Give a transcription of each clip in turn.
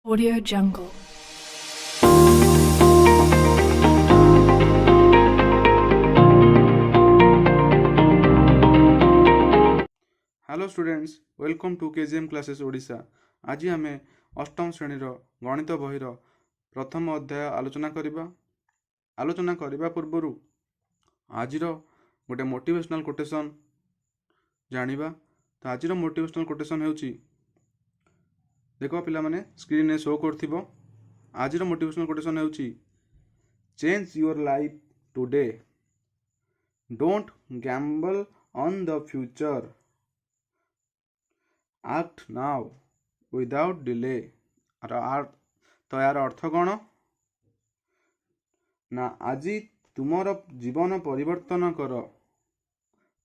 Audio Jungle. Hello students, welcome to KGM classes Odisha. आज आम अष्टम श्रेणीर गणित बहीर प्रथम अध्याय आलोचना करने पूर्वर आज गोटे मोटिवेशनल कोटेशन जानिबा। तो आज मोटिवेशनल कोटेशन हेउची, देखो पिला माने स्क्रीन में शो करथिबो। आज मोटिवेशनल कोटेशन हेउची, change your life today, don't gamble on the future, act now without delay। तो यार अर्थ कौन ना, आज तुमर जीवन परिवर्तन कर,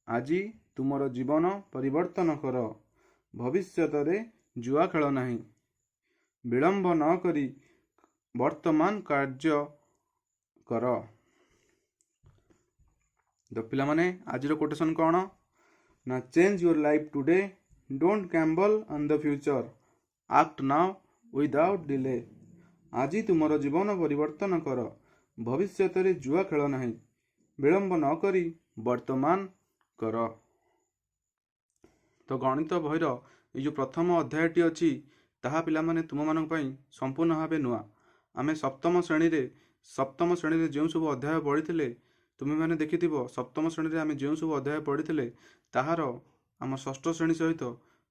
आज तुमर जीवन परिवर्तन कर, भविष्यत रे जुआ खेल नहीं, विलंब न करी वर्तमान कार्य कर। तो पिला माने आज कोटेशन कौन ना, change your life today, don't gamble on the future, act now without delay. आज तुमर जीवन परिवर्तन कर, भविष्य रे जुआ खेल नहीं, विलंब न करी वर्तमान कर। तो गणित बहीर ये जो प्रथम अध्यायटी अच्छी ताहा पिला माने तुम मानक पई संपूर्ण भावे नुआ। आमे सप्तम श्रेणी रे जो सब अध्याय पढ़ी तुम्हें मैंने देखिथिबो, सप्तम श्रेणी रे आमे जो सब अध्याय पढ़ी ताहार आम षष्ठ श्रेणी सहित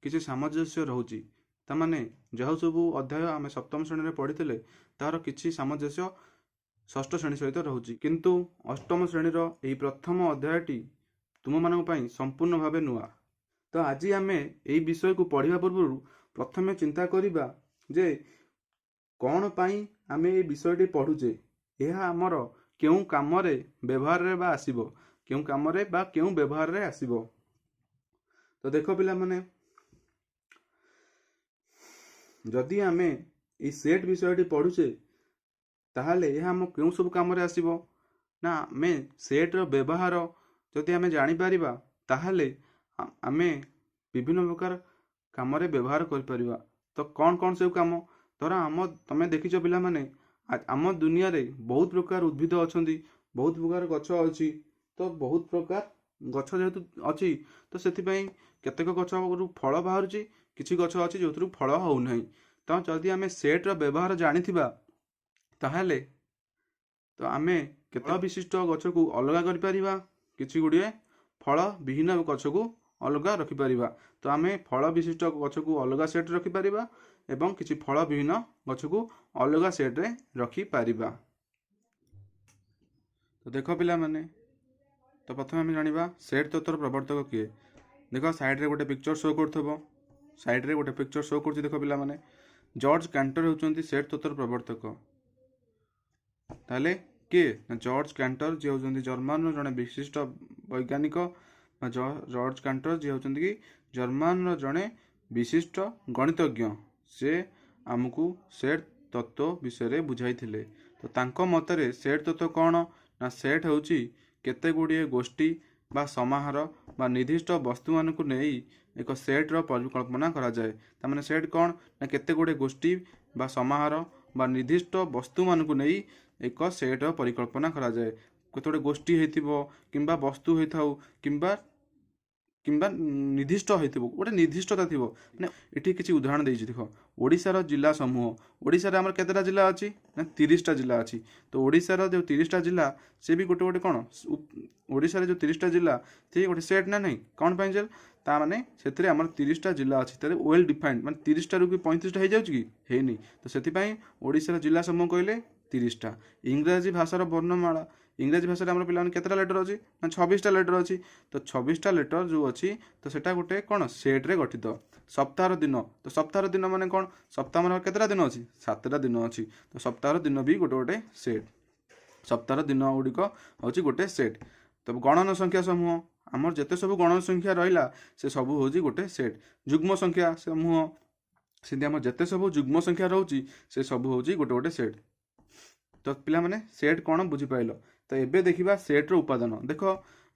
किसी सामंजस्य रोचे। ताने जहाँ सब अध्याय आम सप्तम श्रेणी में पढ़ी तार किसी सामंजस्य षष्ठ श्रेणी सहित रोचे, किंतु अष्टम श्रेणीर यही प्रथम अध्यायटी तुम मान संपूर्ण भाव नुआ। तो आज आम यही विषय को पढ़ा पूर्व प्रथम चिंता करवा जे कौन पाई आम ये विषयटी पढ़ुचे, यह आमर क्यों काम व्यवहार रे बा आसीबो, क्यों काम बा क्यों व्यवहार रे आसीबो। तो देखो पिला माने, जदि आमे ई सेट विषयटी पढ़ुचे ताहले यह आम क्यों सब काम रे आसीबो ना, आमे सेट रो व्यवहार जदि आमे जानि परिबा ताहले आमे विभिन्न प्रकार काम रे व्यवहार कर परिबा। तो कौन कौन सब काम, धरा आम तमे देखिछ पिला माने आम दुनिया रे बहुत प्रकार उद्भिद अछंती, बहुत प्रकार गछ अछि। तो बहुत प्रकार गछ जेहेतु अछि तो सेथिपई केतेक गछ फल बाहर, किसी गछ अच्छी जो फल हो ना। तो जदि आम सेट्र व्यवहार जानिथिबा ताहले तो आम केत विशिष्ट गछ को अलग कर किसी गुड़िए फल विहीन गछ को अलग रखिपर। तो आम फल विशिष्ट गछ को अलग सेट रखिपर एवं किसी फल विहीन गछ को अलग सेट रे रखिपर। तो देख पिला माने, तो प्रथम आम जाना सेट तत्वर प्रवर्तक किए। देख साइड रे गोटे पिक्चर शो करथबो, साइड रे गोटे पिक्चर शो करछि। देख पिला माने, जॉर्ज कैंटर होचंती सेट तत्वर प्रवर्तक। ताले किए ना, जॉर्ज कैंटर जे होचंती जर्मन जड़े विशिष्ट वैज्ञानिक, जॉर्ज कैंटर जे होचंती कि जर्मन जड़े विशिष्ट गणितज्ञ, से आमको सेट तत्व विषय बुझाई थिले। तो तांको मतरे सेट तत्व कौन ना, सेट होची केते गुड़िए गोष्ठी बा समाहार बा निर्दिष्ट वस्तु मानक नहीं एक सेट्र परिकल्पना करा जाए। तामाने सेट कौन ना, केते गुड़े गोष्ठी बा समाहार बा निर्दिष्ट वस्तु मानक नहीं एक सेट्र परिकल्पना करा जाए। केते गोष्ठी होइथिबो किंबा वस्तु होइथाउ किंबा किंबा निर्दिष्ट होइथिबो, गोटे निर्दिष्टता थिबो। माने एठी किछि उदाहरण देइछि। देखो ओडिशार जिला समूह, ओडिशार हमर केतेटा जिला अछि ना 30टा जिला अछि। तो ओडिशार जो 30टा जिला से भी गोटे गोटे कोन, ओडिशार जो 30टा जिला से गोटे सेट ना नहीं कौन पाइ जेल, ता माने सेतरे हमर 30टा जिला अछि, तारे वेल डिफाइंड माने 30टा रु 35टा हे जाउछि कि हेनी। तो सेति ओडिशार जिला समूह कहले 30टा। इंग्राजी भाषार वर्णमाला, इंग्राजी भाषा आम पे केतटा लेटर अच्छी ना 26टा लेटर अच्छी। तो 26टा लेटर जो अच्छी तो सेटा गोटे कौन सेट्रे गठित। सप्ताह दिन, तो सप्ताह दिन माने कौन, सप्ताह मान केतटा दिन अच्छी 7टा दिन अच्छी। तो सप्ताह दिन भी गोटे गोटे सेट, सप्ताह दिन गुड़िक हूँ गोटे सेट। तो गणन संख्या समूह, आमर जिते सब गणन संख्या रहा से सब हूँ गोटे सेट। जुग्म संख्या समूह, से आम जिते सब जुग्म संख्या रोचे से सब हूँ गोटे गोटे सेट। तो पिला माने सेट कौन बुझी पाइल। तो एबे देखिबा सेट रो उपादान। देख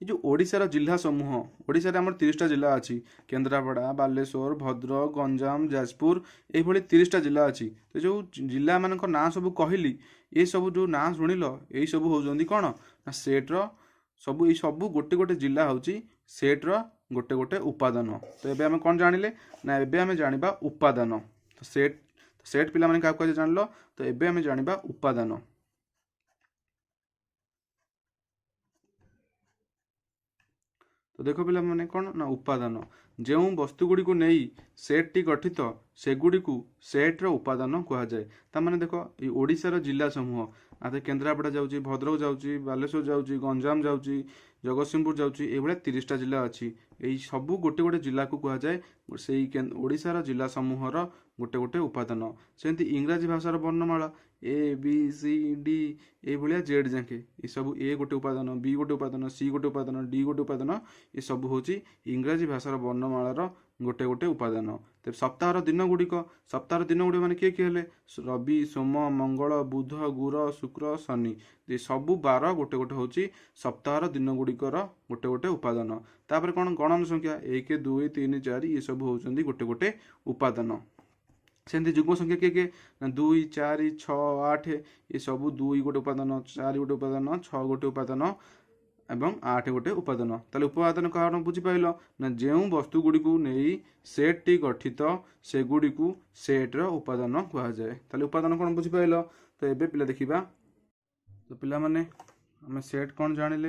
ये जो ओडिशार जिला समूह, ओडिशारे आमर 30टा जिला अच्छी, केन्द्रापड़ा, बालेश्वर, भद्रक, गंजाम, जाजपुर, ये 30टा जिला अच्छी। तो जो जिला मान ना सब कहली, ये सब जो ना शुणिल यही सब होती कौन ना सेट्र सब, ये सब गोटे गोटे जिला हूँ सेट्र गोटे गोटे उपादान। तो ये आम कौन जानिले ना एबे आम जानिबा उपादान। तो सेट पिला माने क्या कहे जान लो। तो एबे आम जानिबा उपादान। तो देख पिला माने कौन ना उपादान जो वस्तुगुड़ी को नहीं सेट टी गठित सेगुड़ी को सेट्र उपादान कह जाए। ताने देख ये ओडिशार जिला समूह आते केन्द्रापड़ा जाऊँगी, भद्रक जाऊँगी, बालेश्वर जाऊँगी, गंजाम जाऊँगी, जगतसिंहपुर जाऊँगी, ये 30टा जिला अच्छी। यही सब गोटे गोटे जिला को कह जाए से ओडिशार जिला समूहर गोटे गोटे उपादान। सेमती इंग्राजी भाषार वर्णमाला ए बी सी डी ये जेड जाके ये सब ए गोटे उपादान, बी गोटे उपादान, सी गोटे उपादान, डी गोटे उपादान, ये सब हूँ इंग्राजी भाषार वर्णमालार गोटे गोटे उपादान। तो सप्ताहर दिन गुड़िक मैंने किए किए हेले रवि, सोम, मंगल, बुध, गुर, शुक्र, शनि, ये सबू 12 गोटे गोटे हूँ सप्ताहर दिन गुड़िकर गोटे गोटे उपादान। तापर कौन गणन संख्या 1 2 3 4 ये सब होती गोटे गोटे उपादान। सेमती जुग्म संख्या किए 2 4 6 8 ये सब 2 गोटे उपादान, 4 गोटे उपादान, 6 गोटे उपादान एवं 8 गोटे उपादान। ताले उपादान कारण बुझीपाल ना जो वस्तुगुड़ी को नहीं सेट टी गठित सेगुड़ी को सेट्र उपादान कह जाए। ताले उपादान कौन बुझीपाल। तो ये पिला देखा। तो पिला माने आम सेट कौन जानिले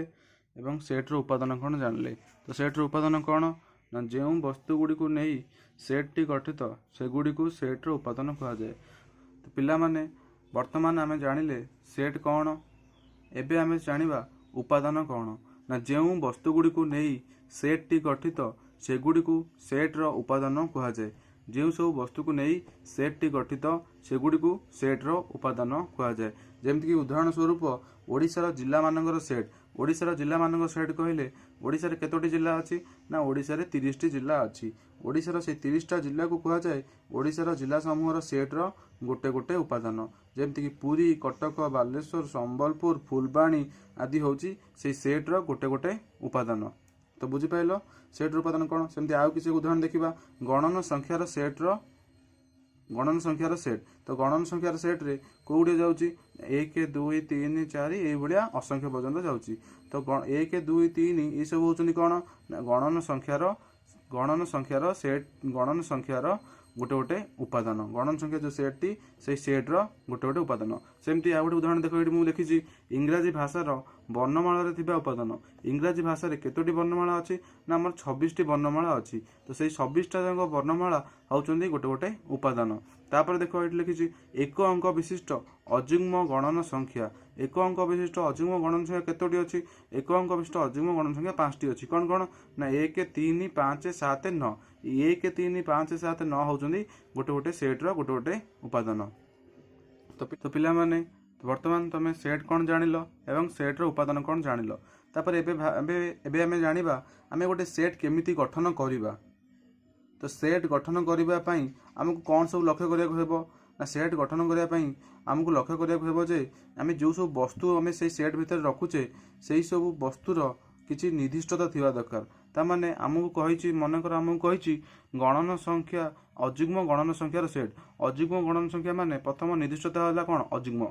एवं सेट्र उपादान कौन जानिले। तो सेट्र उपादान कौन ना जो वस्तुगुड़ी को नहीं सेट टी गठित सेगुड़ी को सेट्र उपादान कह जाए। तो पिला माने वर्तमान आम जानिले सेट कौन, एबे आम जानिबा उपादान कौन ना जो वस्तुगुड़ी को नहीं सेट टी गठित सेगुड़ी को सेट्र उपादान कह जाए। जो सब वस्तु को नहीं सेट टी गठित सेगुड़ी को सेट्र उपादान कह जाए। जमीक उदाहरण स्वरूप ओडिशार जिला मानकर सेट, ओडिशार जिला मानकर सेट कहले ओडिशार केतोटी जिला अच्छी ना ओडिशार 30टी जिला अच्छी। ओडिशार से 30टा जिला को कह जाए ओडिशार जिला समूहर सेट्र गोटे गोटे उपादान। जमीक पुरी, कटक, बालेश्वर, संबलपुर, फुलबाणी आदि हूँ से सेट्र गोटे गोटे उपादान। तो बुझीपाल सेट्र उपादान कौन। सेमती आउ किसी उदाहरण देखा गणन संख्यार सेट्र, गणन संख्यार सेट। तो गणन संख्यार सेट रे कौटे जाऊँगी 1 2 3 4 ये असंख्य पर्यंत जाऊँगी। तो 1 2 3 ये सब होती कौन गणन संख्यार सेट, गणन संख्यार गोटे गोटे उपादान। गणन संख्या जो सेट टी से सेट्र गोटे गोटे उपादान। सेमती आ गोटे उदाहरण देख ये मुझे लिखी इंग्राजी भाषार वर्णमाला थिबा उपादान। इंग्राजी भाषा रे केतोटी वर्णमाला अच्छी ना आम 26टी वर्णमाला अच्छी। तो से 26टा जाक वर्णमाला होउचंदी गोटे गोटे उपादान। तापर देख ये लिखी 1 अंक विशिष्ट अजुग्म गणन संख्या। 1 अंक विशिष्ट अजुग्म गणन संख्या केतोटी अच्छी 1 अंक विशिष्ट अजुग्म गणन संख्या 5टी अच्छी। कौन कौन ना 1 3 5 7 9 1 3 5 7 9 होउचंदी गोटे गोटे सेट्र गोटे गोटे उपादान। तो पिला माने वर्तमान तुम सेट कौन जानिल एवं सेट्र उपादान कौन जानिल। तापर एबे आमे जानिबा आमे गोटे सेट केमिति गठन करिबा। तो सेट गठन करने आमको कौन सब लक्ष्य करा ना सेट गठन करने आमको लक्ष्य करा जे आम जो सब वस्तु आम से सेट भितर रखुचे से सब वस्तुर किसी निर्दिष्टता थिबा दरकार। तामाने आमको कही मनकर आमको कही गणन संख्या अजुग्म गणन संख्यार सेट। अजुग्म गणन संख्या माने प्रथम निर्दिष्टता है कौन अजुग्म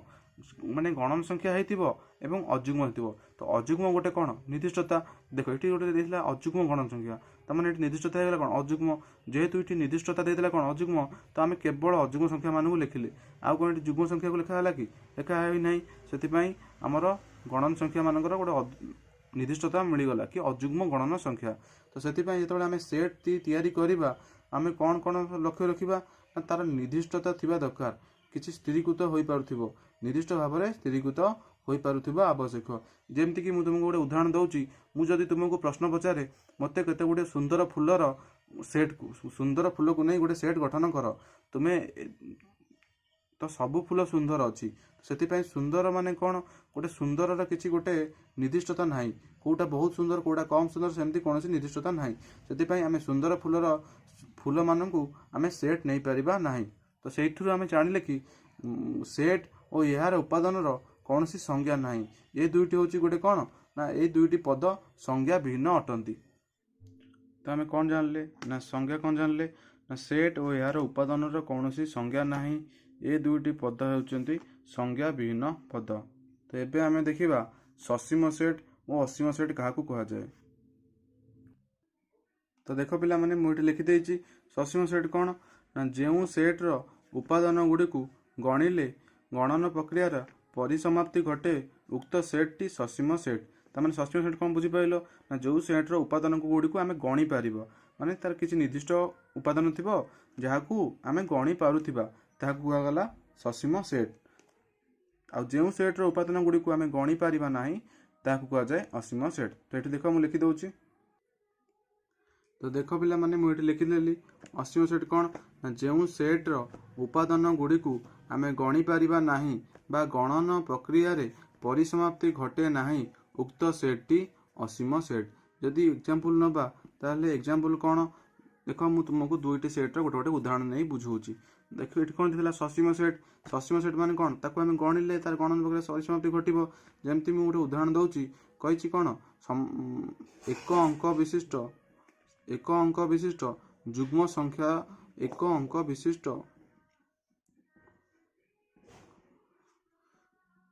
माने गणन संख्या एवं अजुग्म हो। तो अजुग्म गोटे कौन निर्दिष्टता देख ये गोटे देता अजुग्म गणन संख्या तमाने निर्दिष्टता है कौन अजुग्म। जेहेतु ये निर्दिष्टता देता कौन अजुग्म तो आम केवल अजुग्म संख्या मानू लिखिले आउ कौन ये जुग्म संख्या को लिखाला कि लिखा ना से आमर गणन संख्या मानकर गोटे निर्दिष्टता मिलगला कि अजुग्म गणन संख्या। तो से जो आम सेट तैयारी करवा आम कौन कौन लक्ष्य रखा तार निर्दिष्टता थिबा दरकार किसी स्थिरीकृत हो पारुथिबो निर्दिष्ट भाव में स्थिरीकृत हो पारुथिबा आवश्यक। जेमती कि तुमको गोटे उदाहरण दूची मुझे तुमको प्रश्न पचारे मत केते गोटे सुंदर फुलर सेट को सुंदर फुल को नहीं गोटे सेट गठन कर तुम्हें तो सब फुल सुंदर अच्छी से सुंदर माने कौन गोटे सुंदर किसी गोटे निर्दिष्टता ना कौटा बहुत सुंदर कौटा कम सुंदर सेमती कौन निर्दिष्टता ना से आम सुंदर फुलर फुल मानू आम सेट नहीं पारिबा नाही। तो से आम जानिले कि सेट और यार उपादान कौन सी संज्ञा ना ये दुईटी हूँ गोटे कौन ନା ଏଇ ଦୁଇଟି ପଦ ସଂଜ୍ଞା ଭିନ୍ନ ଅଟନ୍ତି। ତ ଆମେ କ'ଣ ଜାଣିଲେ ନା ସଂଜ୍ଞା କ'ଣ ଜାଣିଲେ ନା ସେଟ୍ ଓ ଏହାର ଉପାଦାନର କୌଣସି ସଂଜ୍ଞା ନାହିଁ। ଏ ଦୁଇଟି ପଦ ହେଉଛନ୍ତି ସଂଜ୍ଞା ବିହୀନ ପଦ। ତ ଏବେ ଆମେ ଦେଖିବା ସସୀମ ସେଟ୍ ଓ ଅସୀମ ସେଟ୍ କାହାକୁ କୁହାଯାଏ। ତ ଦେଖ ପିଲାମାନେ ମୁଁ ଏଠି ଲେଖିଦେଇଛି ସସୀମ ସେଟ୍ କ'ଣ ନା ଯେଉଁ ସେଟ୍ର ଉପାଦାନ ଗୁଡ଼ିକୁ ଗଣିଲେ ଗଣନ ପ୍ରକ୍ରିୟାର ପରିସମାପ୍ତି ଘଟେ ଉକ୍ତ ସେଟ୍ଟି ସସୀମ ସେଟ୍। ତାମାନେ ସସୀମ ସେଟ୍ କ'ଣ ବୁଝିପାରିଲ ନା ଯେଉଁ ସେଟ୍ର ଉପାଦାନ ଗୁଡ଼ିକୁ ଆମେ ଗଣି ପାରିବ, ମାନେ ତାର କିଛି ନିର୍ଦ୍ଦିଷ୍ଟ ଉପାଦାନ ଥିବ ଯାହାକୁ ଆମେ ଗଣି ପାରୁଥିବା ତାହାକୁ କୁହାଗଲା ସସୀମ ସେଟ୍। ଆଉ ଯେଉଁ ସେଟ୍ର ଉପାଦାନ ଗୁଡ଼ିକୁ ଆମେ ଗଣି ପାରିବା ନାହିଁ ତାହାକୁ କୁହାଯାଏ ଅସୀମ ସେଟ୍। ତ ଏଠି ଦେଖ ମୁଁ ଲେଖିଦେଉଛି। ତ ଦେଖ ପିଲାମାନେ ମୁଁ ଏଠି ଲେଖିଦେଲି ଅସୀମ ସେଟ୍ କ'ଣ ନା ଯେଉଁ ସେଟ୍ର ଉପାଦାନ ଗୁଡ଼ିକୁ ଆମେ ଗଣି ପାରିବା ନାହିଁ ବା ଗଣନ ପ୍ରକ୍ରିୟାରେ ପରିସମାପ୍ତି ଘଟେ ନାହିଁ ଉକ୍ତ ସେଟ୍ଟି ଅସୀମ ସେଟ୍। ଯଦି ଏକ୍ଜାମ୍ପଲ୍ ନେବା ତାହେଲେ ଏକ୍ଜାମ୍ପଲ୍ କ'ଣ ଦେଖ ମୁଁ ତୁମକୁ ଦୁଇଟି ସେଟ୍ର ଗୋଟେ ଗୋଟେ ଉଦାହରଣ ନେଇ ବୁଝାଉଛି। ଦେଖ ଏଠି କ'ଣ ଥିଲା ସସୀମ ସେଟ୍। ସସୀମ ସେଟ୍ ମାନେ କ'ଣ ତାକୁ ଆମେ ଗଣିଲେ ତାର ଗଣନ ପ୍ରକ୍ରିୟା ପରିସମାପ୍ତି ଘଟିବ। ଯେମିତି ମୁଁ ଗୋଟେ ଉଦାହରଣ ଦେଉଛି କହିଛି କ'ଣ ଏକ ଅଙ୍କ ବିଶିଷ୍ଟ ଯୁଗ୍ମ ସଂଖ୍ୟା ଏକ ଅଙ୍କ ବିଶିଷ୍ଟ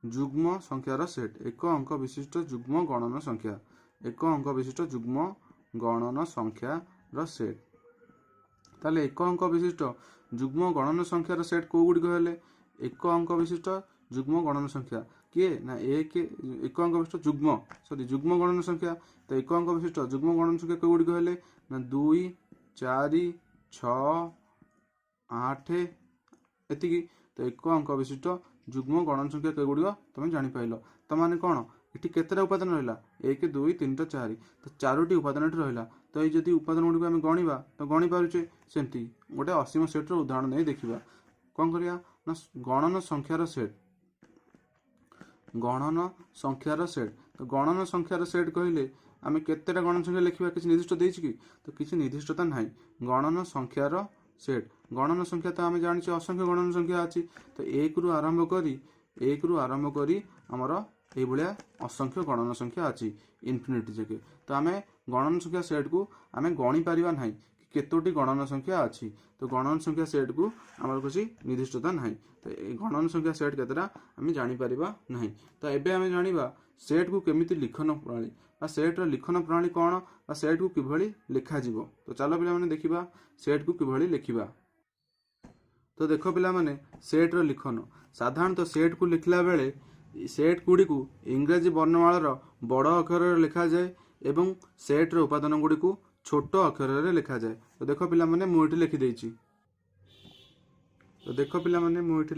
ଯୁଗ୍ମ ସଂଖ୍ୟାର ସେଟ୍ ଏକ ଅଙ୍କ ବିଶିଷ୍ଟ ଯୁଗ୍ମ ଗଣନ ସଂଖ୍ୟା ଏକ ଅଙ୍କ ବିଶିଷ୍ଟ ଯୁଗ୍ମ ଗଣନ ସଂଖ୍ୟାର ସେଟ୍। ତାହେଲେ ଏକ ଅଙ୍କ ବିଶିଷ୍ଟ ଯୁଗ୍ମ ଗଣନ ସଂଖ୍ୟାର ସେଟ୍ କେଉଁ ଗୁଡ଼ିକ ହେଲେ ଏକ ଅଙ୍କ ବିଶିଷ୍ଟ ଯୁଗ୍ମ ଗଣନ ସଂଖ୍ୟା କିଏ ନା ଏକ ଅଙ୍କ ବିଶିଷ୍ଟ ଯୁଗ୍ମ ଗଣନ ସଂଖ୍ୟା। ତ ଏକ ଅଙ୍କ ବିଶିଷ୍ଟ ଯୁଗ୍ମ ଗଣନ ସଂଖ୍ୟା କେଉଁ ଗୁଡ଼ିକ ହେଲେ ନା 2 4 6 8 ଏତିକି। ତ ଏକ ଅଙ୍କ ବିଶିଷ୍ଟ ଯୁଗ୍ମ ଗଣନ ସଂଖ୍ୟା କେଗୁଡ଼ିକ ତମେ ଜାଣିପାରିଲ। ତ ମାନେ କ'ଣ ଏଠି କେତେଟା ଉପାଦାନ ରହିଲା 1 2 3 4। ତ 4ଟି ଉପାଦାନ ଏଠି ରହିଲା। ତ ଏଇ ଯଦି ଉପାଦାନ ଗୁଡ଼ିକୁ ଆମେ ଗଣିବା ତ ଗଣି ପାରୁଛେ। ସେମିତି ଗୋଟେ ଅସୀମ ସେଟ୍ର ଉଦାହରଣ ନେଇ ଦେଖିବା। କ'ଣ କରିବା ନା ଗଣନ ସଂଖ୍ୟାର ସେଟ୍। ତ ଗଣନ ସଂଖ୍ୟାର ସେଟ୍ କହିଲେ ଆମେ କେତେଟା ଗଣନ ସଂଖ୍ୟା ଲେଖିବା କିଛି ନିର୍ଦ୍ଦିଷ୍ଟ ଦେଇଛି କି? ତ କିଛି ନିର୍ଦ୍ଦିଷ୍ଟତା ନାହିଁ। ଗଣନ ସଂଖ୍ୟାର ସେଟ୍ ଗଣନ ସଂଖ୍ୟା ତ ଆମେ ଜାଣିଛେ ଅସଂଖ୍ୟ ଗଣନ ସଂଖ୍ୟା ଅଛି। ତ 1ରୁ ଆରମ୍ଭ କରି ଆମର ଏଇଭଳିଆ ଅସଂଖ୍ୟ ଗଣନ ସଂଖ୍ୟା ଅଛି ଇନଫିନିଟି ଯାକେ। ତ ଆମେ ଗଣନ ସଂଖ୍ୟା ସେଟ୍କୁ ଆମେ ଗଣି ପାରିବା ନାହିଁ କେତୋଟି ଗଣନ ସଂଖ୍ୟା ଅଛି। ତ ଗଣନ ସଂଖ୍ୟା ସେଟ୍କୁ ଆମର କିଛି ନିର୍ଦ୍ଦିଷ୍ଟତା ନାହିଁ। ତ ଏ ଗଣନ ସଂଖ୍ୟା ସେଟ୍ କେତେଟା ଆମେ ଜାଣିପାରିବା ନାହିଁ। ତ ଏବେ ଆମେ ଜାଣିବା ସେଟ୍କୁ କେମିତି ଲିଖନ ପ୍ରଣାଳୀ ବା ସେଟ୍ର ଲିଖନ ପ୍ରଣାଳୀ କ'ଣ ବା ସେଟ୍କୁ କିଭଳି ଲେଖାଯିବ। ତ ଚାଲ ପିଲାମାନେ ଦେଖିବା ସେଟ୍କୁ କିଭଳି ଲେଖିବା। ତ ଦେଖ ପିଲାମାନେ ସେଟ୍ର ଲିଖନ ସାଧାରଣତଃ ସେଟ୍କୁ ଲେଖିଲା ବେଳେ ସେଟ୍ ଗୁଡ଼ିକୁ ଇଂରାଜୀ ବର୍ଣ୍ଣମାଳାର ବଡ଼ ଅକ୍ଷରରେ ଲେଖାଯାଏ ଏବଂ ସେଟ୍ର ଉପାଦାନ ଗୁଡ଼ିକୁ ଛୋଟ ଅକ୍ଷରରେ ଲେଖାଯାଏ। ତ ଦେଖ ପିଲାମାନେ ମୁଁ ଏଠି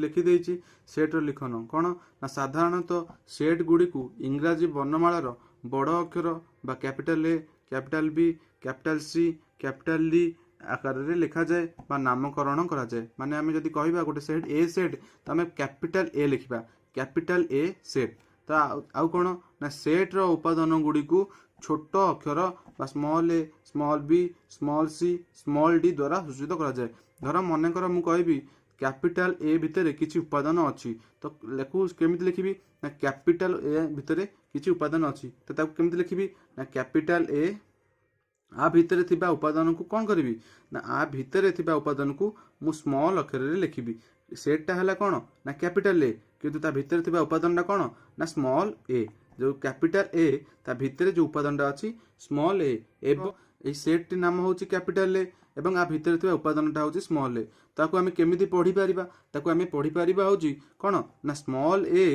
ଲେଖିଦେଇଛି ସେଟ୍ର ଲିଖନ କ'ଣ ନା ସାଧାରଣତଃ ସେଟ୍ ଗୁଡ଼ିକୁ ଇଂରାଜୀ ବର୍ଣ୍ଣମାଳାର ବଡ଼ ଅକ୍ଷର ବା capital A capital B capital C capital D ଆକାରରେ ଲେଖାଯାଏ ବା ନାମକରଣ କରାଯାଏ। ମାନେ ଆମେ ଯଦି କହିବା ଗୋଟେ ସେଟ୍ A ସେଟ୍ ତ ଆମେ କ୍ୟାପିଟାଲ A ଲେଖିବା କ୍ୟାପିଟାଲ A ସେଟ୍। ତ ଆଉ କ'ଣ ନା ସେଟ୍ର ଉପାଦାନ ଗୁଡ଼ିକୁ ଛୋଟ ଅକ୍ଷର ବା small a small b small c small d ଦ୍ୱାରା ସୂଚିତ କରାଯାଏ। ଧର ମନେକର ମୁଁ କହିବି କ୍ୟାପିଟାଲ A ଭିତରେ କିଛି ଉପାଦାନ ଅଛି ତ କେମିତି ଲେଖିବି ନା କ୍ୟାପିଟାଲ A ଭିତରେ କିଛି ଉପାଦାନ ଅଛି ତ ତାକୁ କେମିତି ଲେଖିବି ନା କ୍ୟାପିଟାଲ A ଆ ଭିତରେ ଥିବା ଉପାଦାନକୁ କ'ଣ କରିବି ନା ଆ ଭିତରେ ଥିବା ଉପାଦାନକୁ ମୁଁ ସ୍ମଲ୍ ଅକ୍ଷରରେ ଲେଖିବି। ସେଟ୍ଟା ହେଲା କ'ଣ ନା କ୍ୟାପିଟାଲ A କିନ୍ତୁ ତା ଭିତରେ ଥିବା ଉପାଦାନଟା କ'ଣ ନା ସ୍ମଲ୍ a। ଯେଉଁ କ୍ୟାପିଟାଲ A ତା ଭିତରେ ଯେଉଁ ଉପାଦାନଟା ଅଛି ସ୍ମଲ୍ a ଏବଂ এই ସେଟ୍ଟି ନାମ ହେଉଛି କ୍ୟାପିଟାଲ A ଏବଂ ଆ ଭିତରେ ଥିବା ଉପାଦାନଟା ହେଉଛି ସ୍ମଲ୍ a। ତାକୁ ଆମେ କେମିତି ପଢ଼ିପାରିବା ତାକୁ ଆମେ ପଢ଼ିପାରିବା ହେଉଛି କ'ଣ ନା small a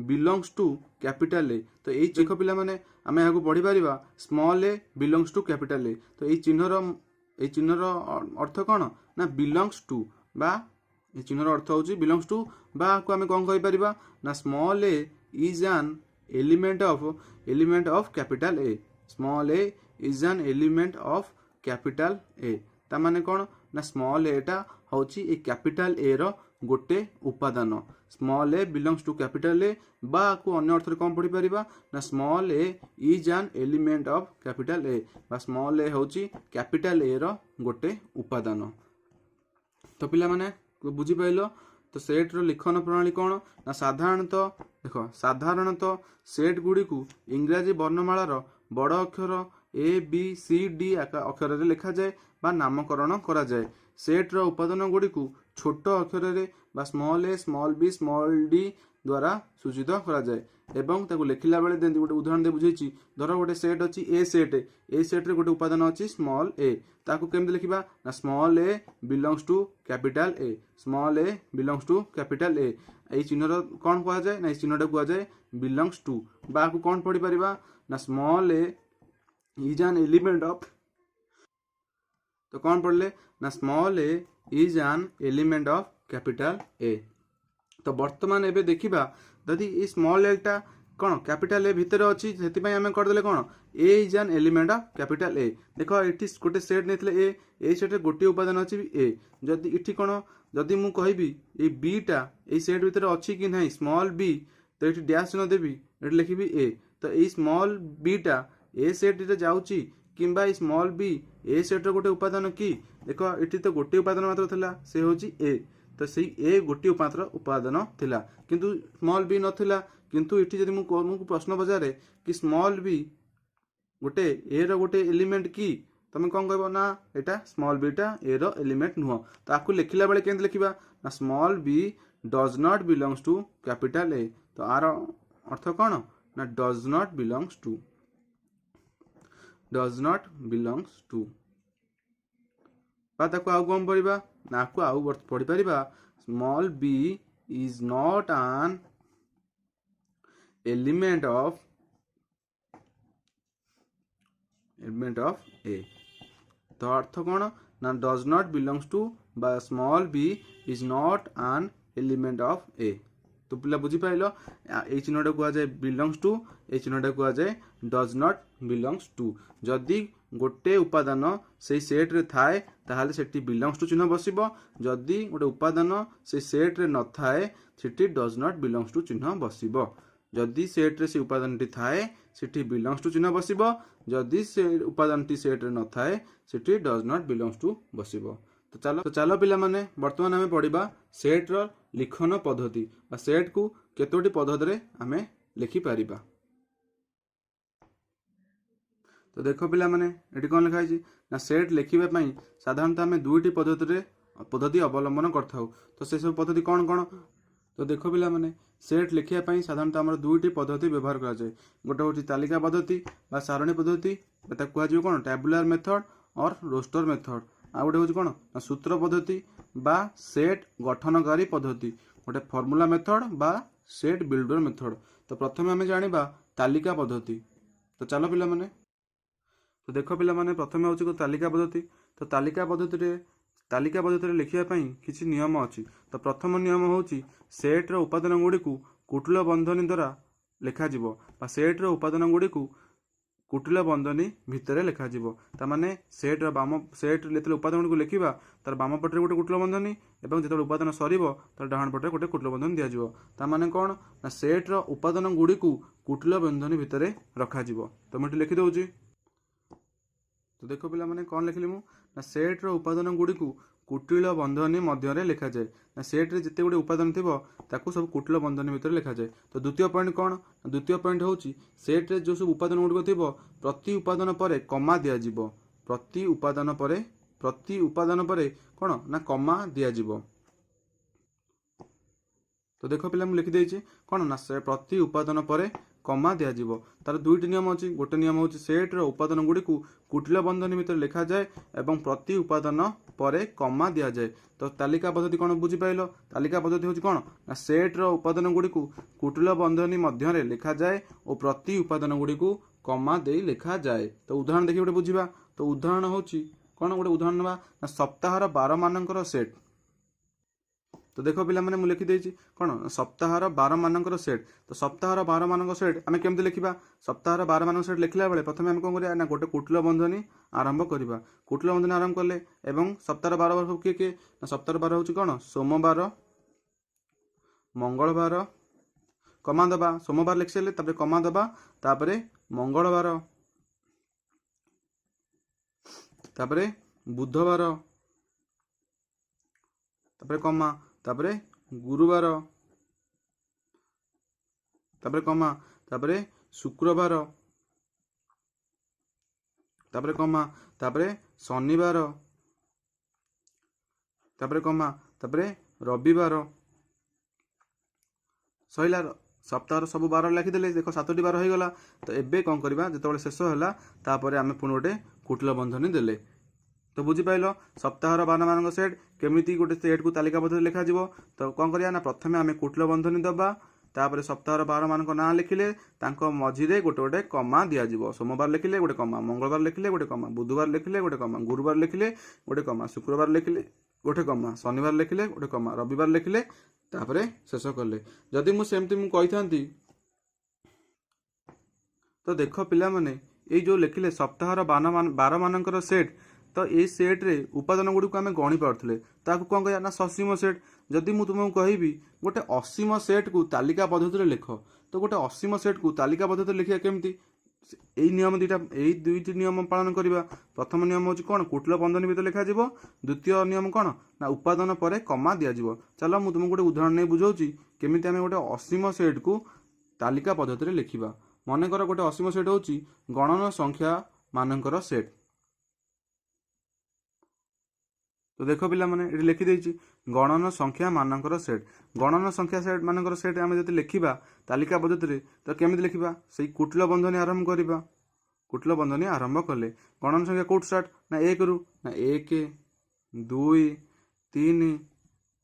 belongs to capital A। ତ ଏଇ ଦେଖ ପିଲାମାନେ ଆମେ ଏହାକୁ ପଢ଼ିପାରିବା small a belongs to capital A। ତ ଏଇ ଚିହ୍ନର ଅର୍ଥ କ'ଣ ନା ବିଲଙ୍ଗସ୍ ଟୁ ବା এই চিহ୍ନର ଅର୍ଥ ହେଉଛି ବିଲଙ୍ଗସ୍ ଟୁ ବା ଆକୁ ଆମେ କ'ଣ କହିପାରିବା ନା small a is an element of capital A। Small a is an element of capital A। ତା ମାନେ କ'ଣ ନା ସ୍ମଲ୍ ଏଟା ହେଉଛି ଏ କ୍ୟାପିଟାଲ A ର ଗୋଟେ ଉପାଦାନ। Small a belongs to capital A ବା ଆକୁ ଅନ୍ୟ ଅର୍ଥରେ କ'ଣ ପଢ଼ିପାରିବା ନା small a is an element of capital A ବା ସ୍ମଲ୍ a ହେଉଛି କ୍ୟାପିଟାଲ A ର ଗୋଟେ ଉପାଦାନ। ତ ପିଲାମାନେ ବୁଝିପାରିଲ तो सेट रो लिखन प्रणाली कौन ना साधारणतः देख साधारणतः सेट गुड़ी को इंग्राजी वर्णमालार बड़ अक्षर ए बी सी डी अक्षर रे लिखा जाए बा नामकरण करा जाए। सेट रो उपादान गुड़ी को छोट अक्षर रे बा स्मॉल ए स्मॉल बी स्मॉल डी द्वारा सूचित करा जाए। एवं ताको लिखिला बेले देंती गोटे उदाहरण दे बुझेछि धर गोटे सेट अछि ए सेट रे गोटे उपादान अछि स्मॉल ए ताको केमते लिखिबा ना small A belongs to capital A small A belongs to capital A एई चिन्हर कोन कहा जाए ना एई चिन्हटा कहा जाए बिलोंग्स टू बा को कोन पढी परिबा ना small A is an element of तो कौन पढ़ले ना small A is an element of capital A. तो वर्तमान एबे देखिबा यदि ए स्मॉल ए टा कौन कैपिटल ए भितर अच्छी से आम करदे कौन A is an element of capital A देख ये गोटे सेट नहीं ए सेट गोटे उपादान अच्छी ए जदि इठी कौन जदि मु कहबी ए बी टा ए सेट भितर अच्छी कि नहीं स्मॉल बी तो ये डैश चिन्ह देवी ये लिखी ए तो ये स्मॉल बी टा ए सेट रे जाउची किंबा ए स्मॉल बी ए सेट रो गोटे उपादान कि देख ये तो गोटे उपादान मात्र थिला से होची ए तो सही ए गोटे मात्र उपादान थिला किंतु स्मॉल बी नथिला किंतु इठी जदि मुझे प्रश्न पचारे कि स्मॉल बी गोटे ए रो गोटे एलिमेंट कि तुम कौन कह ना यहाँ स्मॉल बी टा ए रो एलिमेंट नुह तो आपको लिखला बेले केमती लिखा ना small b does not belongs to capital A तो आर अर्थ कौन ना डज नॉट बिलोंग्स टू ताको आउ कौन पढ़ा ना आपको आउ पढ़ी पारिबा small b is not an element of A तो अर्थ कौन ना डज नॉट बिलोंग्स टू बा small b is not an element of A तो पिला बुझी पाइल ए चिन्हटा कह जाए बिलोंग्स टू ए चिन्हटा कह जाए डज नॉट बिलोंग्स टू जदि गोटे उपादान से सेट रे थाए ताहाले सेठी बिलोंग्स टू चिन्ह बसिबो जदि गोटे उपादान से सेट रे न थाए सेठी डज नॉट बिलोंग्स टू चिन्ह बसिबो जदि सेट रे से उपादान टी थाए सेठी बिलोंग्स टू चिन्ह बसिबो जदि से उपादान टी सेट रे न थाए सेठी डज नॉट बिलोंग्स टू बसिबो। तो चलो पिला माने वर्तमान आमे पढ़िबा सेट रो लिखन पद्धति बा सेट को केतोटी पद्धति रे आमे लिखि पारिबा। तो देखो पिला माने एटी कौन लिखा है ना सेट लिखिबा पई साधारणतः आमे दुईटी पद्धति अवलंबन करथाउ तो से सब पद्धति कौन कौन तो देखो पिला माने सेट लिखिया पई साधारणतः हमर दुईटी पद्धति व्यवहार करा जाय गोटे होची तालिका पद्धति बा सारणी पद्धति बता कुआ जिवो कोन टेबुलर मेथड और रोस्टर मेथड आ गोटे होची कोन सूत्र पद्धति बा सेट गठनकारी पद्धति गोटे फॉर्मूला मेथड बा सेट बिल्डर मेथड। तो प्रथमे आमे जानिबा तालिका पद्धति तो चलो पिला माने तो देखो पिला माने प्रथमे होची तालिका पद्धति तो तालिका पद्धति रे लिखिया पई किछि नियम अछि। तो प्रथम नियम होची सेट रो उपादान गुडी को कुटिल बंधनी द्वारा लिखा जिवो बा सेट रो उपादान गुडी को कुटिल बंधनी भितर लिखा जिवो ता माने सेट रो सेट लेते उपादान को लिखिबा तार बाम पटरे गोटे कुटिल बंधनी एवं जेते उपादान सरीबो तार डाहाण पटरे गोटे कुटिल बंधनी दिया जिवो ता माने कोन ना सेट रो उपादान गुडी को कुटिल बंधनी भितर रखा जिवो। तो मैं लिखि दउची तो देखो पिला माने कौन लिखली मु ना सेट रो उपादान गुडी को कुटिल बंधनी मध्य लिखा जाए ना सेट रे जिते गुडी उपादान थिबो ताकू सब कुटिल बंधनी भितर लिखा जाए। तो द्वितीय पॉइंट कौन द्वितीय पॉइंट होची सेट रे जो सब उपादान गुडी थिबो प्रति उपादान परे कमा दिया जिवो प्रति उपादान परे कौन ना कमा दिया जिवो। तो देखो पिला मु लिखि देइछि कौन ना से प्रति उपादान परे कमा दिया जिवो तार दुईटी नियम अछि गोटे नियम होची सेट रो उपादान गुडी को कुटिल बंधनी भितर लिखा जाए एवं प्रति उपादान परे कमा दिया जाए। तो तालिका पद्धति कौन बुझी पाइलो तालिका पद्धति होची कौन ना सेट रो उपादान गुडी को कुटिल बंधनी मध्य रे लिखा जाए और प्रति उपादान गुडी को कमा देई लिखा जाए। तो उदाहरण देखि गोटे बुझिबा तो उदाहरण होची कौन गोटे उदाहरण नबा ना सप्ताहर 12 मानकर सेट तो देखो पिला माने मु लिखि देइछि कोन सप्ताहर 12 मानकर सेट तो सप्ताहर 12 मानकर सेट आमे केमते लिखिबा सप्ताहर 12 मानकर सेट लिखला बेले प्रथमे हम कोन करिया ना गोटे कुटिल बंधनी आरंभ करिबा कुटिल बंधनी आरंभ करले एवं सप्ताहर 12 सब के ना सप्ताहर 12 होछि कोन सोमवार मंगलवार कमा दबा सोमवार लिखसेले तापर कमा दबा तापर मंगलवार तापर बुधवार तापर कमा तापर गुरुवार, तापर कमा, तापर शुक्रवार, तापर कमा, तापर शनिवार, तापर कमा, तापर रविवार। सैला सप्ताह सब बार लिखिदेले। देख 7टी बार हो गला। तो एबे कौन करवा जो शेष है तापर आम पुणी गोटे कुटिल बंधनी देले। तो बुझीपाल सप्ताहर बार मान सेट केमी गोटे सेट को तालिकाबद्ध लिखा। तो कौन करिया ना प्रथमे आम कुटिल बंधनी दबा, तापर सप्ताहर बार मान ना लिखिले मझीरे गोटे गोटे कमा दिज्व। सोमवार लिखिले गोटे कमा, मंगलवार लिखिले गोटे कमा, बुधवार लिखिले गोटे कमा, गुरुवार लिखिले गोटे कमा, शुक्रवार लिखिले गोटे कमा, शनिवार लिखिले गोटे कमा, रविवार लिखिले तापरे शेष कले। जदि मुझे कही तो देख पिला माने ये जो लिखिले सप्ताहर बार मानकर सेट, तो ये सेट्रे उपादान गुड़ी आम गणी पारे कौन कह ना ससीम सेट। जदि मुझे तुमको कहबी गोटे असीम सेट को तालिका पद्धति लिख, तो गोटे असीम सेट को तालिका पद्धति लिखा केमती? यही नियम यही दुईटी नियम पालन करवा। प्रथम नियम हूँ कौन? कुटिल बंधनी भितर लिखा। द्वितीय नियम कौन ना उपादान पर कमा दिज्व। चलो मुझे तुमको गोटे उदाहरण नहीं बुझाऊँ केमी आम गोटे असीम सेट को तालिका पद्धति लिखा। मनकर गोटे असीम सेट हूँ गणन संख्या मानकर सेट। तो देख पिला माने ये लिखिदे गणन संख्या मानकर सेट। गणन संख्या सेट मानकर सेट आम जो लिखा तालिका पद्धति तो केमी लिखा? से कुटिल बंधनी आरंभ करवा। कुटिल बंधनी आरंभ कले गणन संख्या कौट स्टार्ट ना 1 रु ना 1 2 3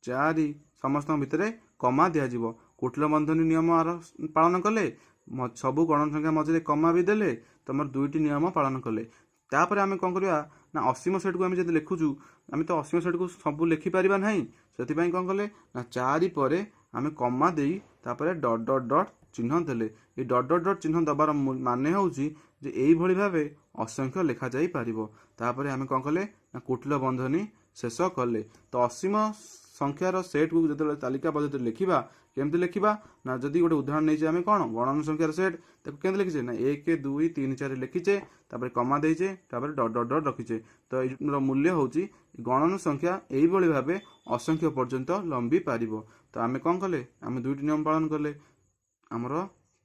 4 समस्त भितर कमा दिज्व। कुटिल बंधनी नियम पालन कले सबू गणन संख्या मझे कमा भी देले तुम दुईटी नियम पालन कले। तापर आम कौन करवा ना असीम सेट को आम जब लिखुचु आम तो असीम सेट को सब लिखिपार ना से कौन कले ना 4 पर आम कमा दे तापर डट डट डट चिन्ह देले। ये डट डट डट चिन्ह दबार माने हूँ यही भाव असंख्य लिखा जा पार। तापर आम कौन कले ना कुटिल बंधनी शेष कले। तो असीम संख्यार सेट को जो तालिका पद्धति लिखा केमती लिखा ना जदि गोटे उदाहरण नहीं आम कौन गणन संख्यार सेट के लिखीचे ना 1 2 3 4 लिखीचे तापर कमा देचे तापर डट डट डट रखीचे। तो ये मूल्य हूँ गणन संख्या यही भाव असंख्य पर्यंत लंबी पार। तो आम कौन कले आम दुईटी नियम पालन कले आमर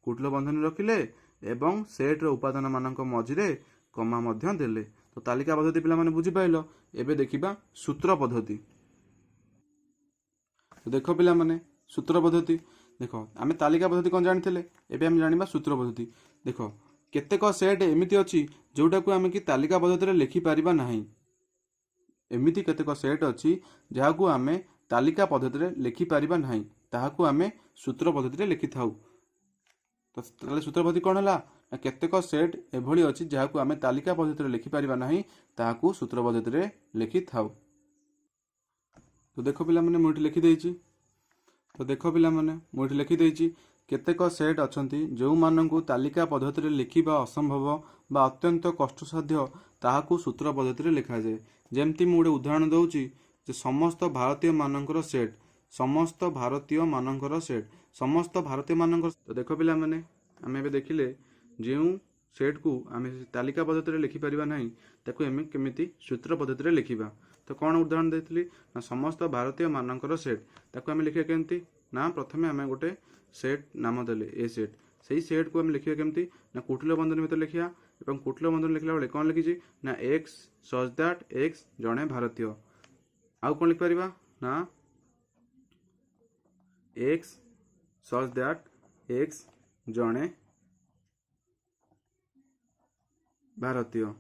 कुटिल बंधनी रखिले एवं सेट्र उपादान मान मझिरे कमा मध्य देले। तो तालिका पद्धति पिला माने बुझीपाल। एबे देखिबा सूत्र पद्धति। तो देख पिला माने सूत्र पद्धति देख आम तालिका पद्धति कौन जानी एबे आम जानिबा सूत्र पद्धति। देख केतेक सेट एमिति अछि जोटा को आम कि तालिका पद्धति लिखिपार ना। एमिति केतेक सेट अछि जहाँ को आम तालिका पद्धति लिखिपार ना ताहाकू आम सूत्र पद्धति लिखि थाउ। तो सूत्र पद्धति कौन है केतेक सेट एभली अछि जहाँ को आम तालिका पद्धति लिखिपार ना ताहाकू सूत्र पद्धति लिखि थाउ। तो देख पिला माने मुझे लिखिदे। तो देख पिला माने मुझे लिखिदे केतेक सेट अछंती जो माननकु तालिका पद्धति लिखिबा असंभव बा अत्यंत कष्टसाध्य ताहाकू सूत्र पद्धति लिखा जाए। जेमती मु गोटे उदाहरण दउची जे समस्त भारतीय मानकर सेट, समस्त भारतीय मानकर सेट, समस्त भारतीय मानकर। तो देख पिला माने आम एबे देखिले जो सेट को आम तालिका पद्धति लिखिपार ना ताकू आम केमिति सूत्र पद्धति लिखिबा। तो कौन उदाहरण देती ना समस्त भारतीय मानकर सेट ताकू आम लिखा केमती ना प्रथमे आम गोटे सेट नाम देले ए सेट से ही सेट को आम लिखा केमती ना कुटिल बंधनी भितर लिखा। और कुटिल बंधनी लिखला बेले कौन लिखी ना एक्स सच दैट एक्स जड़े भारतीय। आउ कौन लिखिपर ना एक्स सच दैट एक्स जड़े भारतीय।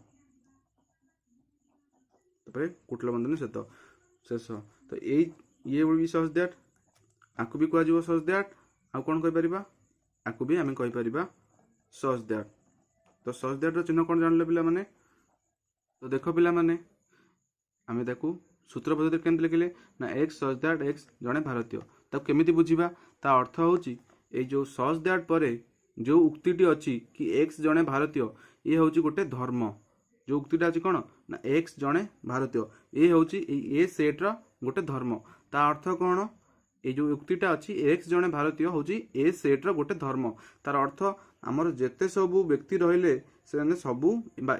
कुटिल बंधनी शेष। तो ये भी सच दैट आपको भी कह सच दैट आउ कौन कहीपर आपको भी आम कहीपर सच दैट। तो सच दैट चिन्ह कौन जानले पिला माने? तो देख पिला माने आम ताकू सूत्र पद्धति केमती लिखिले ना एक्स सच दैट एक्स जड़े भारतीय। ताकू केमिति बुझिबा ता अर्थ होची ए जो सच दैट परे जो उक्तिटी अच्छी कि एक्स जड़े भारतीय ये हूँ गोटे धर्म। जो उक्तिटा अच्छी कौन ना एक्स जड़े भारतीय ये हूँ ए सेट्र गोटे धर्म। ता अर्थ कौन ये जो उक्तिटा अच्छी एक्स जड़े भारतीय हूँ ए सेट्र गोटे धर्म। तार अर्थ आमर जेते सबू व्यक्ति रहिले से सबू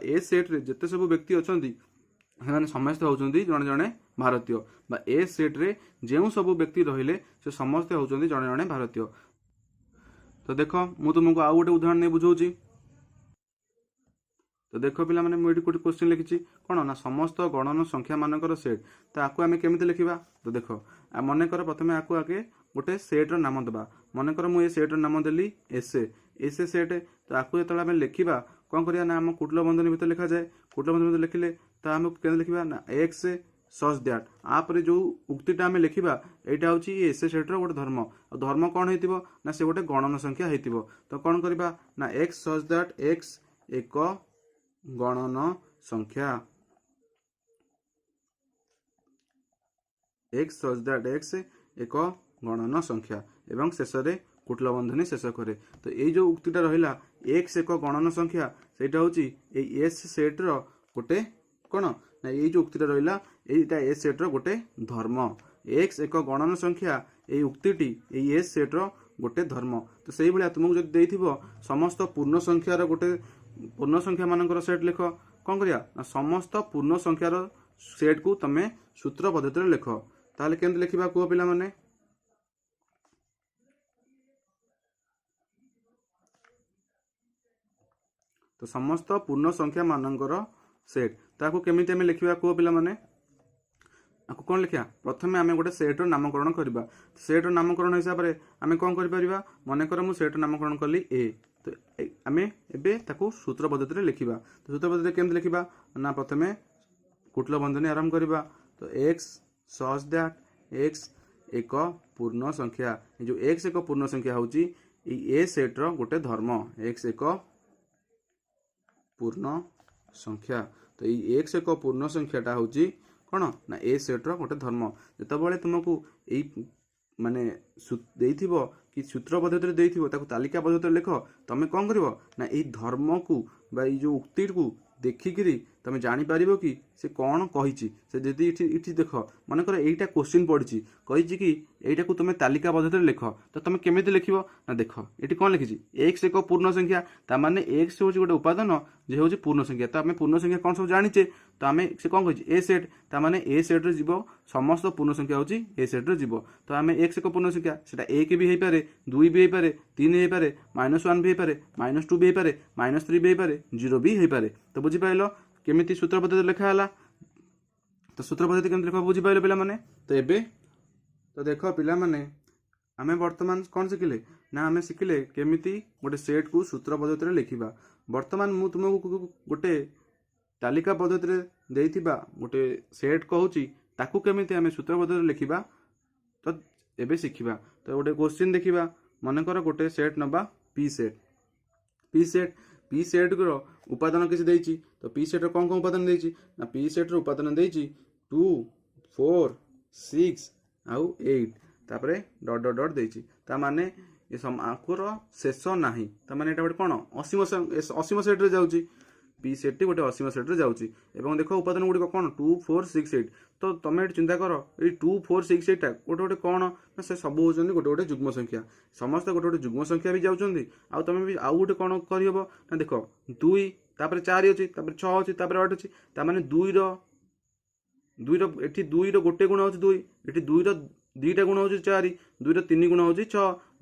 ए सेट्रे जेते सबू व्यक्ति अच्छा से समस्त होती जड़े जड़े ଭାରତୀୟ बा ए सेट रे जो सब व्यक्ति रहिले से समस्ते होउछन्ति जणे जणे भारतीय। तो देख मु तुमको आउ गोटे उदाहरण नहीं बुझाऊँ। तो देख पिला माने मुझे गोटे क्वेश्चन लिखी कौन ना समस्त गणन संख्या मानकर सेट। तो आपको आम केमी लिखा। तो देख मनकर प्रथम आपको आगे गोटे सेट्र नाम देवा। मनकर मुझे सेट्र नाम देली एसए एसए सेट। तो आपको जो आम लिखा कौन करिया ना आम कुटिल बंधनी भितर लिखा जाए। कुटिल बंधनी भितर लिखिले तो आम के लिखा ना एक्स सच दैट आप जो उक्तिटा आम लिखा यहाँ हूँ एसए सेट्र गोटे धर्म। और धर्म कौन हो ना से गोटे गणन संख्या हो। तो कौन करवा ना एक्स सच दैट एक्स एक गणन संख्या एक्स सच दैट एक्स एक गणन संख्या एवं शेष में कुटिल बंधनी शेष करे। तो ये जो उक्तिटा रहा एक्स एक गणन संख्या सेटा हूँ एस सेट्र गोटे कौन ना ये जो उक्तिटा रहा यहाँ एस सेट्र गोटे धर्म। एक्स एक गणन संख्या ये उक्तिटी एस सेट्र गोटे धर्म। तो से भाया तुमको जब देथिबो समस्त पूर्ण संख्यार गोटे पूर्ण संख्या मानकर सेट लिख कौन करिया समस्त पूर्ण संख्यार सेट को तमे सूत्र पद्धति लिख। ताले केमती लिखा कह पिला माने। तो समस्त पूर्ण संख्या मानकर सेट ताको केमिति आमे लिखिबा कह पिला माने। आपको कौन लिखा प्रथम आम गोटे सेट्र नामकरण करवा। सेट्र नामकरण हिसाब से आम कौन कर मनकर मुझे सेट्र नामकरण कली ए। तो आम एवं सूत्र पद्धति लिखा। तो सूत्र पद्धति केमती लिखा ना प्रथम कुटिल बंधनी आरंभ करवा। तो एक्स सच दैट एक्स एक पूर्ण संख्या जो एक्स एक पूर्ण संख्या हूँ ए सेट्र गोटे धर्म एक्स एक पूर्ण संख्या। तो ये एक्स एक पूर्ण संख्याटा हूँ कौन ना ए सेट्र गोटे धर्म। जितेबाला तुमको यही माने देथिबो कि सूत्र पद्धति देथिबो ताको तालिका पद्धति लिख तमे कौन करिवो ना यही धर्म को बा जो उक्ति को देखिकी तुम जापर कि से कौन कही से जदि इठी देख मनकर यहीटा क्वेश्चन पड़ी कही कि यहीटा को तुम तालिका पद्धति लिख। तो तुम केमी लिख ना देख ये कौन लिखी एक्स एक पूर्ण संख्या ताने एक्स हूँ गोटे उपादान जे हूँ पूर्ण संख्या। तो आम पूर्ण संख्या कौन सब जाचे। तो आम से कौन कही ए सेट ताने ए सेट्रे जीव समस्त पूर्ण संख्या हूँ ए सेट्रे जीव। तो आम एक्स एक पूर्ण संख्या से एक भी हो पारे दुई भी हो पारे तीन हो पारे -1 भी हो पारे -2 भी हो पारे -3 भी हो पारे 0 भी हो पारे। तो बुझीपाल केमिति सूत्र पद्धति लिखाला। तो सूत्र पद्धति केमती लिखा बुझीपाल पिला माने। तो एबे तो देख पिला माने आमे वर्तमान कौन शिखिले ना आमे शिखिले केमिति गोटे सेट को सूत्र पद्धति लिखिबा। वर्तमान मु तुमको गोटे तालिका पद्धति देइथिबा गोटे सेट कहूची ताकू केमिति आमे सूत्र पद्धति लिखिबा। तो एबे शिखिबा। तो गोटे क्वेश्चन देखिबा मनकर गोटे सेट नबा पी सेट पी सेट रो उपादान किसी देइची। तो पी सेट रो कौन कौन उपादान देइची ना पी सेट रो उपादान देइची 2 4 6 आउ 8 तापरे डॉट डॉट डॉट देइची। ता माने ये आकुर शेष नाही ता माने एटा कौन असीम सेट रे जाउची पी सेट टी गोटे असीम सेट रे जाउची। एवं देखो उपादान गुडी कौन 2 4 6 8। तो तुम चिंता कर ये 2 4 6 8 गोटे गोटे कौन ना से सब होती गोटे गोटे जुग्म संख्या समस्त गोटे गोटे जुग्म संख्या भी जाऊँगी। आउ तुम भी आउ गोटे कौन करहब ना देख 2 तापर 4 अच्छी 6 अच्छी 8 अच्छी ताने 2 एटी 2 गोटे गुण हूँ 2 ये 2 2टा गुण हूँ 4 2 3 गुण हूँ 6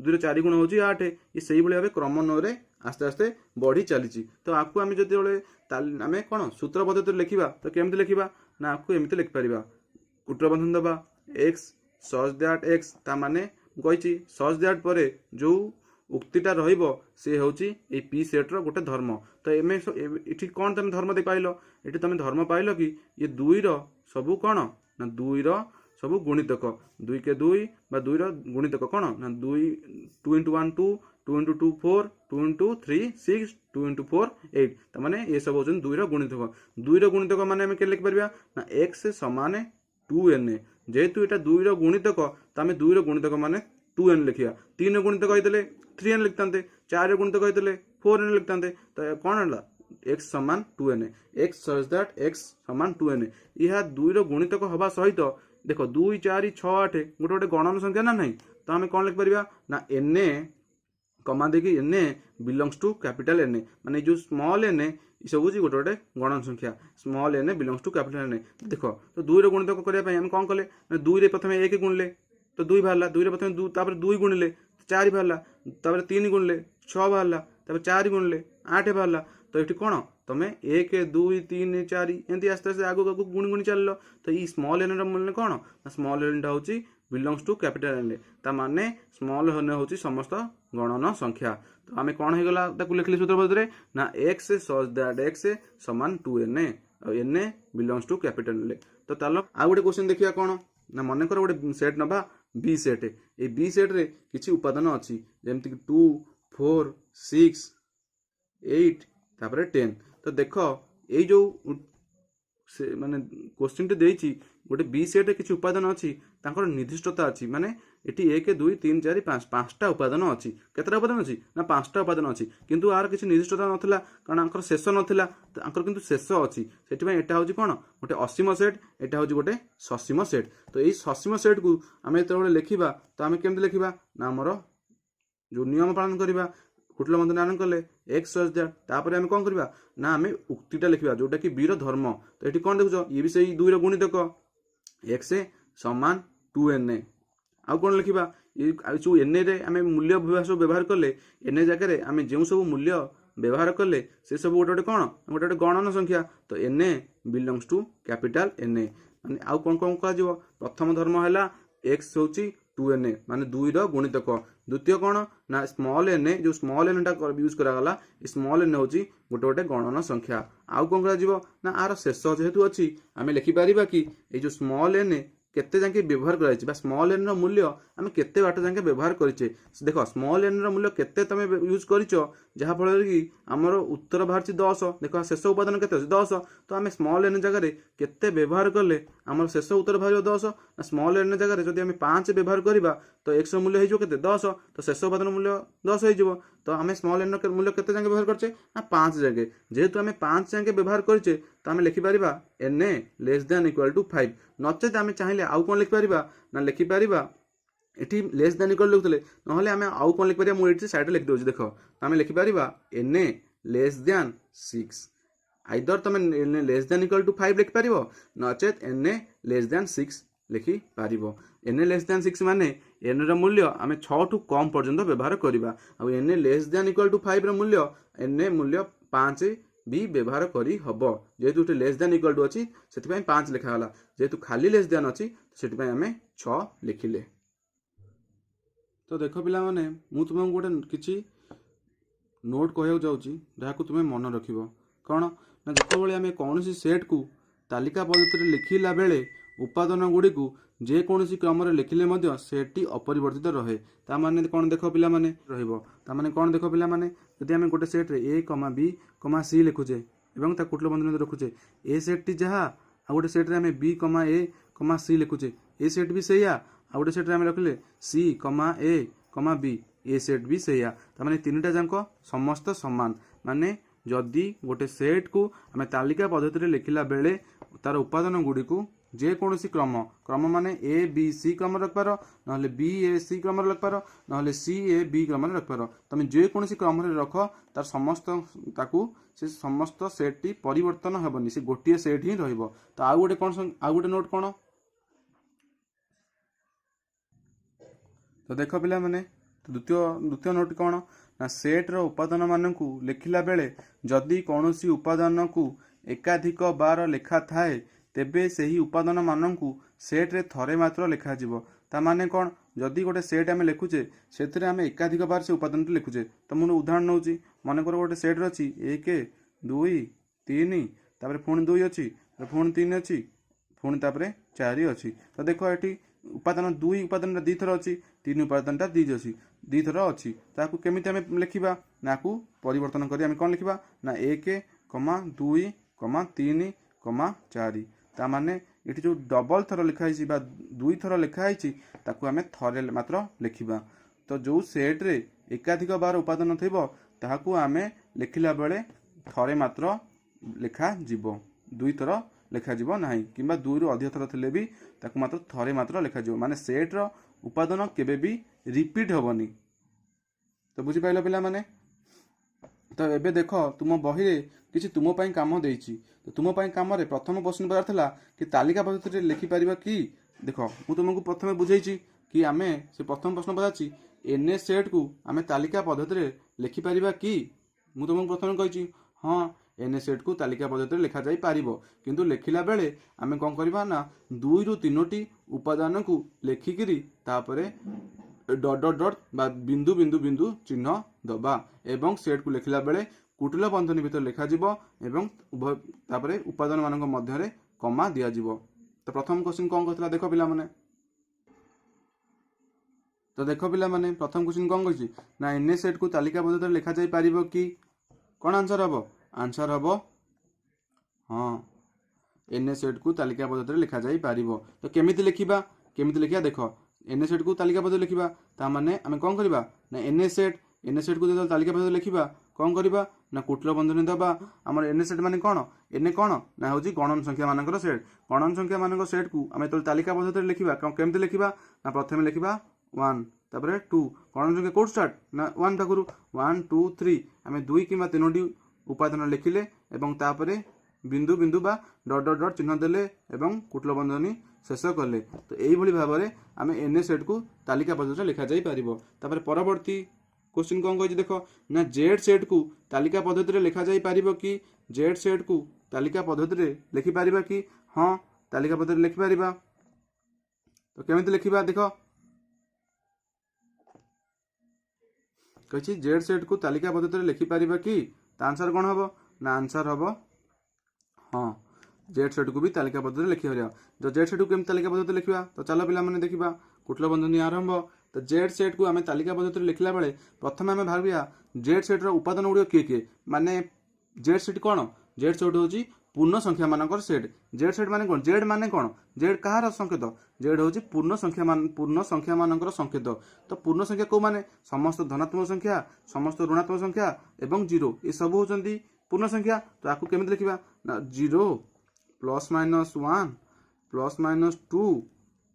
2 4 गुण हूँ 8 ये से भाव क्रम रे आस्ते आस्ते बढ़ी चली। तो आपको आम जो आम कौन सूत्र पद्धति लिखा तो केमती लिखा ना आपको एमती लिखिपर कुटिल बंधन दबा एक्स सच दैट एक्स ताने कही सच दैट पर जो उक्तिटा रहिबो से होची ए पी सेट्र गोटे धर्म। तो एम ये कौन तुम धर्म दे पाइल ये तुम धर्म पाइल कि ये 2 सबू कौन ना 2 सबू गुणितक 2 के 2 बा 2 गुणितक कौन ना 2 into 1 2 2 into 2 4 2 into 3 6 2 into 4 8 ताने ये सब होचन 2 गुणितक 2 गुणितक माने हम के लिख परबा ना x समान 2n जेहेतु एटा 2 गुणितक तो आम 2 गुणितक माने 2n लिखिया 3 गुणितक कहते 3n लिखते 4 गुणितक कहते 4n लिखते। तो कौन है x समान 2n x such that x समान 2n यह 2 गुणितक हवा सहित देख 2 4 6 8 गोटे गोटे गणन संख्या ना नहीं। तो आम कौन लिखिपर ना एन कमा देखिए n A belongs to capital N ए माने जो स्मॉल एन ए सब हूँ गोटे गोटे गण संख्या small n A belongs to capital N ए देख तो 2 रे गुणित करने आम कौन कले 2 रे प्रथम 1 गुणिले तो 2 बाहर 2 रे प्रथम 2 गुणिले 4 बाहर 3 गुणिले 6 बाहर 4 गुणिले 8 बाहर तो ये कौन तुम 1 2 3 4 एमती आस्ते आस्ते आगू आगू गुणी गुणी चल तो ये स्मॉल एन मूल्य कौन स्मॉल एन टा हूँ बिलंग्स टू कैपिटल एन ता माने स्मॉल एन हूँ समस्त गणन संख्या तो आम कौन होगा लिखिले सूत्र पद्धति ना एक्स सच दैट एक्स समान 2n n A belongs to capital N तो चलो आ गोटे क्वेश्चन देखिए कौन ना मन कर गोटे सेट नवा B set A B set रे किसी उपादान अच्छी जमती 2 4 6 8 तापर 10 तो देख ये जो माने क्वेश्चन टी देछि गोटे बी सेट किसी उपादान अच्छी तांकर निर्दिष्टता अच्छी माने एटी 1 2 3 4 5 5टा उपादान अच्छी केतटा उपादान अच्छी ना 5टा उपादान अच्छी किंतु आर किसी निर्दिष्टता नथिला कारण आंकर शेष नथिला आंकर किंतु शेष अच्छी सेठी पय एटा होची कोन गोटे असीम सेट एटा होची गोटे ससीम सेट तो एई ससीम सेट को आमे जेतेबेले लेखिबा तो आमे केमते लेखिबा ना हमर जो नियम पालन करिबा कुटल बंधन आरंभ कले एक्स सच दैट तापर आमे कोन करिबा ना आमे उक्तिटा लिखिबा जोटा कि बी रो धर्म तो एठी कोन देखुछो ये भी सही 2 रो गुणितक एक्स समान 2n आउ कौन लिखा जो एन रे आम मूल्य सब व्यवहार कले एन जगह आम जो सब मूल्य व्यवहार कले से सब गोटे गोटे कौन गोटे गोटे गणन संख्या तो n A belongs to capital N ए माने आउ कौन कौन कह प्रथम धर्म है एक्स हूँ 2n माने 2 रो गुणितक द्वितीय कौन ना स्मॉल एन ए जो स्मॉल एन टा यूज करागला स्मॉल एन हूँ गोटे गोटे गणन संख्या आउ कौन कर आर शेष जेहेतु अच्छी आम लिखिपर कि जो स्मॉल एन केते जाके व्यवहार कराइछि बा स्मॉल एन रो मूल्य आम केते बाट जाके व्यवहार करिछे देख स्मॉल एन रो मूल्य केते तमे यूज करिछो जहा फल कि हमर उत्तर बाहरछि 10 देख शेष उपादान केते 10 तो आम स्मॉल एन जगह केते व्यवहार कले हमर शेष उत्तर बाहर 10 स्मॉल एन जगह जदि आम 5 व्यवहार करिबा तो x रो मूल्य हो केते 10 तो शेष उपादान मूल्य 10 हो तो आम स्मॉल एन रो मूल्य केते जाके व्यवहार करछे ना 5 जगह जेहेतु आम 5 जाके व्यवहार करछे तो आम लिखि परिबा n A less than equal to 5 नचेत आम चाहिए आउ कौन लिखिपर ना लिखिपर ये लेस देन इक्वल लिखुले ना आम आउ कौन लिखिपर मुझे साइड लिखि दूसरी देख आम लिखिपर n A less than 6 either तुम n A less than equal to 5 लिखिपर नचेत एन ए लेस देन 6 लिखिपर एन ए लेस देन 6 माने एन रो मूल्य आम 6 टू कम पर्यंत व्यवहार करवा आ n A less than equal to 5 रो मूल्य एन ए मूल्य 5 भी व्यवहार करी हबो जेहेतु गोटे लेस देन इक्वल टू अच्छी से 5 लिखागला जेहेतु खाली लेस देन अच्छी से आम 6 लिखिले तो देख पिला माने मु तुमको गोटे किछि नोट कहया जाउची जहाँ को तुम्हें मन रख कौन ना जो आम कौन सेट को तालिका पद्धति लिखिला बेले उपादान गुड़ी को जेकोसी क्रम लिखिले सेटी अपरिवर्तित रहे ता माने कौन देख पिला माने रहिबो ता माने कौन देख पिला माने यदि आम गोटे सेट रे ए कमा बी कमा सी लिखुचे एवं ता कुटल बंधन रखुचे ए सेट टी जहाँ आ गोटे सेट रे आम बी कमा ए कमा सी लिखुचे ए सेट भी सैया आ गोटे सेट रे आम रखिले सी कमा ए कमा बी ए सेट भी सैया ता माने तीनटा जांक समस्त समान माने जदि गोटे सेट को आम तालिका पद्धति लिखिला बेले तार उपादान गुड़ी को जेकोसी क्रम क्रम माने ए बी सी क्रम रखिपार ना बी ए सी क्रम रखिपार ना सी ए बी क्रम रखिपार तुम जेकोसी क्रम रख तार समस्त ताकू से समस्त सेट टी परिवर्तन हेबनी से गोटे सेट ही रहिबो तो आउ गोटे कौन आउ गोटे नोट कौन तो देख पिला माने द्वितीय नोट कौन ना सेट रो उपादान मानकू लिखिला बेले जदि कौनसी उपादान को एकाधिक बार लेखा थाए तेबे सही उपादान मानकू सेट रे थरे मात्र लिखा जीवो ता माने कौन जदि गोटे सेट आम लिखुचे से आम एकाधिक बार से उपादान लिखुचे तो मुझे उदाहरण नौ मन कर गोटे सेट अच्छी 1 2 3 तापर पुणी 2 अच्छी पुणी 3 अच्छी पुणी तापर 4 अच्छी तो देख ये उपादान 2 उपादान 2 थर अच्छी 3 उपादान 2 अच्छी 2 थर अच्छी ताकू केमी आम लिखा ना को परिवर्तन करी आम कौन लिखा ना 1 2 3 4 ता माने ये जो डबल थर लिखाई 2 थर लिखाई ताकू आम थरे मात्र लिखा तो जो सेट रे एकाधिक बार उपादान थी ताकू आम लिखिला बेले थरे मात्र लिखा जीवो 2 थर लिखा जीवो नाही किंबा 2 रु अधिक थर थिले भी ताकू मात्र थरे मात्र लिखा जीवो माने सेट रो उपादान केबे भी रिपीट होबनी तो बुझिपाइल पिलामाने। तो एबे देख तुम बही रे किछि तुम पई काम देइछि। तो तुम पई काम रे प्रथम क्वेश्चन पचारथिला कि तालिका पद्धति रे लिखि परिबा कि। देख मु तुमको प्रथमे बुझेइछि कि आमे से प्रथम प्रश्न पचारछि एनए सेट को आमे तालिका पद्धति रे लिखि परिबा कि। मु तुमको प्रथमे कहिछि हां एनए सेट को तालिका पद्धति रे लिखा जाई पारिबो, किंतु लेखिला बेले आमे कोन करबा ना 2 रु 3टी उपादान को लेखिकिरी तापरे डट डट डट बा बिंदु बिंदु बिंदु चिन्ह दबा एवं सेट को लिखिला बेले कुटिल बंधनी भीतर लिखा जिवो एवं तापरे उपादान मानक मध्य रे कमा दिया जिवो। तो प्रथम क्वेश्चन कोन कहतला देखो पिला माने। तो देखो पिला माने प्रथम क्वेश्चन कोन कहछि ना एनए सेट को तालिका पद्धति रे लिखा जाई पारिबो कि। कोन आंसर हबो? आंसर हबो हां एनए सेट को तालिका पद्धति रे लिखा जाई पारिबो। तो केमिति लिखिबा देखो एनए सेट को तालिका पद्धति लिखिबा ता माने आमे कोन करबा ना एनए सेट को जो तालिका पद्धति लिखिबा कोन करबा ना कुटिल बंधनी दबा। हमर एनए सेट माने कोन? एनए कोन ना होची गणन संख्या मानकर सेट। गणन संख्या मानकर सेट को आमे तो तालिका पद्धति लिखिबा केमिति लिखिबा ना प्रथमे लिखिबा 1 तापरे 2 गणन संख्या कोड स्टार्ट ना 1 पाखरु 1 2 3 आमे 2 किबा 3टी उपादान लिखिले एवं तापरे बिंदु बिंदु बा डट डट डट चिन्ह देले एवं कुटिल बंधनी शेष कले। तो एई भली भाबरे आमे एनए सेट को तालिका पद्धति लिखा जाई पारिबो। तापरे परवर्ती क्वेश्चन कोन कहछि देखो ना जेड सेट को तालिका पद्धति रे लिखा जाई पारिबो कि। जेड सेट को तालिका पद्धति रे लिखि पारिबा कि? हां तालिका पद्धति रे लिखि पारिबा। तो केमिति लिखिबा देखो कहछि जेड सेट को तालिका पद्धति रे लिखि पारिबा कि। त आंसर कोन हबो ना आंसर हबो हां जेड सेट को भी तालिका पद्धति रे लिखि हरिया। जो जेड सेट को केम तालिका पद्धति लिखिबा तो चलो पिला माने देखिबा कुटिल बंधनी आरंभ। तो जेड सेट को आमे तालिका पद्धति रे लिखला बेले प्रथम आमे भाबिया जेड सेट रो उपादान गुडी के के माने जेड सेट कोन? जेड सेट होची पूर्ण संख्या मानकर सेट। जेड सेट माने कोन? जेड माने कोन? जेड कहार संकेत? जेड होची पूर्ण संख्या मानकर संकेत। तो पूर्ण संख्या को माने समस्त धनात्मक संख्या समस्त ऋणात्मक संख्या एवं 0 ए सब होचंती पूर्ण संख्या। तो आकु केमिति लिखिबा ना 0 plus minus 1 plus minus 2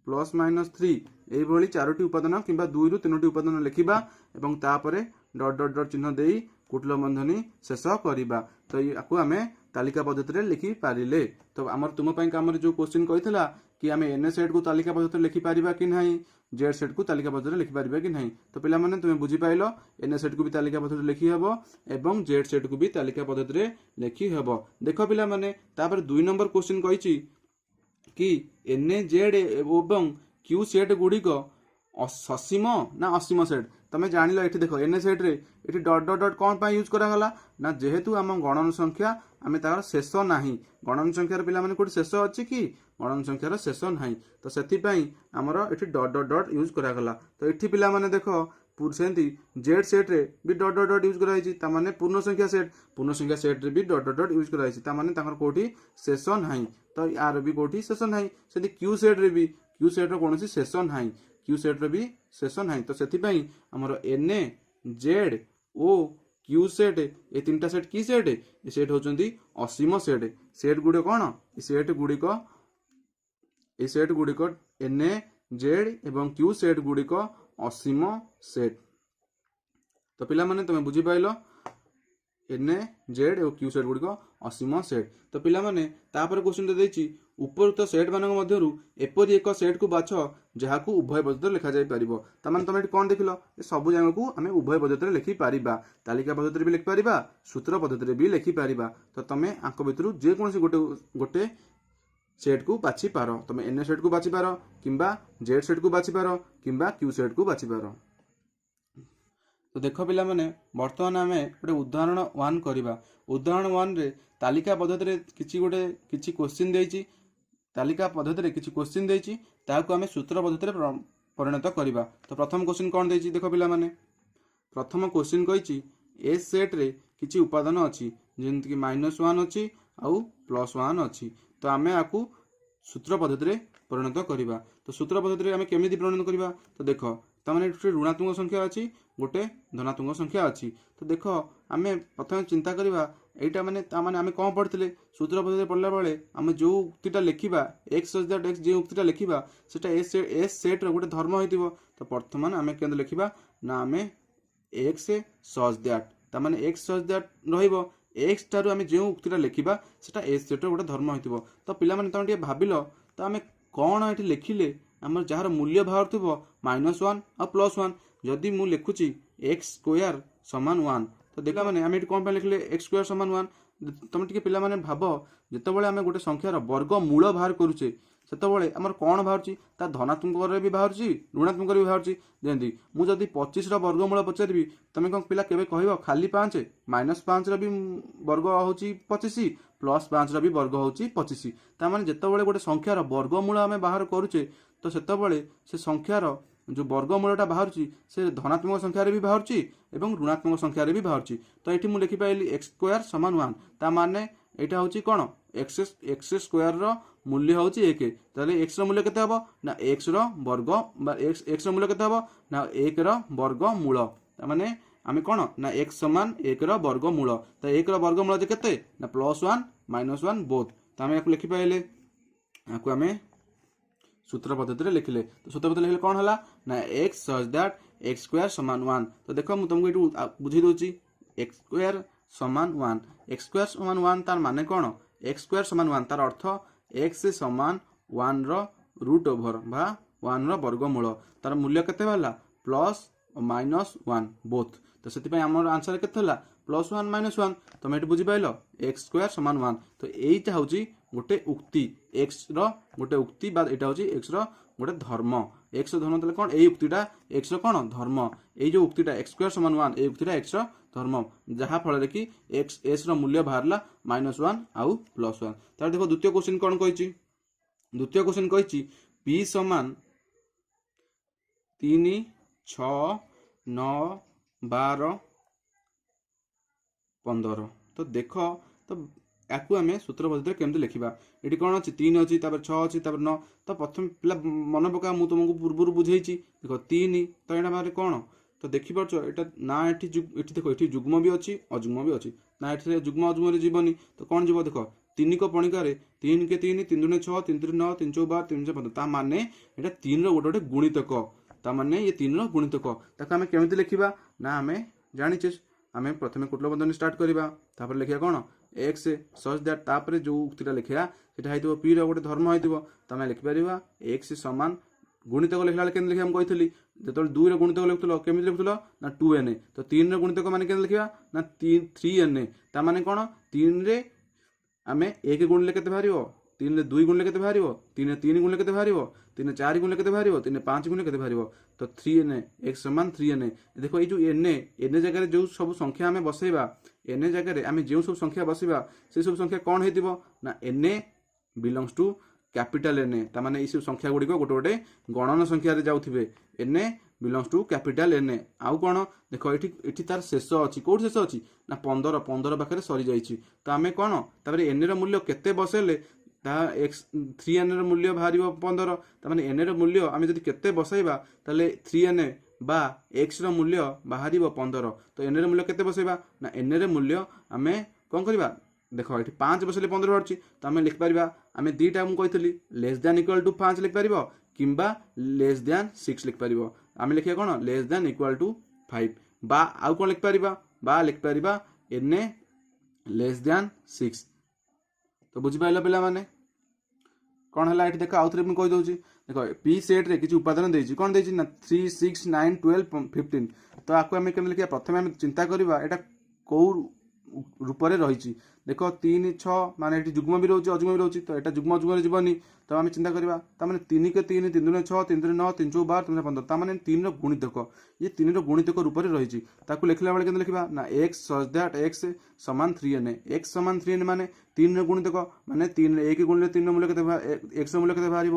plus minus 3 एई भली 4टी उपादान किंबा 2 रु 3टी उपादान लिखिबा एवं तापरे डट डट डट चिन्ह देई कुटिल बंधनी शेष करिबा। तो याकु आमे तालिका पद्धति रे लिखि पारिले। तो हमर तुम पई काम रे जो क्वेश्चन कहितला कि आमे एनए सेट को तालिका पद्धति रे लिखि पारिबा कि नाही, जेड सेट को तालिका पद्धति रे लिखि पारिबा कि नाही। तो पिला माने तुमे बुझी पाइलो एनए सेट को भी तालिका पद्धति रे लिखि हबो एवं जेड सेट को भी तालिका पद्धति रे लिखि हबो। देखो पिला माने तापर 2 नंबर क्वेश्चन कहिछि कि एनए जेड एवं क्यू सेट गुड़िक ससीम ना असीम सेट। तमें जानिल ये देख एनए सेट रे ये डट डट डट कौन पाई यूज करागला ना जेहेतु आम गणन संख्या आम तार शेष ना गणन संख्यार पिला माने कोठी शेष अच्छी कि गणन संख्यार शेष ना। तो से आमर ये डट डट डट यूज करागला। तो ये पिला माने देख सेमती जेड सेट रे भी डट डट डट यूज कराई पूर्ण संख्या सेट रे भी डट डट डट यूज कराई कोठी शेष ना। तो यार भी कोठी शेष ना। से क्यू सेट रे भी क्यू सेट रो कोनोसी शेष ना, क्यू सेट रे भी शेष ना। तो से आमर एनए जेड ओ क्यू सेट ए तीनटा सेट की सेट ए सेट होचंती असीम सेट। सेट गुडे कोन सेट गुड़िक एनए जेड एवं क्यू सेट गुड़िक असीम सेट। तो पिला माने तुम बुझी पाइलो एनए जेड और क्यू सेट गुड़िक असीम सेट। तो पिला माने तापर क्वेश्चन दे देछि उपरोक्त सेट मानक मध्यरु एपरि एक सेट को बाछ जहाकू उभय पद्धति लिखा जाय परिबो। त माने तुम एठी कोन देखिलो ए सब जांग को हमें उभय पद्धति लिखि पारिबा, तालिका पद्धति भी लिखि पारिबा, सूत्र पद्धति भी लिखि पारिबा। तो तमे आंक भितरु जे कोनसी गोटे सेट को बाछि पारो। तमे एनए सेट को बाछि पारो किंबा जेड सेट को बाछि पारो किंबा क्यू सेट को बाछि पारो। तो देख पिला माने वर्तमान आमे गोटे उदाहरण 1 करिबा। उदाहरण 1 रे तालिका पद्धति रे किछि क्वेश्चन देइछि, तालिका पद्धति रे किछि क्वेश्चन देइछि ताको आमे सूत्र पद्धति रे परिणत करिबा। तो प्रथम क्वेश्चन कोन देइछि देखो पिला माने प्रथम क्वेश्चन कहिछि ए सेट रे किछि उपादान अछि जेंति कि -1 अछि आउ +1 अछि। तो आमे आकु सूत्र पद्धति रे परिणत करिबा। तो सूत्र पद्धति रे आमे केमिति परिणत करिबा तो देखो तमाने ऋणात्मक संख्या अछि गोटे धनात्मक संख्या अछि। तो देखो आमे प्रथम चिंता करिबा एटा माने तामाने आमे कोन पढितले सूत्र पद्धति पढला बेले आमे जो उक्तिटा लेखिबा x + x जे उक्तिटा लेखिबा सेटा एस सेट रो गोटे धर्म होइतिबो। तो वर्तमान आमे केंद्र लेखिबा ना आमे एक्स सच दैट तामाने एक्स सच दैट रहिबो एक्स ठारू आमे जे उक्तिटा लिखिबा सेटा एस सेट गोटे धर्म होइतिबो। तो पिला माने तमे भाबिलो तो आमे कौन एठी लिखिले आमर जार मूल्य बाहर थो -1 और +1 जदि मु लिखुची एक्स स्क्वायर समान 1 तो देखा मैंने आम कौन लिखले एक्स स्क्वायर समान 1 तुम टे पिला माने भाव जितेबाला आम गोटे संख्यार वर्गमूल बाहर करुचे सेतबले आमर कौन बाहर ता धनात्मक भी बाहर ऋणात्मक भी बाहर जमी मुझे 25 वर्गमूल पचारि तुम कौन पिला केवे कह खाली 5 -5 भी वर्ग हूँ 25 +5 भी वर्ग हूँ 25 ताने जितेबाला गोटे संख्यार वर्गमूल आम बाहर करुचे तो सेतबले से संख्यार जो वर्गमूलटा बाहर से धनात्मक संख्यार भी बाहर एवं ऋणात्मक संख्यार भी बाहर तो ये मुझे लिखिपारि एक्स स्क्वायर समान 1 ता माने यहाँ हूँ कौन एक्स स्क्वायर मूल्य हूँ 1 ताले एक्स मूल्य केते हबो ना एक्स वर्ग एक्स मूल्य केते हबो ना 1 वर्गमूल माने आमे कौन ना एक्स समान 1 वर्गमूल तो 1 वर्गमूल जे केते ना +1 -1 बोथ तो आमे लिखिपारे आपको आमे सूत्र पद्धति लिखिले तो सूत्र पद्धति लिखिले कौन है ना x such that x square समान 1 तो देख मुझे तुमको ये बुझे दूसरी एक्स स्क्वायर समान 1 एक्स स्क्वायर समान 1 तार माने कौन एक्स स्क्वायर समान 1 तार अर्थ एक्स समान 1 रूट ओवर बा 1 वर्गमूल तार मूल्य केते बाला प्लस -1 बोथ तो से आम आंसर के +1 -1 तुम ये बुझीपाल एक्स स्क्वायर समान 1 तो यहीटा हूँ गोटे उक्ति एक्स गोटे उक्ति यहाँ हूँ एक्स गोटे धर्म एक्स धर्म तेल कौन यही उक्तिटा एक्स कौन धर्म ये जो उक्तिटा एक्स स्क्वायर समान 1 ये उक्तिटा एक्स धर्म जहाँ फल कि एक्स एस मूल्य बाहर -1 आउ +1 तार देखो द्वितीय क्वेश्चन कौन कही द्वितीय क्वेश्चन कही पी समान 3 6 9 12 15 तो देख तो याकू आम सूत्र पद्धति केमती लिखा ये कौन अच्छी 3 अच्छी 6 अच्छी 9 तो प्रथम पिला मन पका मुझे तुमको पूर्व बुझे देख 3 तो यहाँ बाहर कौन तो देखिपार यहाँ ना ये देख ये जुग्म भी अच्छी अजुग्म भी अच्छी ना ये जुग्म अजुग्म जीवनी तो कौन जीव देख 3 को पणिकार 3 के 3 3 दूने 6 3 3 9 3 4 12 3 4 15 माने यहाँ 3 गोटे गोटे गुणितक ताने ये 3 गुणितक ताको आम केमी लिखा ना आम जाचे आम प्रथम कुटल बंधन स्टार्ट करवा लिखा कौन एक्स सच दैट तापर जो उक्तिटा लिखा से पी रोटे धर्म हो तो आम लिखिपर एक्स समान गुणितक लिखला के लिखा कही जो 2 गुणितक लिखुल केमी लिखुल ना 2n तो 3 गुणितक मान के लिखा ना 3n ताने कौन 3 रे आम 1 गुणिले के 3 रे 2 गुणिले के 3 रे 3 गुणिले के 3 रे 4 गुणिले के 3 रे 5 गुणिले के तो 3n x समान 3n देखो ये जो n जगह जो सब संख्या आम बसैबा n जगह आम जो सब संख्या बसैबा से सब संख्या कौन हो ना n belongs to capital n ताने ये सब संख्या गुड़िक गोटे गोटे गणन संख्या जाऊे n belongs to capital n आउ कौन देख ये तार शेष अच्छी कौट शेष अच्छी ना 15 पाखे सरी जाइए तो आम कौन तापर n मूल्य केते बसैले एक्स 3n मूल्य बाहर 15 ताने n मूल्य आम जब केते बसैबा ताले 3n बा एक्स मूल्य बाहर 15 तो n मूल्य केते बसैबा ना n मूल्य आम कौन करवा देख ये 5 बसले 15 बाहर तो आम लिखिपर आम दुईटा मुझे कही लेस दैन इक्वाल टू 5 लिखिपर किंबा लेस दैन 6 लिखिपर आम लिखा कौन लेस दैन इक्वाल टू 5 बा आउ कौन लिखिपर बा लिखिपर n लेस दैन 6 तो बुझिपाल पिला माने कौन है ये देख आउ थे मुझे कहीदे देख पी सेट रे किसी उपादान देती कौन देती ना 3 6 9 12 15 तो आपको आम केमी लिखा प्रथम आम चिंता करवा यहाँ कौ रूप से रही देख 3 6 माने जुग्म भी रोचे अजुग्म भी रोचे तो यहाँ जुग्म अजुग्म जीवनी तो आम चिंता करवा 3 के 3 3 दूने 6 3 9 3 4 12 3 15 ताने 3 गुणितक ये 3 गुणितक रूप से रही लिखला बेले के लिखा ना एक्स सच दैट एक्स समान 3n एक्स समान 3n माने 3 गुणितक माने 3 1 गुणिले 3 मूल्य के एक्स मूल्य के बाहर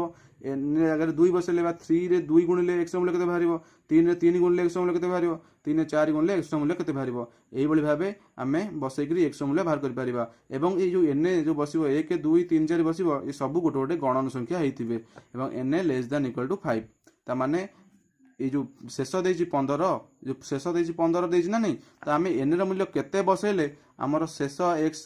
n जगह 2 बसले 3 रे 2 गुणिले एक्स मूल्य के बाहर 3 रे 3 गुणिले एक्स मूल्य के बाहर 3 रे 4 गुणिले एक्स मूल्य के बाहर यही भाव आम बसईकरी एक्स मूल्य बाहर कर ये जो n जो बस 1 2 3 4 बस ये सब गोटे गोटे गणन संख्या होते n less than equal to 5 ताने ये जो शेष दे 15 जो शेष दे 15 दे ना नहीं तो आम n मूल्य केते बसैले आमर शेष एक्स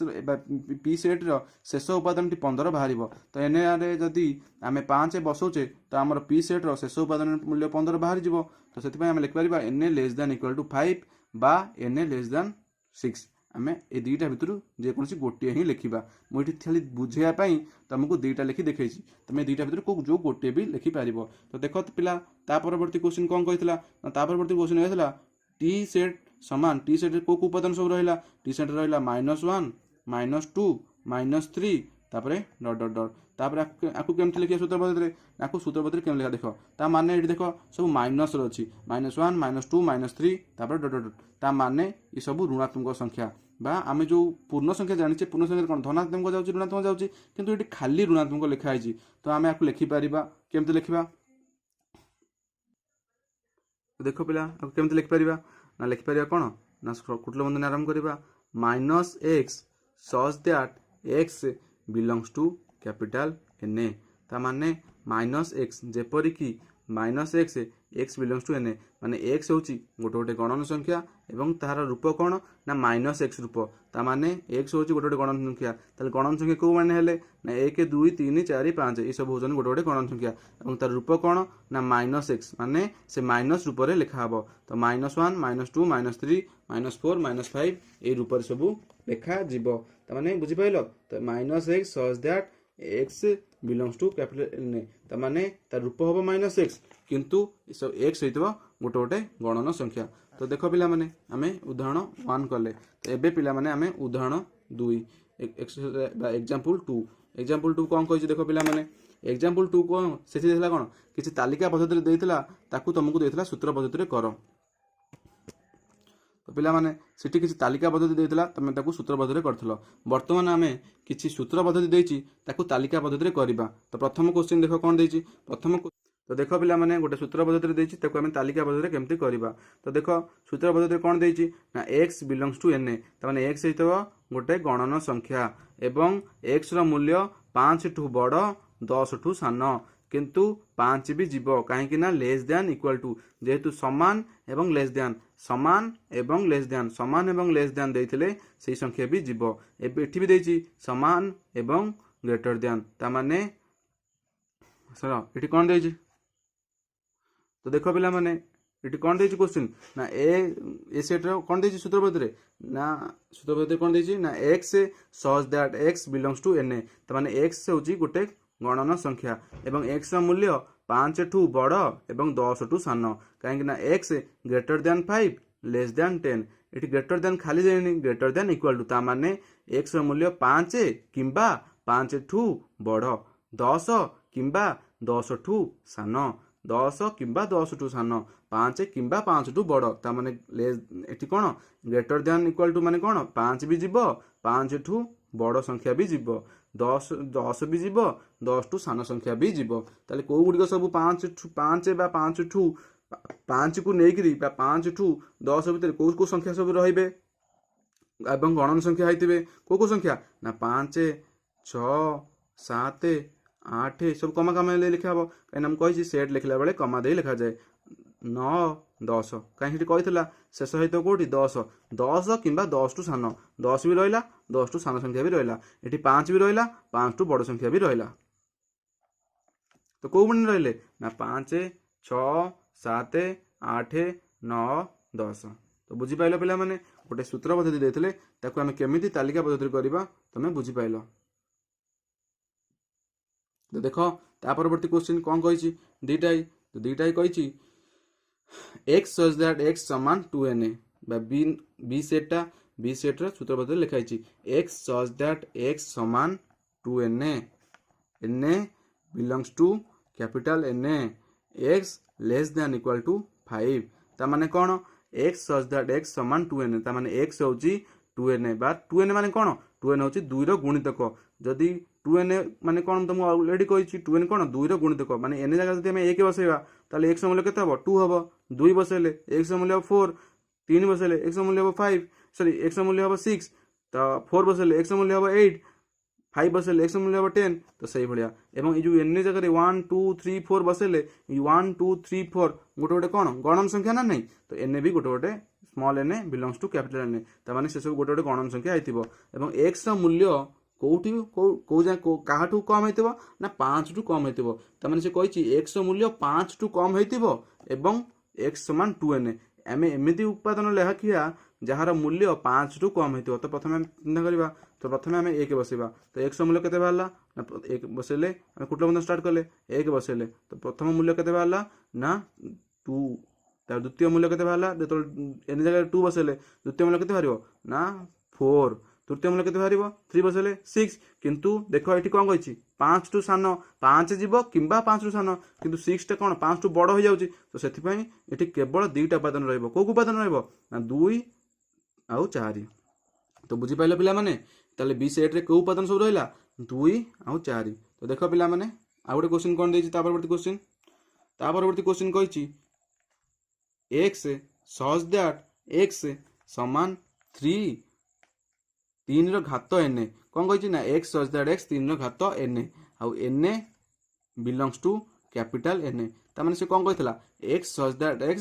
पी सेट शेष उपादान 15 बाहर तो एन रे जदि आम 5 बसौचे तो आमर पी सेट शेष उपादान मूल्य 15 बाहर तो से आम लिखिपर n less than equal to 5 बा एन ए लेस दैन 6 आमे ए दुईटा भितर जेकोसी गोटे ही लिखा मुझे खाली बुझाई तुमको दुईटा लिखि देखी तुम दुईटा भितर जो गोटे भी लिखिपार। तो देख पिला परवर्ती क्वेश्चन कौन कहला परवर्ती क्वेश्चन कहला टी सेट समान टी सेट को उपादान सब रहा टी सेट रहा -1 -2 -3 तापर डट डट डट तापर आपको केमती लिखा सूत्र पद्धति आपको सूत्र पद्धति केम लिखा देख ता माने ये देख सब माइनस अच्छी -1 -2 -3 तापर डट डट डट ता माने ये सब ऋणात्मक संख्या बा आम जो पूर्ण संख्या जानी पूर्ण संख्या कौन धनात्मक जाऊँगी ऋणात्मक जाऊँगी किंतु ये खाली ऋणात्मक लिखाई तो आम आपको लिखिपर केमती लिखा देख पिला केमती लिखिपर ना लिखिपर कौन ना कुटिल बंधन आरंभ करवा -x such that x belongs to capital N ए ता माने -x जेपरिक -x x belongs to n ए माने x होची गोटे गोटे गणन संख्या एवं तार रूप कौन ना -x रूप ता माने x होची गोटे गोटे गणन संख्या ताले गणन संख्या को माने हेले ना 1 2 3 4 5 ये सब होचन गोटे गोटे गणन संख्या एवं तार रूप कौन ना -x माने से माइनस रूप रे लिखा हबो तो -1 -2 -3 -4 -5 ए रूप रे सब लिखा जीवो ता माने बुझि पाइलो तो -x such that x belongs to capital N ए ता माने तार रूप हबो -x किंतु सब x होइतबो गोटे गोटे गणन संख्या। तो देख पिला माने आमे उदाहरण 1 कले तो एबे पिला माने आमे उदाहरण 2 एग्जांपल 2 कौन कहि देख पिला माने एग्जांपल 2 को सेठी देला कोन किछि तालिका पद्धति रे देइतला ताकू तुमको देइतला सूत्र पद्धति रे करो तो पिला माने सेठी किछि तालिका पद्धति देइतला तमे ताकू सूत्र पद्धति रे करथलो वर्तमान आमे किछि सूत्र पद्धति देइछि ताकू तालिका पद्धति रे करबा। तो प्रथम क्वेश्चन देखो कोन देइछि प्रथम तो देख पिला माने गोटे सूत्र पद्धति देइछि ताकू आमे तालिका पद्धति केमती करबा। तो देख सूत्र पद्धति कोन देइछि ना x बिलोंग्स टू n त माने x हेतबो गोटे गणन संख्या एवं x रो मूल्य 5 ठू बड़ 10 ठू सान किंतु 5 भी जीव कहीं ना लेस दैन इक्वल टू जेहेतु समान एवं लेस दैन समान एवं लेस दैन देइथिले सेही संख्या भी जीव एठी भी देइछि समान एवं ग्रेटर दैन ता माने सर एठी कोन देइछि तो देखो पिला माने एटी कौन देइछि क्वेश्चन ना ए सेट रो कौन देइछि सूत्र पद्धति ना सूत्र पद्धति कौन देइछि ना x such that x belongs to n त माने x होची गोटे गणन संख्या एवं x रो मूल्य 5 ठू बड़ एवं 10 ठू सान काहेकि ना x greater than 5 less than 10 eighty greater than खाली देनी ग्रेटर दैन इक्वल टू ता माने x रो मूल्य 5 किंबा 5 ठू बड़ 10 किंबा 10 ठू सान 10 किंबा 10 ठू सान 5 किंबा 5 ठू बड़ ता माने एटी कोन ग्रेटर दैन इक्वल टू माने कोन 5 भी जीव 5 ठू बड़ संख्या भी जीव 10 भी जीव 10 ठू सान संख्या भी जीव ताले को गुडी सब 5 बा 5 ठू 5 को नेकरी बा 5 ठू 10 भीतर को संख्या सब रहिबे एवं गणन संख्या हाइतिबे को संख्या ना 5 6 7 8 सब कमा कमा लिखा हम कहीं हम कही सेट लिखला बेले कमा दे लिखा जाए 9 10 कहीं कही शेष सहित कौटी 10 किंबा 10 ठू सान 10 भी रहा 10 ठू सान संख्या भी रहा ये 5 भी रहा 5 ठू बड़ संख्या भी रहा तो कौ बणी रही ना 5 6 7 8 9 10 तो बुझीपाल पिला माने गोटे सूत्र पद्धति देते ताकू आम केमी तालिका पद्धति करवा तुम बुझीपाल। तो देख ता परवर्ती क्वेश्चन कौन कही दुईटाई तो दुईटाई कही x सच दैट x समान 2n बी सेटा बी सेट सूत्र पद्धति लिखाई x सच दैट x समान 2n n belongs to capital n x less than equal to 5 ता माने कौन x सच दैट x समान 2n ता माने x होची 2n बा 2n माने कौन 2n होची 2 रो गुणितक जदि 2n माने कौन तुम ऑलरेडी कही 2n कौन 2 रो गुणितक माने n जगह जदि 1 बसैबा ताले x मूल्य केते हबो 2 हबो 2 बसैले x मूल्य 4 3 बसैले x मूल्य 5 सॉरी x मूल्य 6 तो 4 बसैले x मूल्य 8 5 बसैले x मूल्य 10 तो सही भलिया एवं ए जो n जगह 1 2 3 4 बसैले 1 2 3 4 गोटे गोटे कौन गणन संख्या ना नहीं तो n भी गोटे गोटे small n belongs to capital n ता माने से सब गोटे गोटे गणन संख्या आइतिबो एवं x रो मूल्य कोठी को जा काहाठू कम हेतिबो ना 5 टू कम हेतिबो त माने से कहिछि x रो मूल्य 5 टू कम हेतिबो एवं x समान 2n आम एमती उत्पादन लेखिया जार मूल्य 5 रु कम हो। तो प्रथम आम चिंता करवा, तो प्रथम आम 1 बसैबा। तो x मूल्य केते बाहरला ना 1 बसैले आम कुटल बंधन स्टार्ट कले 1 बसैले, तो प्रथम मूल्य केते बाहरला ना 2। तार द्वितीय मूल्य केते बाहरला जो एन जगह 2 बसैले, द्वितीय मूल्य केते बाहरिबो ना 4, तृतीय मूल्य केते बाहरिबो 3 बसैले 6। किंतु देखो ये कौन कही 5 टू सान 5 जीव कि 5 टू सान, किंतु 6 टा कौन 5 टू बड़ हो जाउची। तो सेथिपई एठी केवल 2टा उपादान रहइबो। को उपादान रहइबो ना 2 आउ 4। तो बुझी पाइल पिला माने, ताले बी सेट रे को उपादान सब रहइला 2 आउ 4। तो देखो पिला माने आ गोटे क्वेश्चन कोन देछि, ता परवर्ती क्वेश्चन कहिछि x सच दैट x समान 3 रो घात n। कौन कही ना x सच दैट x 3 रो घात n आउ n belongs to capital n। ता माने से कौन कहितला x सच दैट x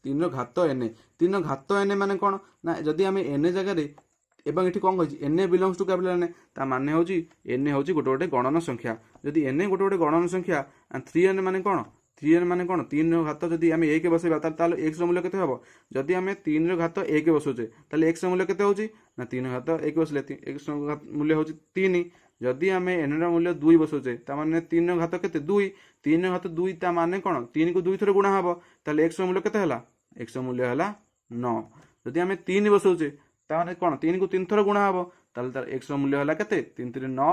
3 रो घात n। 3 रो घात n माने कौन ना जदि आम n जगह रे एवं ये कौन कही n belongs to capital n, ता माने होची n होची गोटे गोटे गणन संख्या। जदि n गोटे गोटे गणन संख्या 3n माने कौन 3n माने कौन 3 रो घात जदि आम 1 बसैबा ताले x रो मूल्य केते हबो। जदि आम 3 रो घात 1 बसौचे ताले x रो मूल्य केते होची ना 3 रो घात 1 बसले x रो मूल्य होची 3। जदि आम n रो मूल्य 2 बसौचे ता माने 3 रो घात केते 2, 3 रो घात 2 ता माने कौन 3 को 2 थरे गुणा हबो, ताले x रो मूल्य केते हला x रो मूल्य हला 9। जदि आम 3 बसौचे ता माने कौन 3 को 3 थरे गुणा हबो, ताले तार x रो मूल्य हला केते 3 3 9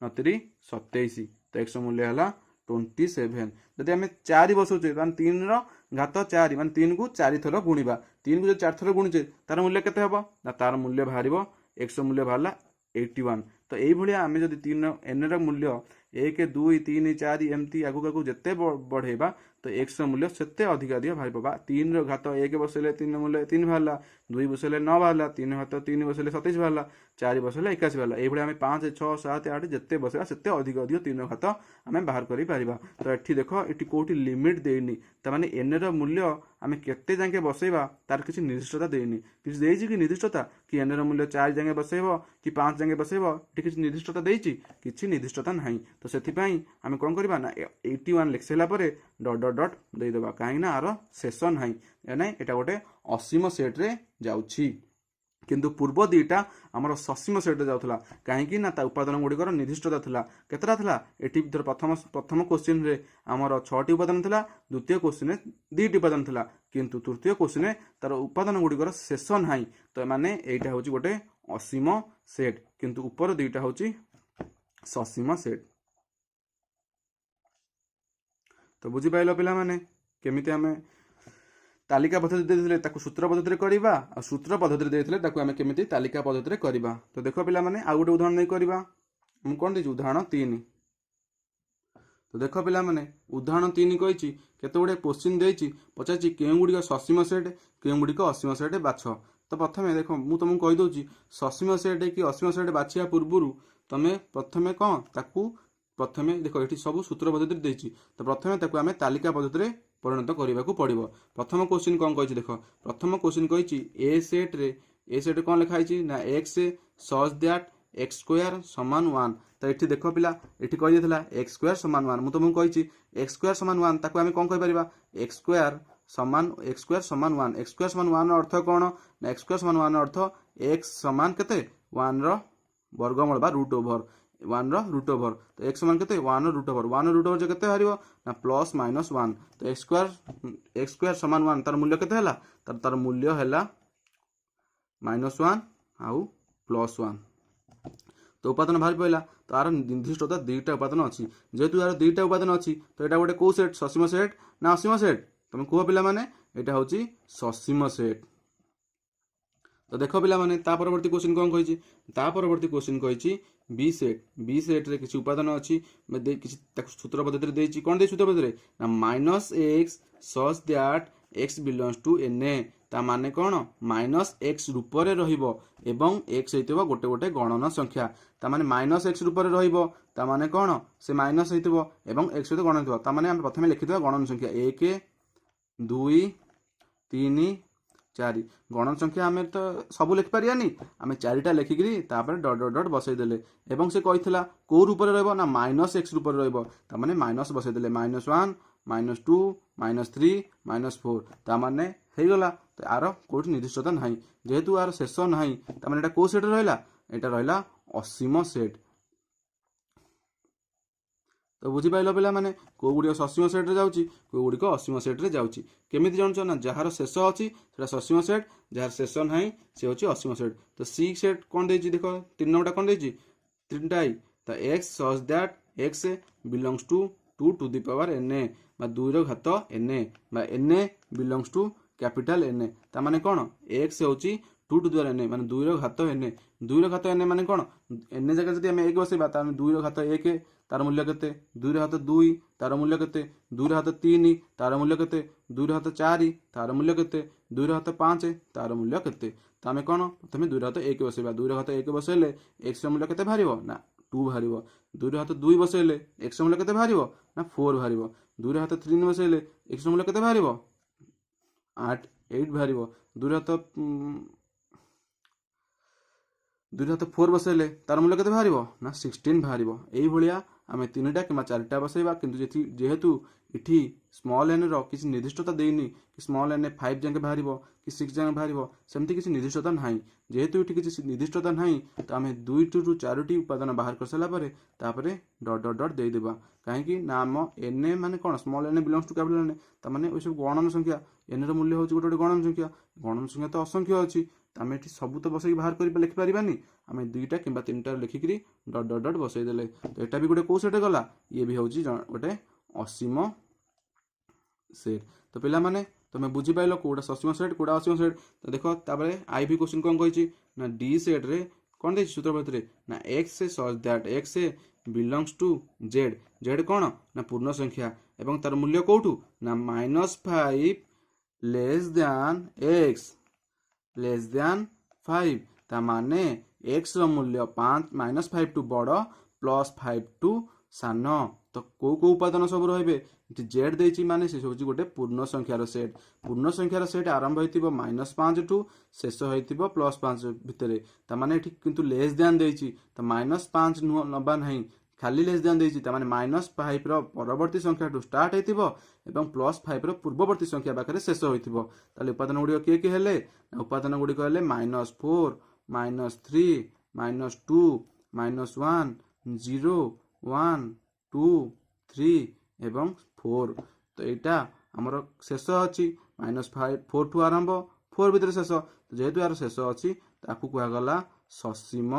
9 3 27। तो x रो मूल्य हला 27। जदि आम 4 बसौचे तान 3 रो घात 4 माने 3 को 4 थर गुणिबा, 3 को जो 4 थर गुणुचे तार मूल्य केते हबो ना तार मूल्य बाहरिबो x रो मूल्य बाहरला 81। तो एई भलिया आमे जदि 3 n रो मूल्य 1 2 3 4 एमती आगु आगु जत्ते बढ़ेबा तो x रो मूल्य सेते अधिक अधिक बाहरिबो। 3 रो घात 1 बसले 3 रो मूल्य 3 बाहरला, 2 बसले 9 बाहरला, 3 घात 3 बसले 27 बाहरला, 4 बसले 81 बाहरला। एई भलिया आमे 5 6 7 8 जत्ते बसेबा सेते अधिक अधिक 3 रो घात आमे बाहर करि पारिबा। तो एठी देखो एठी कोठी लिमिट देइनी, त माने n रो मूल्य आमे केते जाके बसेबा तार किछि निर्दिष्टता देइनी। किछि देइछि कि निर्दिष्टता कि n रो मूल्य 4 जाके बसेबो कि 5 जाके बसेबो, एठी किछि निर्दिष्टता देइछि किछि निर्दिष्टता नाही। तो सेथि पई आमे कोन करबा ना 81 लिखसेला परे डॉट डॉट डॉट देइ देबा, काहे ना आरो सेशन नाही नै एटा गोटे असीम सेट रे जाउछि। किंतु पूर्व दुईटा आमर ससीम सेट जाउथला, कहीं ना उपादान गुड़िकर निर्दिष्टता थिला केतरा थिला। एठी प्रथम क्वेश्चन रे आमर 6टी उपादान थिला, द्वितीय क्वेश्चन रे 2टी उपादान थिला, किंतु तृतीय क्वेश्चन रे तार उपादान गुड़िकर शेष नाही। तो माने एटा होची गोटे असीम सेट, किंतु ऊपर दुईटा होची ससीम सेट। तो बुझी पाइल पिला माने केमिति आमे तालिका पद्धति देइथिले ताकू सूत्र पद्धति रे करबा, आ सूत्र पद्धति रे देइथिले ताकू आमे केमिति तालिका पद्धति रे करबा। तो देखो पिला माने आ गोटे उदाहरण नै करबा। हम कोन देइछु उदाहरण 3। तो देखो पिला माने उदाहरण 3 कहिछि केते गुडे क्वेश्चन देइछि, पचाछि केउ गुडी ससीम सेट केउ गुडी असीम सेट बाछ। तो प्रथमे देखो मु तुमको कहि दोछि ससीम सेट कि असीम सेट बाछिया पूर्वरु तमे प्रथमे कोन ताकू प्रथमे देखो एठी सब सूत्र पद्धति रे देइछि। तो प्रथमे ताकू आमे तालिका पद्धति रे परिणत करबाकू पड़िबो। प्रथम क्वेश्चन कौन कहिछि देखो, प्रथम क्वेश्चन कहिछि ए सेट कौन लिखा है ना x such that x square समान 1। तो एठी देखो पिला एठी कहि देथला x स्क्वायर समान 1। मु तुमको कहिछि x स्क्वायर समान 1 ताकू आमे कोन कहि परिबा x स्क्वायर समान 1। x स्क्वायर समान 1 अर्थ कोन ना x स्क्वायर समान 1 अर्थ x समान केते 1 रो वर्गमूल बा रूट ओवर 1 रो रूट ओवर। तो x समान केते 1 रो रूट ओवर, 1 रो रूट ओवर जे केते हरिबो ना प्लस माइनस 1। तो x स्क्वायर समान 1 तार मूल्य केते हला तार मूल्य हला -1 आउ +1। तो उपादान बाहर पइला। तो आर निर्दिष्टता 2टा उपादान अछि, जेतु यार 2टा उपादान अछि तो एटा गोटे को सेट ससीम सेट ना असीम सेट तुम को पिला माने एटा होची ससीम सेट। तो देखो पिला माने ता परवर्ती क्वेश्चन कोन कहिछि, ता परवर्ती क्वेश्चन कहिछि बी सेट रे किछि उपादान अछि किछि ताकु सूत्र पद्धति रे देछि। कोन दे सूत्र पद्धति रे ना -x such that x belongs to n। ता माने कोन -x रूप रे रहिबो एवं x हेतिबो गोटे गोटे गणन संख्या। ता माने -x रूप रे रहिबो ता माने कोन से माइनस हेतिबो एवं x हेतिबो गणन हेतिबो। ता माने हम प्रथमे लिखितबा गणन संख्या 1 2 3 4 गणन संख्या आमे तो सब लिख पारियानी, आमे 4टा लिखिकरी तापर डॉट डॉट डॉट बसै देले एवं से कहितला को रूप रे रहबो ना -x रूप रे रहबो। ता माने माइनस बसै देले -1 -2 -3 -4 तामाने ହେଇଗଲା। ତ ଆର କୋଉଠି ନିର୍ଦ୍ଦିଷ୍ଟତା ନାହିଁ, ଯେହେତୁ ଆର ଶେଷ ନାହିଁ ତାମାନେ ଏଟା କୋଉ ସେଟ୍ ରହିଲା, ଏଟା ରହିଲା ଅସୀମ ସେଟ୍। ତ ବୁଝିପାରିଲ ପିଲାମାନେ, କୋଉ ଗୁଡ଼ିକ ସସୀମ ସେଟ୍ରେ ଯାଉଛି, କୋଉ ଗୁଡ଼ିକ ଅସୀମ ସେଟ୍ରେ ଯାଉଛି। କେମିତି ଜାଣୁଛ ନା, ଯାହାର ଶେଷ ଅଛି ସେଟା ସସୀମ ସେଟ୍, ଯାହାର ଶେଷ ନାହିଁ ସେ ହେଉଛି ଅସୀମ ସେଟ୍। ତ ସି ସେଟ୍ କ'ଣ ଦେଇଛି ଦେଖ, 3 ନମ୍ବରଟା କ'ଣ ଦେଇଛି, 3ଟା ଆଇ। ତ x such that x belongs to 2 to the power n ବା 2ର ଘାତ ଏନ୍ ବା n belongs to capital n. ତା ମାନେ କ'ଣ, ଏକ୍ସ ହେଉଛି 2 ଟୁ ଦି ପାୱାର ଏନ୍ ମାନେ 2ର ଘାତ ଏନ୍। 2ର ଘାତ ଏନ୍ ମାନେ କ'ଣ, ଏନ୍ ଜାଗାରେ ଯଦି ଆମେ 1 ବସେଇବା ତାହେଲେ 2ର ଘାତ 1 ତାର ମୂଲ୍ୟ କେତେ, 2ର ଘାତ 2 ତାର ମୂଲ୍ୟ କେତେ, 2ର ଘାତ 3 ତାର ମୂଲ୍ୟ କେତେ, 2ର ଘାତ 4 ତାର ମୂଲ୍ୟ କେତେ, 2ର ଘାତ 5 ତାର ମୂଲ୍ୟ କେତେ। ତ ଆମେ କ'ଣ ପ୍ରଥମେ 2ର ଘାତ 1 ବସେଇବା। 2ର ଘାତ 1 ବସେଇଲେ x ର ମୂଲ୍ୟ କେତେ ବାହାରିବ ନା 2 ବାହାରିବ। 2ର ଘାତ 2 ବସେଇଲେ x ର ମୂଲ୍ୟ କେତେ ବାହାରିବ ନା 4 ବାହାରିବ। 2ର ଘାତ 3 ବସେଇଲେ x ର ମୂଲ୍ୟ କେତେ ବାହାରିବ 8 ବାହାରିବ। 2ର ଘାତ 4 ବସେଇଲେ ତାର ମୂଲ୍ୟ କେତେ ବାହାରିବ ନା 16 ବାହାରିବ। ଏଇଭଳିଆ ଆମେ 3ଟା କିମ୍ବା 4ଟା ବସେଇବା, କିନ୍ତୁ ଯେହେତୁ ଏଠି ସ୍ମଲ୍ ଏନ୍ ର କିଛି ନିର୍ଦ୍ଦିଷ୍ଟତା ଦେଇନି କି ସ୍ମଲ୍ ଏନ୍ 5 ଯାକେ ବାହାରିବ କି 6 ଯାକେ ବାହାରିବ, ସେମିତି କିଛି ନିର୍ଦ୍ଦିଷ୍ଟତା ନାହିଁ। ଯେହେତୁ ଏଠି କିଛି ନିର୍ଦ୍ଦିଷ୍ଟତା ନାହିଁ ତ ଆମେ 2ରୁ 4ଟି ଉପାଦାନ ବାହାର କରିସାରିଲା ପରେ ତାପରେ ଡଟ୍ ଡଟ୍ ଡଟ୍ ଦେଇଦେବା। କାହିଁକି ନା ଆମ ଏନ୍ ମାନେ କ'ଣ, small N belongs to capital N, ତାମାନେ ଏସବୁ ଗଣନ ସଂଖ୍ୟା। ଏନ୍ ର ମୂଲ୍ୟ ହେଉଛି ଗୋଟେ ଗଣନ ସଂଖ୍ୟା। ଗଣନ ସଂଖ୍ୟା ତ ଅସଂଖ୍ୟ ଅଛି, ତ ଆମେ ଏଠି ସବୁ ତ ବସେଇକି ବାହାର କରି ଲେଖିପାରିବାନି। ଆମେ 2ଟା କିମ୍ବା 3ଟା ଲେଖିକିରି ଡଟ୍ ଡଟ୍ ଡଟ୍ ବସେଇଦେଲେ। ତ ଏଟା ବି ଗୋଟେ କୋଉ ସେଟ୍ ଗଲା, ଇଏ ବି ହେଉଛି ଗୋଟେ ଅସୀମ ସେଟ୍। ତ ପିଲାମାନେ ତମେ ବୁଝିପାରିଲ କୋଉଟା ସସୀମ ସେଟ୍ କୋଉଟା ଅସୀମ ସେଟ୍। ତ ଦେଖ ତାପରେ ଆଇଭି କ୍ୱେଶ୍ଚିନ୍ କ'ଣ କହିଛି ନା, ଡି ସେଟ୍ରେ କ'ଣ ଦେଇଛି ସୂତ୍ରପାତିରେ ନା X such that x belongs to Z. Z କ'ଣ ନା ପୂର୍ଣ୍ଣ ସଂଖ୍ୟା ଏବଂ ତାର ମୂଲ୍ୟ କୋଉଠୁ ନା -5 less than x less than 5। ତା ମାନେ ଏକ୍ସ ର ମୂଲ୍ୟ -5 ଟୁ ବଡ଼ +5 ଟୁ ସାନ। ତ କୋଉ ଉପାଦାନ ସବୁ ରହିବେ, ଜେଡ୍ ଦେଇଛି ମାନେ ସେ ହେଉଛି ଗୋଟେ ପୂର୍ଣ୍ଣ ସଂଖ୍ୟାର ସେଟ୍। ପୂର୍ଣ୍ଣ ସଂଖ୍ୟାର ସେଟ୍ ଆରମ୍ଭ ହେଇଥିବ -5 ଠୁ ଶେଷ ହେଇଥିବ +5 ଭିତରେ। ତାମାନେ ଏଠି କିନ୍ତୁ ଲେସ୍ ଦ୍ୟାନ୍ ଦେଇଛି, ତ -5 ନବା ନାହିଁ, ଖାଲି ଲେସ୍ ଦ୍ୟାନ୍ ଦେଇଛି। ତାମାନେ -5 ର ପରବର୍ତ୍ତୀ ସଂଖ୍ୟାଠୁ ଷ୍ଟାର୍ଟ ହେଇଥିବ ଏବଂ +5 ର ପୂର୍ବବର୍ତ୍ତୀ ସଂଖ୍ୟା ପାଖରେ ଶେଷ ହୋଇଥିବ। ତାହେଲେ ଉପାଦାନ ଗୁଡ଼ିକ କିଏ କିଏ ହେଲେ, ଉପାଦାନ ଗୁଡ଼ିକ ହେଲେ -4 -3 -2 -1 0 1 2 3 ଏବଂ 4। ତ ଏଇଟା ଆମର ଶେଷ ଅଛି -4 ଠୁ ଆରମ୍ଭ 4 ଭିତରେ ଶେଷ। ଯେହେତୁ ଏହାର ଶେଷ ଅଛି ତାକୁ କୁହାଗଲା ସସୀମ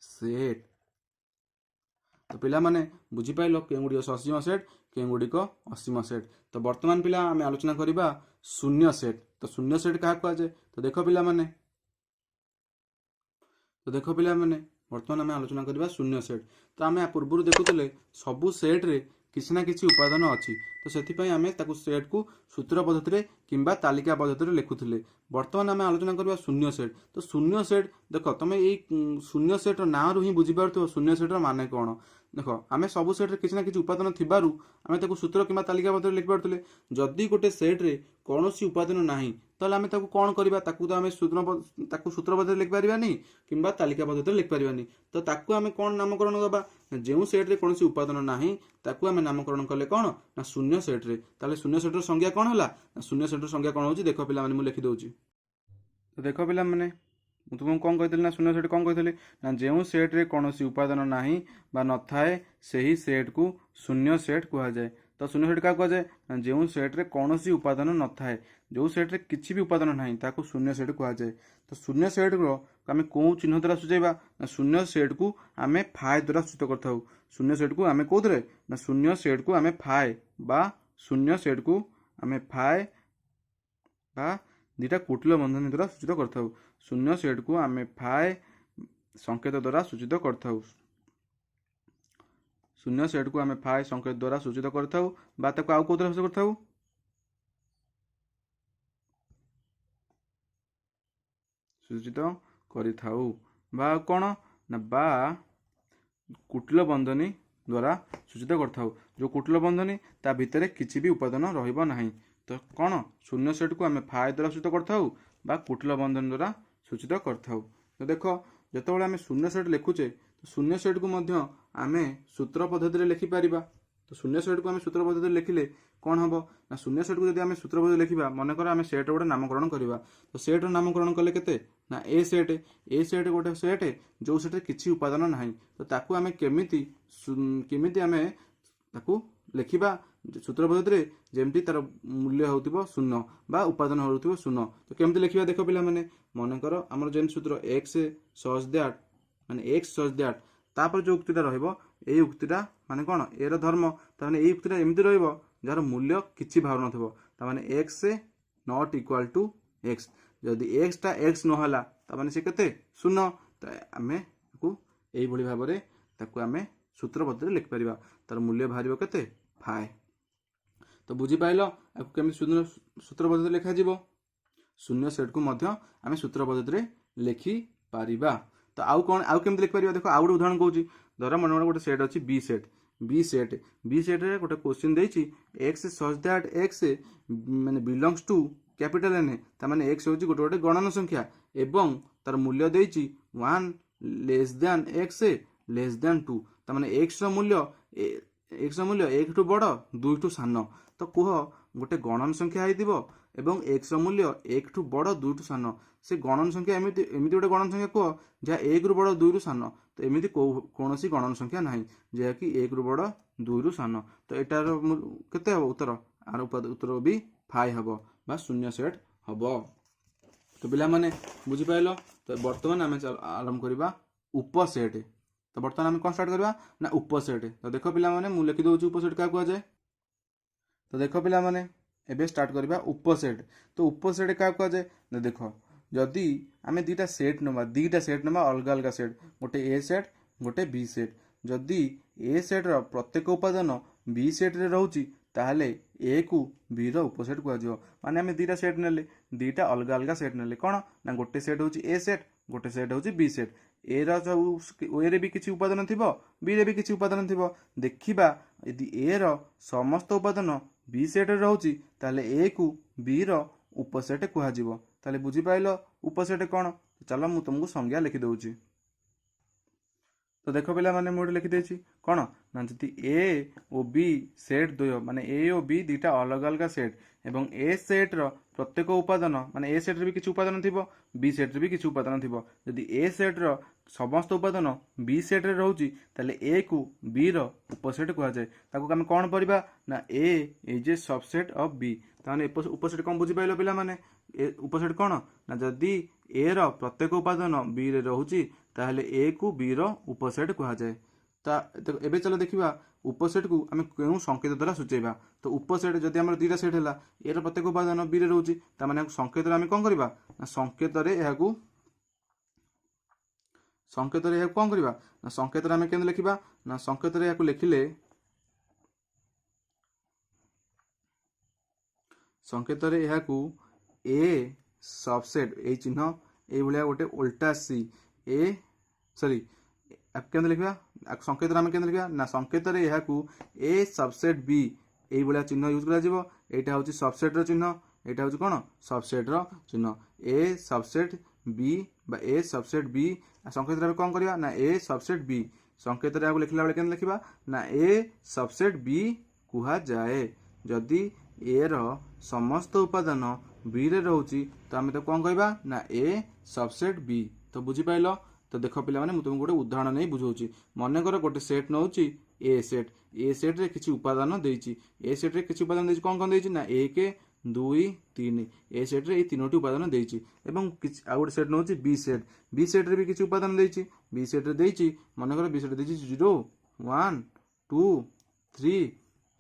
ସେଟ୍। ତ ପିଲାମାନେ ବୁଝିପାରିଲ କେଉଁଗୁଡ଼ିକ ସସୀମ ସେଟ୍ କେଉଁଗୁଡ଼ିକ ଅସୀମ ସେଟ୍। ତ ବର୍ତ୍ତମାନ ପିଲା ଆମେ ଆଲୋଚନା କରିବା ଶୂନ୍ୟ ସେଟ୍। ତ ଶୂନ୍ୟ ସେଟ୍ କାହାକୁ କୁହାଯାଏ, ତ ଦେଖ ପିଲାମାନେ ବର୍ତ୍ତମାନ ଆମେ ଆଲୋଚନା କରିବା ଶୂନ୍ୟ ସେଟ୍। ତ ଆମେ ପୂର୍ବରୁ ଦେଖୁଥିଲେ ସବୁ ସେଟ୍ରେ କିଛି ନା କିଛି ଉପାଦାନ ଅଛି, ତ ସେଥିପାଇଁ ଆମେ ତାକୁ ସେଟ୍କୁ ସୂତ୍ର ପଦ୍ଧତିରେ କିମ୍ବା ତାଲିକା ପଦ୍ଧତିରେ ଲେଖୁଥିଲେ। ବର୍ତ୍ତମାନ ଆମେ ଆଲୋଚନା କରିବା ଶୂନ୍ୟ ସେଟ୍। ତ ଶୂନ୍ୟ ସେଟ୍ ଦେଖ, ତମେ ଏଇ ଶୂନ୍ୟ ସେଟ୍ର ନାଁରୁ ହିଁ ବୁଝିପାରୁଥିବ ଶୂନ୍ୟ ସେଟ୍ର ମାନେ କ'ଣ। ଦେଖ, ଆମେ ସବୁ ସେଟ୍ରେ କିଛି ନା କିଛି ଉପାଦାନ ଥିବାରୁ ଆମେ ତାକୁ ସୂତ୍ର କିମ୍ବା ତାଲିକା ପଦ୍ଧତିରେ ଲେଖିପାରୁଥିଲେ। ଯଦି ଗୋଟେ ସେଟ୍ରେ କୌଣସି ଉପାଦାନ ନାହିଁ ତାହେଲେ ଆମେ ତାକୁ କ'ଣ କରିବା, ତାକୁ ତ ଆମେ ସୂତ୍ର ପଦ୍ଧତିରେ ଲେଖିପାରିବାନି କିମ୍ବା ତାଲିକା ପଦ୍ଧତିରେ ଲେଖିପାରିବାନି। ତ ତାକୁ ଆମେ କ'ଣ ନାମକରଣ ଦେବା, ଯେଉଁ ସେଟ୍ରେ କୌଣସି ଉପାଦାନ ନାହିଁ ତାକୁ ଆମେ ନାମକରଣ କଲେ କ'ଣ ନା ଶୂନ୍ୟ ସେଟ୍ରେ। ତାହେଲେ ଶୂନ୍ୟ ସେଟ୍ର ସଂଜ୍ଞା କ'ଣ ହେଲା ନା ଶୂନ୍ୟ ସେଟ୍ର ସଂଜ୍ଞା କ'ଣ ହେଉଛି, ଦେଖ ପିଲାମାନେ ମୁଁ ଲେଖିଦେଉଛି। ତ ଦେଖ ପିଲାମାନେ, ମୁଁ ତୁମକୁ କ'ଣ କହିଥିଲି ନା ଶୂନ୍ୟ ସେଟ୍ କ'ଣ କହିଥିଲି ନା, ଯେଉଁ ସେଟ୍ରେ କୌଣସି ଉପାଦାନ ନାହିଁ ବା ନଥାଏ ସେହି ସେଟ୍କୁ ଶୂନ୍ୟ ସେଟ୍ କୁହାଯାଏ। ତ ଶୂନ୍ୟ ସେଟ୍ କାହାକୁ କୁହାଯାଏ ନା, ଯେଉଁ ସେଟ୍ରେ କୌଣସି ଉପାଦାନ ନଥାଏ, ଯେଉଁ ସେଟ୍ରେ କିଛି ବି ଉପାଦାନ ନାହିଁ ତାକୁ ଶୂନ୍ୟ ସେଟ୍ କୁହାଯାଏ। ତ ଶୂନ୍ୟ ସେଟ୍ର ଆମେ କେଉଁ ଚିହ୍ନ ଦ୍ୱାରା ସୂଚାଇବା ନା, ଶୂନ୍ୟ ସେଟ୍କୁ ଆମେ ଫାଏ ଦ୍ୱାରା ସୂଚିତ କରିଥାଉ। ଶୂନ୍ୟ ସେଟ୍କୁ ଆମେ କେଉଁଥିରେ ନା ଶୂନ୍ୟ ସେଟ୍କୁ ଆମେ ଫାଏ ବା ଶୂନ୍ୟ ସେଟ୍କୁ ଆମେ ଫାଏ ବା ଦୁଇଟା କୁଟିଳ ବନ୍ଧନୀ ଦ୍ୱାରା ସୂଚିତ କରିଥାଉ। ଶୂନ୍ୟ ସେଟ୍କୁ ଆମେ ଫାଏ ସଂକେତ ଦ୍ୱାରା ସୂଚିତ କରିଥାଉ। ଶୂନ୍ୟ ସେଟ୍କୁ ଆମେ ଫାଏ ସଂକେତ ଦ୍ୱାରା ସୂଚିତ କରିଥାଉ ବା ତାକୁ ଆଉ କେଉଁଥିରେ ସୂଚିତ କରିଥାଉ, ସୂଚିତ କରିଥାଉ ବା କ'ଣ ନା ବା କୁଟିଳ ବନ୍ଧନୀ ଦ୍ୱାରା ସୂଚିତ କରିଥାଉ। ଯେଉଁ କୁଟିଳ ବନ୍ଧନୀ ତା ଭିତରେ କିଛି ବି ଉପାଦାନ ରହିବ ନାହିଁ। ତ କ'ଣ ଶୂନ୍ୟ ସେଟ୍କୁ ଆମେ ଫାଏ ଦ୍ୱାରା ସୂଚିତ କରିଥାଉ ବା କୁଟିଳ ବନ୍ଧନୀ ଦ୍ୱାରା ସୂଚିତ କରିଥାଉ। ତ ଦେଖ, ଯେତେବେଳେ ଆମେ ଶୂନ୍ୟ ସେଟ୍ ଲେଖୁଛେ ଶୂନ୍ୟ ସେଟ୍କୁ ମଧ୍ୟ ଆମେ ସୂତ୍ର ପଦ୍ଧତିରେ ଲେଖିପାରିବା। तो शून्य सेट को आम सूत्र पद्धति लिखिले कौन हम ना शून्य सेट को जब आम सूत्र पद्धति लिखा मनकर आम सेट गोटे नामकरण करवा तो सेट्र नामकरण कले केते ना ए सेट गोटे सेट जो सेट किसी उपादान ना तो ताकू आम केमिति आम ताकू लिखा सूत्र पद्धति जमती तार मूल्य हो शून्य बा उपादान हो शून्य तो केमती लिखा देख पिला माने मनकर आमर जेन सूत्र एक्स सच दैट माने एक्स सच दैट तापर जो उक्तिटा रहिबो एई उक्तिटा माने कोन एर धर्म ताने एई उक्तिटा एमती रहिबो जार मूल्य किछि भाव नथिबो ता माने x not equal to x जदि x टा x न होला ता माने से केते शून्य त आमे को एई भली भाबरे ताकू आमे सूत्र पद्धति लिख परिबा तार मूल्य भारिबो केते 5 तो बुझी पाइलो आकु केमि सूत्र पद्धति लिखा जिवो शून्य सेट को मध्य आमे सूत्र पद्धति रे लिखि पारिबा तो आउ कोन आउ केमि लिख पारिबा देखो आउ गोटे उदाहरण कहूची धर मन गोटे सेट अछि बी सेट रे गोटे क्वेश्चन देछि x सच दैट x माने बिलोंग्स टू कैपिटल एन ता माने x होची गोटे गोटे गणन संख्या एवं तार मूल्य देछि 1 less than x less than 2 ता माने x रो मूल्य 1 टू बड़ 2 टू सान तो कुह गोटे गणन संख्या आइदिबो एवं x रो मूल्य 1 टू बड़ 2 टू सान से गणन संख्या एमिति गोटे गणन संख्या कुह जहाँ 1 रु बड़ 2 रु सान तो एमिति कौनसी गणन संख्या नाही जहाँ कि 1 रु बड़ 2 रु सान तो एटार केते हबो उत्तर आर उत्तर भी 5 हबो बा शून्य सेट हबो तो पिला माने बुझी पाइलो तो वर्तमान आमे आरंभ करबा उपसेट तो वर्तमान आमे कोन स्टार्ट करबा ना उपसेट तो देखो पिला माने मु लिखि दोछु उपसेट का कुआ जाय तो देखो पिला माने एबे स्टार्ट करबा उपसेट तो उपसेट का कुआ जाय ना देखो जदि आमे दुईटा सेट नबा अलग अलग सेट गोटे ए सेट गोटे बी सेट जदि ए सेट रो प्रत्येक उपादान बी सेट रे रहउची ताहले ए को बी रो उपसेट कुआ जिवो माने आमे दुईटा सेट नेले दुईटा अलग अलग सेट नेले कोन ना गोटे सेट होची ए सेट गोटे सेट होची बी सेट ए रो सब ए रे भी किछि उपादान थिबो बी रे भी किछि उपादान थिबो देखिबा यदि ए रो समस्त उपादान बी सेट रे रहउची ताहले ए को बी रो उपसेट कुआ जिवो ताले बुझी पाइलो उपसेट कौन चलो मु तुमको संज्ञा लिखि दउची तो देखो पिला माने मोड लिखि देछि कौन ना जति ए ओ बी सेट द्वय माने ए ओ बी दुईटा अलग अलग सेट एवं ए सेट रो प्रत्येक उपादान माने ए सेट रे भी किछि उपादान थिबो बी सेट रे भी किछि उपादान थिबो यदि ए सेट रो समस्त उपादान बी सेट रे रहउची ताले ए को बी रो उपसेट कुआ जाय ताको हम कोन परिबा ना A is a subset of B ताने उपसेट कोन बुझी पाइलो पिला माने उपसेट कौन ना जदि ए रो प्रत्येक उपादान बी रे रहउची ताहले ए को बी रो उपसेट कुआ जाय ता एबे चलो देखिबा उपसेट को आमे केउ संकेत द्वारा सूचेबा तो उपसेट जदि हमर दुईटा सेट हला ए रो प्रत्येक उपादान बी रे रहउची ता माने संकेत रे आमे कोन करबा ना संकेत रे एहा को कोन करबा ना संकेत रे आमे केन लिखिबा ना संकेत रे एहा को लिखिले संकेत रे एहा को ए सबसेट ए चिन्ह ए भलिया गोटे उल्टा सी ए सॉरी केंद्र लिखा संकेत आम केंद्र लिखा ना संकेत रे यहा को ए सबसेट बी ए भलिया चिन्ह यूज करा जिवो एटा होची सबसेट रो चिन्ह एटा होची कोन सबसेट रो चिन्ह ए सबसेट बी बा ए सबसेट बी संकेत रे कोन करिया ना ए सबसेट बी संकेत रे आगु लिखला बेले केन लिखिबा ना ए सबसेट बी कुहा जाए जदी ए रो समस्त उपादान बी रे रहउची तो आमे तो कोन कहबा ना ए सबसेट बी तो बुझी पाइलो तो देखो पिला माने मु तुमको गोटे उदाहरण नै बुझौची मने कर गोटे सेट नउची ए सेट रे किछि उपादान देइची ए सेट रे किछि उपादान देइची कोन देइची ना 1 2 3 ए सेट रे ए तीनोटी उपादान देइची एवं किछि आ गोटे सेट नउची बी सेट रे भी किछि उपादान देइची बी सेट रे देइची मने कर बी सेट देइची 0 1 2 3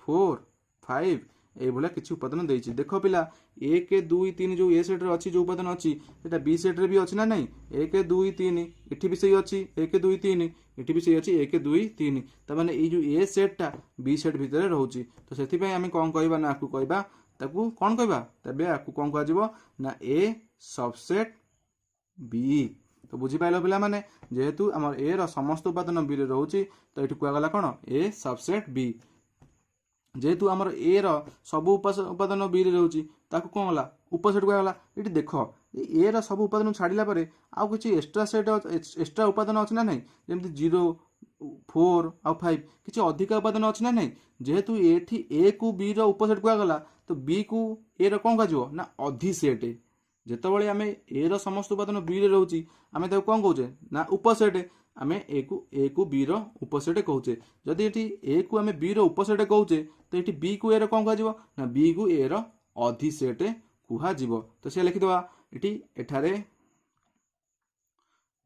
4 5 ए भला किछि उपादान देइची देखो पिला 1 2 3 जो ए सेट रे अछि जो उपादान अछि एटा बी सेट रे भी अछि ना नहीं 1 2 3 एठी भी सही अछि 1 2 3 एठी भी सही अछि 1 2 3 त माने ए जो ए सेट टा बी सेट भीतर रहउची तो सेति पय आमे कोन कहबा ना आकु कहबा ताकू कोन कहबा तबे आकु कोन कहआ जिवो ना ए सबसेट बी तो बुझी पाइलो पिला माने जेहेतु हमर ए रो समस्त उपादान बी रे रहउची तो एठी कुआ गला कोन ए सबसेट बी जेहेतु आमर ए रो सब उपादान बी रे रहउची ताकू कोन होला उपसेट को होला एठी देखो ए रो सब उपादान छाडिला परे आ किछि एक्स्ट्रा सेट एक्स्ट्रा उपादान अछि ना नहीं जेमति 0 4 ଆଉ 5 କିଛି ଅଧିକା ଉପାଦାନ ଅଛି ନା ନାହିଁ। ଯେହେତୁ ଏଠି ଏ କୁ ବି ର ଉପସେଟ୍ କୁହାଗଲା ତ ବି କୁ ଏ ର କ'ଣ କୁହାଯିବ ନା ଅଧିସେଟ୍। ଯେତେବେଳେ ଆମେ ଏ ର ସମସ୍ତ ଉପାଦାନ ବି ରେ ରହୁଛି ଆମେ ତାକୁ କ'ଣ କହୁଛେ ନା ଉପସେଟ୍। ଆମେ ଏ କୁ ବି ର ଉପସେଟ୍ କହୁଛେ। ଯଦି ଏଠି ଏ କୁ ଆମେ ବି ର ଉପସେଟ୍ କହୁଛେ ତ ଏଠି ବି କୁ ଏ ର କ'ଣ କୁହାଯିବ ନା ବି କୁ ଏ ର ଅଧିସେଟ୍ କୁହାଯିବ। ତ ସେ ଲେଖିଦେବା ଏଠି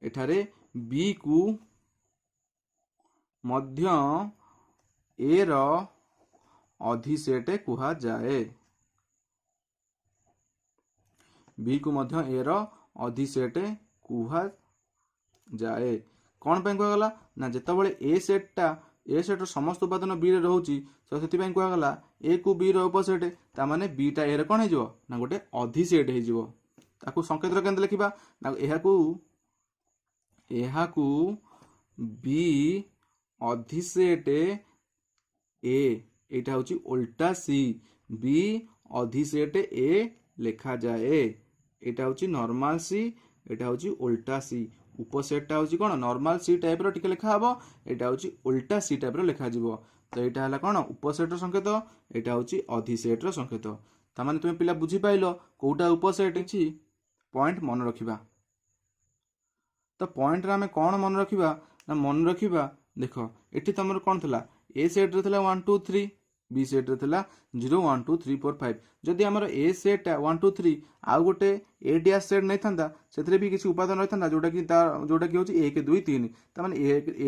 ଏଠାରେ ବି କୁ ମଧ୍ୟ ଏ ର ଅଧିସେଟ୍ କୁହାଯାଏ। ବି କୁ ମଧ୍ୟ ଏ ର ଅଧିସେଟ୍ କୁହାଯାଏ। କ'ଣ ପାଇଁ କୁହାଗଲା ନା ଯେତେବେଳେ ଏ ସେଟ୍ର ସମସ୍ତ ଉପାଦାନ ବି ରେ ରହୁଛି ତ ସେଥିପାଇଁ କୁହାଗଲା ଏ କୁ ବି ର ଉପସେଟ୍। ତାମାନେ ବିଟା ଏ ରେ କ'ଣ ହେଇଯିବ ନା ଗୋଟେ ଅଧିସେଟ୍ ହେଇଯିବ। ତାକୁ ସଂକେତରେ କେମିତି ଲେଖିବା ନା ଏହାକୁ ବି ଅଧିସେଟ୍ ଏ, ଏଇଟା ହେଉଛି ଓଲଟା ସି, ବି ଅଧିସେଟ୍ ଏ ଲେଖାଯାଏ। ଏଇଟା ହେଉଛି ନର୍ମାଲ ସି, ଏଇଟା ହେଉଛି ଓଲଟା ସି। ଉପସେଟ୍ଟା ହେଉଛି କ'ଣ ନର୍ମାଲ ସି ଟାଇପ୍ର ଟିକେ ଲେଖା ହେବ, ଏଇଟା ହେଉଛି ଓଲଟା ସି ଟାଇପ୍ର ଲେଖାଯିବ। ତ ଏଇଟା ହେଲା କ'ଣ ଉପସେଟ୍ର ସଂକେତ, ଏଇଟା ହେଉଛି ଅଧିସେଟ୍ର ସଂକେତ। ତାମାନେ ତୁମେ ପିଲା ବୁଝିପାରିଲ କେଉଁଟା ଉପସେଟ୍ ଅଛି। ପଏଣ୍ଟ ମନେ ରଖିବା। ତ ପଏଣ୍ଟରେ ଆମେ କ'ଣ ମନେ ରଖିବା ନା ମନେ ରଖିବା ଦେଖ ଏଠି ତମର କ'ଣ ଥିଲା ଏ ସେଟ୍ରେ ଥିଲା 1 2 3, ବି ସେଟ୍ରେ ଥିଲା 0 1 2 3 4 5। ଯଦି ଆମର ଏ ସେଟ୍ଟା 1 2 3 ଆଉ ଗୋଟେ ଏ ଡ୍ୟାସ୍ ସେଟ୍ ନେଇଥାନ୍ତା ସେଥିରେ ବି କିଛି ଉପାଦାନ ରହିଥାନ୍ତା ଯୋଉଟାକି ହେଉଛି 1 2 3। ତାମାନେ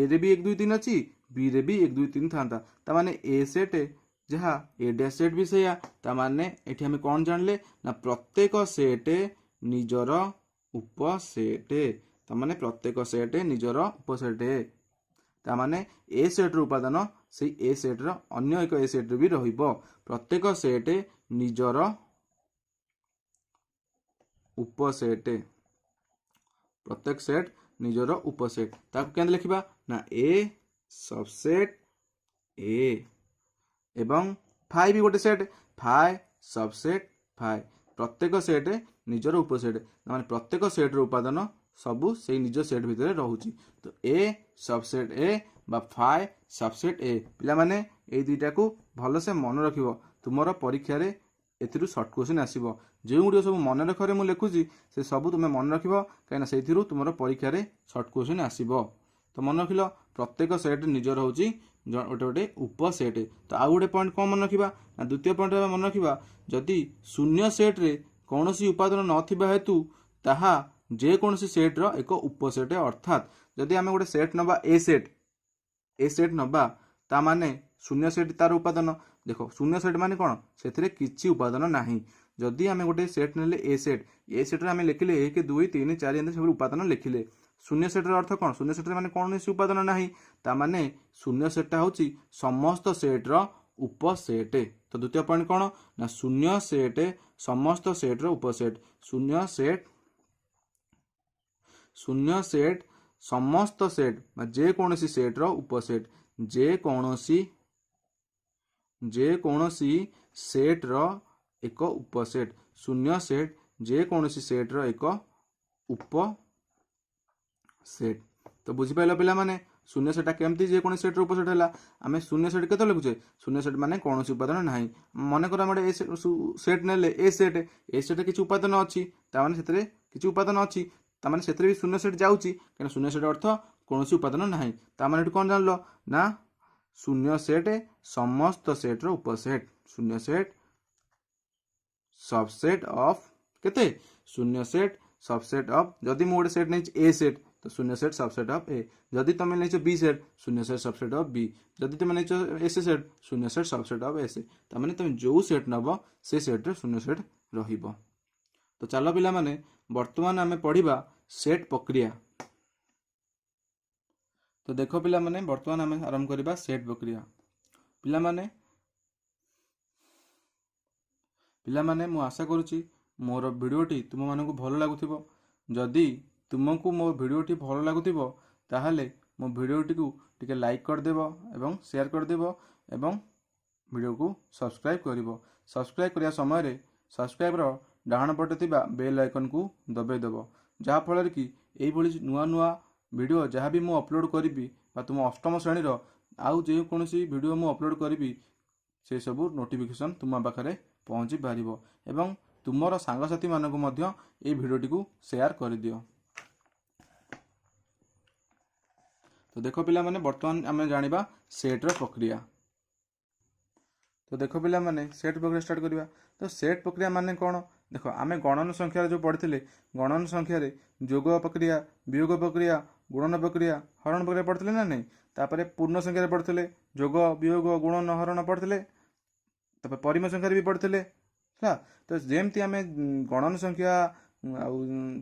ଏରେ ବି 1 2 3 ଅଛି, ବିରେ ବି 1 2 3 ଥାନ୍ତା। ତାମାନେ ଏ ସେଟ୍ ଯାହା ଏ ଡ୍ୟାସ୍ ସେଟ୍ ବି ସେଇଆ। ତାମାନେ ଏଠି ଆମେ କ'ଣ ଜାଣିଲେ ନା ପ୍ରତ୍ୟେକ ସେଟ୍ ନିଜର ଉପସେଟ୍। ତାମାନେ ପ୍ରତ୍ୟେକ ସେଟ୍ ନିଜର ଉପସେଟ୍। ତାମାନେ ଏ ସେଟ୍ର ଉପାଦାନ ସେଇ ଏ ସେଟ୍ର ଅନ୍ୟ ଏକ ଏ ସେଟ୍ରେ ବି ରହିବ। ପ୍ରତ୍ୟେକ ସେଟ୍ ନିଜର ଉପସେଟ୍। ପ୍ରତ୍ୟେକ ସେଟ୍ ନିଜର ଉପସେଟ୍। ତାକୁ କେମିତି ଲେଖିବା ନା ଏ ସବସେଟ୍ ଏ ଏବଂ ଫାଇ ବି ଗୋଟେ ସେଟ୍, ଫାଇ ସବସେଟ୍ ଫାଇ। ପ୍ରତ୍ୟେକ ସେଟ୍ ନିଜର ଉପସେଟ୍। ମାନେ ପ୍ରତ୍ୟେକ ସେଟ୍ର ଉପାଦାନ ସବୁ ସେଇ ନିଜ ସେଟ୍ ଭିତରେ ରହୁଛି। ତ ଏ ସବସେଟ୍ ଏ ବା ଫାଇ ସବସେଟ୍ ଏ। ପିଲାମାନେ ଏଇ ଦୁଇଟାକୁ ଭଲସେ ମନେ ରଖିବ। ତୁମର ପରୀକ୍ଷାରେ ଏଥିରୁ ସର୍ଟ କ୍ୱେଶ୍ଚିନ୍ ଆସିବ। ଯେଉଁଗୁଡ଼ିକ ସବୁ ମନେ ରଖରେ ମୁଁ ଲେଖୁଛି ସେ ସବୁ ତୁମେ ମନେ ରଖିବ, କାହିଁକିନା ସେଇଥିରୁ ତୁମର ପରୀକ୍ଷାରେ ସର୍ଟ କ୍ୱେଶ୍ଚିନ୍ ଆସିବ। ତ ମନେ ରଖିଲ ପ୍ରତ୍ୟେକ ସେଟ୍ ନିଜର ହେଉଛି ଗୋଟେ ଉପସେଟ୍। ତ ଆଉ ଗୋଟେ ପଏଣ୍ଟ କ'ଣ ମନେ ରଖିବା ନା ଦ୍ୱିତୀୟ ପଏଣ୍ଟରେ ମନେ ରଖିବା ଯଦି ଶୂନ୍ୟ ସେଟ୍ରେ କୌଣସି ଉପାଦାନ ନଥିବା ହେତୁ ତାହା ଯେକୌଣସି ସେଟ୍ର ଏକ ଉପସେଟ୍। ଅର୍ଥାତ୍ ଯଦି ଆମେ ଗୋଟେ ସେଟ୍ ନେବା ଏ ସେଟ୍ ନେବା ତାମାନେ ଶୂନ୍ୟ ସେଟ୍ ତାର ଉପାଦାନ। ଦେଖ ଶୂନ୍ୟ ସେଟ୍ ମାନେ କ'ଣ ସେଥିରେ କିଛି ଉପାଦାନ ନାହିଁ। ଯଦି ଆମେ ଗୋଟେ ସେଟ୍ ନେଲେ ଏ ସେଟ୍ରେ ଆମେ ଲେଖିଲେ 1 2 3 4 ଏମିତି ସବୁ ଉପାଦାନ ଲେଖିଲେ। ଶୂନ୍ୟ ସେଟ୍ର ଅର୍ଥ କ'ଣ ଶୂନ୍ୟ ସେଟ୍ରେ ମାନେ କୌଣସି ଉପାଦାନ ନାହିଁ। ତାମାନେ ଶୂନ୍ୟ ସେଟ୍ଟା ହେଉଛି ସମସ୍ତ ସେଟ୍ର ଉପସେଟ୍। ତ ଦ୍ୱିତୀୟ ପଏଣ୍ଟ କ'ଣ ନା ଶୂନ୍ୟ ସେଟ୍ ସମସ୍ତ ସେଟ୍ର ଉପସେଟ୍। ଶୂନ୍ୟ ସେଟ୍ ସମସ୍ତ ସେଟ୍ ବା ଯେକୌଣସି ସେଟ୍ର ଉପସେଟ୍। ଯେକୌଣସି ସେଟ୍ର ଏକ ଉପସେଟ୍। ଶୂନ୍ୟ ସେଟ୍ ଯେକୌଣସି ସେଟ୍ର ଏକ ଉପସେଟ୍। ତ ବୁଝିପାରିଲ ପିଲାମାନେ ଶୂନ୍ୟ ସେଟ୍ଟା କେମିତି ଯେକୌଣସି ସେଟ୍ର ଉପସେଟ୍ ହେଲା। ଆମେ ଶୂନ୍ୟ ସେଟ୍ କେତେ ଲେଖୁଛେ ଶୂନ୍ୟ ସେଟ୍ ମାନେ କୌଣସି ଉପାଦାନ ନାହିଁ। ମନେକର ଆମେ ଗୋଟେ ସେଟ୍ ନେଲେ ଏ ସେଟ୍ରେ କିଛି ଉପାଦାନ ଅଛି, ତାମାନେ ସେଥିରେ କିଛି ଉପାଦାନ ଅଛି, ତାମାନେ ସେଥିରେ ବି ଶୂନ୍ୟ ସେଟ୍ ଯାଉଛି, କାହିଁକିନା ଶୂନ୍ୟ ସେଟ୍ ଅର୍ଥ କୌଣସି ଉପାଦାନ ନାହିଁ। ତାମାନେ ଏଠି କ'ଣ ଜାଣିଲ ନା ଶୂନ୍ୟ ସେଟ୍ ସମସ୍ତ ସେଟ୍ର ଉପସେଟ୍। ଶୂନ୍ୟ ସେଟ୍ ସବସେଟ୍ ଅଫ୍ କେତେ ଶୂନ୍ୟ ସେଟ୍ ସବସେଟ୍ ଅଫ୍। ଯଦି ମୁଁ ଗୋଟେ ସେଟ୍ ନେଇଛି ଏ ସେଟ୍ ତ ଶୂନ୍ୟ ସେଟ୍ ସବସେଟ୍ ଅଫ୍ ଏ। ଯଦି ତୁମେ ନେଇଛ ବି ସେଟ୍ ଶୂନ୍ୟ ସେଟ୍ ସବସେଟ୍ ଅଫ୍ ବି। ଯଦି ତୁମେ ନେଇଛ ଏସ୍ ସେଟ୍ ଶୂନ୍ୟ ସେଟ୍ ସବସେଟ୍ ଅଫ୍ ଏସ୍। ତାମାନେ ତୁମେ ଯେଉଁ ସେଟ୍ ନେବ ସେ ସେଟ୍ରେ ଶୂନ୍ୟ ସେଟ୍ ରହିବ। ତ ଚାଲ ପିଲାମାନେ ବର୍ତ୍ତମାନ ଆମେ ପଢ଼ିବା ସେଟ୍ ପ୍ରକ୍ରିୟା। ତ ଦେଖ ପିଲାମାନେ ବର୍ତ୍ତମାନ ଆମେ ଆରମ୍ଭ କରିବା ସେଟ୍ ପ୍ରକ୍ରିୟା। ପିଲାମାନେ ମୁଁ ଆଶା କରୁଛି ମୋର ଭିଡ଼ିଓଟି ତୁମମାନଙ୍କୁ ଭଲ ଲାଗୁଥିବ। ଯଦି ତୁମକୁ ମୋ ଭିଡ଼ିଓଟି ଭଲ ଲାଗୁଥିବ ତାହେଲେ ମୋ ଭିଡ଼ିଓଟିକୁ ଟିକେ ଲାଇକ୍ କରିଦେବ ଏବଂ ସେୟାର କରିଦେବ ଏବଂ ଭିଡ଼ିଓକୁ ସବସ୍କ୍ରାଇବ୍ କରିବ। ସବସ୍କ୍ରାଇବ୍ କରିବା ସମୟରେ ସବସ୍କ୍ରାଇବ୍ର ଡାହାଣ ପଟେ ଥିବା ବେଲ୍ ଆଇକନ୍କୁ ଦବାଇ ଦେବ, ଯାହାଫଳରେ କି ଏଇଭଳି ନୂଆ ନୂଆ भिडियो जहाँ भी मु अपलोड करी तुम अष्टम श्रेणीर आउ जेकोसी भिडियो मु अपलोड करी से सबू नोटिफिकेशन तुम पाखे पहुँची पार एवं तुमर सांगसाथी मानक मध्य ए भिडियोटी को शेयर कर दियो। तो देख पिला माने वर्तमान आम जाना सेट्र प्रक्रिया। तो देख पिला माने सेट प्रक्रिया स्टार्ट करवा। तो सेट प्रक्रिया माने कौन देख आम गणन संख्यार जो पढ़ी गणन संख्यार जोग प्रक्रिया वियोग प्रक्रिया गुणन प्रक्रिया हरण प्रक्रिया पढ़ते ना नहीं। तापर पूर्ण संख्यार पढ़ते जोग वियोग गुणन हरण पढ़ते परिमेय संख्यार भी पढ़ते है। तो जमती आम गणन संख्या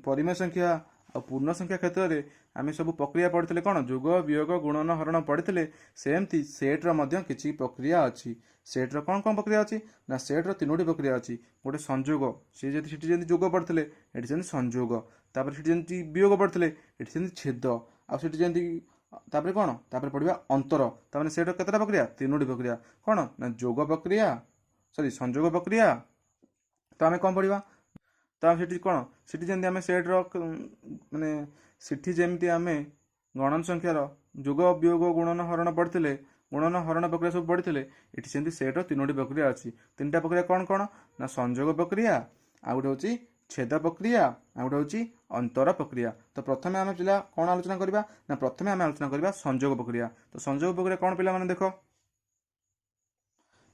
परिमेय संख्या आ पूर्ण संख्या क्षेत्र में आम सब प्रक्रिया पढ़ते कौन जोग वियोग गुणन हरण पढ़ते सेमती सेट्र किसी प्रक्रिया अच्छी। सेट्र कौन कौन प्रक्रिया अच्छी ना सेट्र तीनोटी प्रक्रिया अच्छी। गोटे संजोग सी जमी जोग पढ़ते ये संजोग तापर से वियोग पढ़ते ये छेद आठी कौन तापर पढ़ा अंतर तार सेट्र केतटा प्रक्रिया तीनोटी प्रक्रिया कौन ना जोग प्रक्रिया सॉरी संजोग प्रक्रिया। तो आम कौन पढ़ा तो सीटी कौन सीटी जमी आम सेट्र माने सीठी जमती आम गणन संख्यार जोग वियोग गुणन हरण पढ़ते गुणन हरण प्रक्रिया सब पढ़ते ये सेमती सेट्र तीनोटी प्रक्रिया अच्छी। तीन टा प्रक्रिया कौन कौन ना संजोग प्रक्रिया आ गोटे हूँ छेद प्रक्रिया आ गोटे हूँ अंतर प्रक्रिया। तो प्रथम आम पिला कौन आलोचना करवा ना प्रथम आम आलोचना करवा संजोग प्रक्रिया। तो संजोग प्रक्रिया कौन पिला माने देख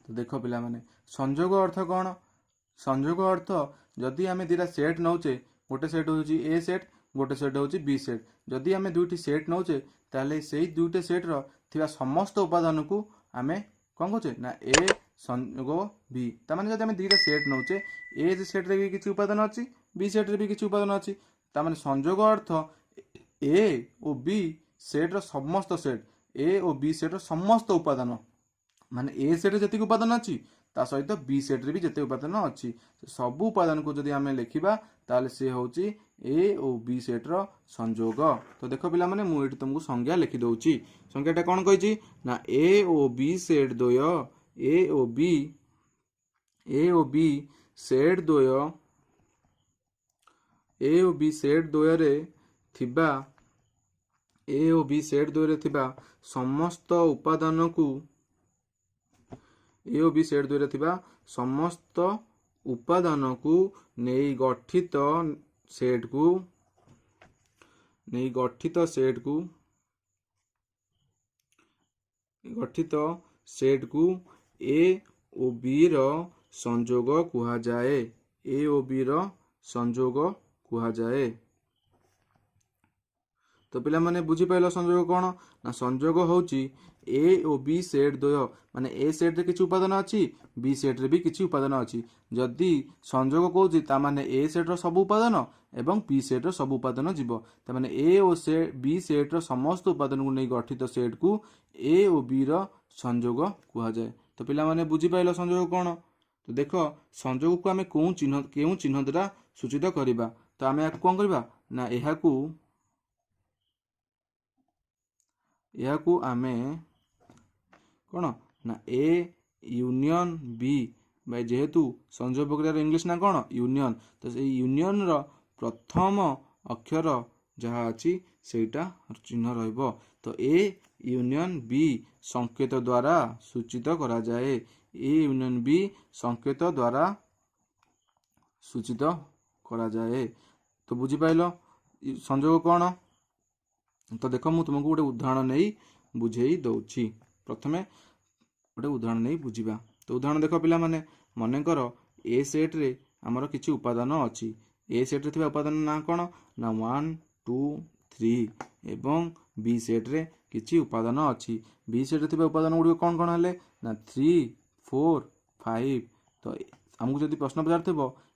तो देख पिला माने संजोग अर्थ कौन संजोग अर्थ जदि आम दुटा सेट नौचे गोटे सेट हूँ ए सेट गोटे सेट हूँ बी सेट जदि आम दुईटी सेट नौचे ताले से दुईटे सेट्र थिबा समस्त उपादान को आम कौन कहे ना ए संजोग बी ताने जब आम दुईटा सेट नौचे ए सेट्रे भी किसी उपादान अच्छी बी सेट्रे भी किसी उपादान अच्छी ताने संजोग अर्थ ए और बी सेट्र समस्त सेट ए और बी सेट्र समस्त उपादान माने ए सेट्रे जति उपादान अच्छी ता सहित बी सेट्रे भी जिते उपादान अच्छी सबू उपादान को जदि आम लिखा ताले से हूँ ए और बी सेट्र संजोग। तो देख पिला माने मुझे तुमको संज्ञा लिखि दउची संज्ञाटा कौन कही ना ए और बी सेट द्वय ए और बी सेट द्वय ए और बी सेट द्वय थिबा ए और बी सेट द्वय थिबा समस्त उपादान को ए और बी सेट द्वय थिबा समस्त उपादान को नहीं गठित सेट को ए और बी रो संजोग कुहा जाए ए और बी रो संजोग कुहा जाए। तो पिला माने बुझी पाइल संजोग कौन ना संजोग होची ए और बी सेट द्वय माने ए सेट रे किछि उपादान अच्छी बी सेट रे भी किछि उपादान अच्छी जदि संजोग कहूँ ता माने ए सेट रो सब उपादान एवं बी सेट रो सब उपादान जीवो ता माने ए और बी सेट रो समस्त उपादान को नहीं गठित सेट को ए और बी रो संजोग कुहा जाए। तो पिला माने बुझी पाइल संजोग कौन। तो देख संजोग को आम केउं चिन्ह द्वारा सूचित करवा। तो आम या कौन करवा ना यह आमे कौन ना ए यूनियन बी भाई जेहेतु संजोग प्रक्रिया इंग्लिश ना कौन यूनियन। तो से यूनियन रो प्रथम अक्षर जहाँ अच्छी सेटा चिन्ह रहिबो। तो ए यूनियन बी संकेत द्वारा सूचित करा जाए ए यूनियन बी संकेत द्वारा सूचित करा जाए। तो बुझी पाइल संजोग कौन। तो देख मु तुमको गोटे उदाहरण नहीं बुझे दौची प्रथमे गोटे उदाहरण नहीं बुझा। तो उदाहरण देख पिला माने मनकर ए सेट रे आमर किछि उपादान अच्छी ए सेट रे थिबा उपादान ना कौन ना 1 2 3 एवं बी सेट रे किछि उपादान अच्छी बी सेट रे थिबा उपादान गुडी कौन कौन हेले ना 3 4 5। तो आमको जदि प्रश्न पचार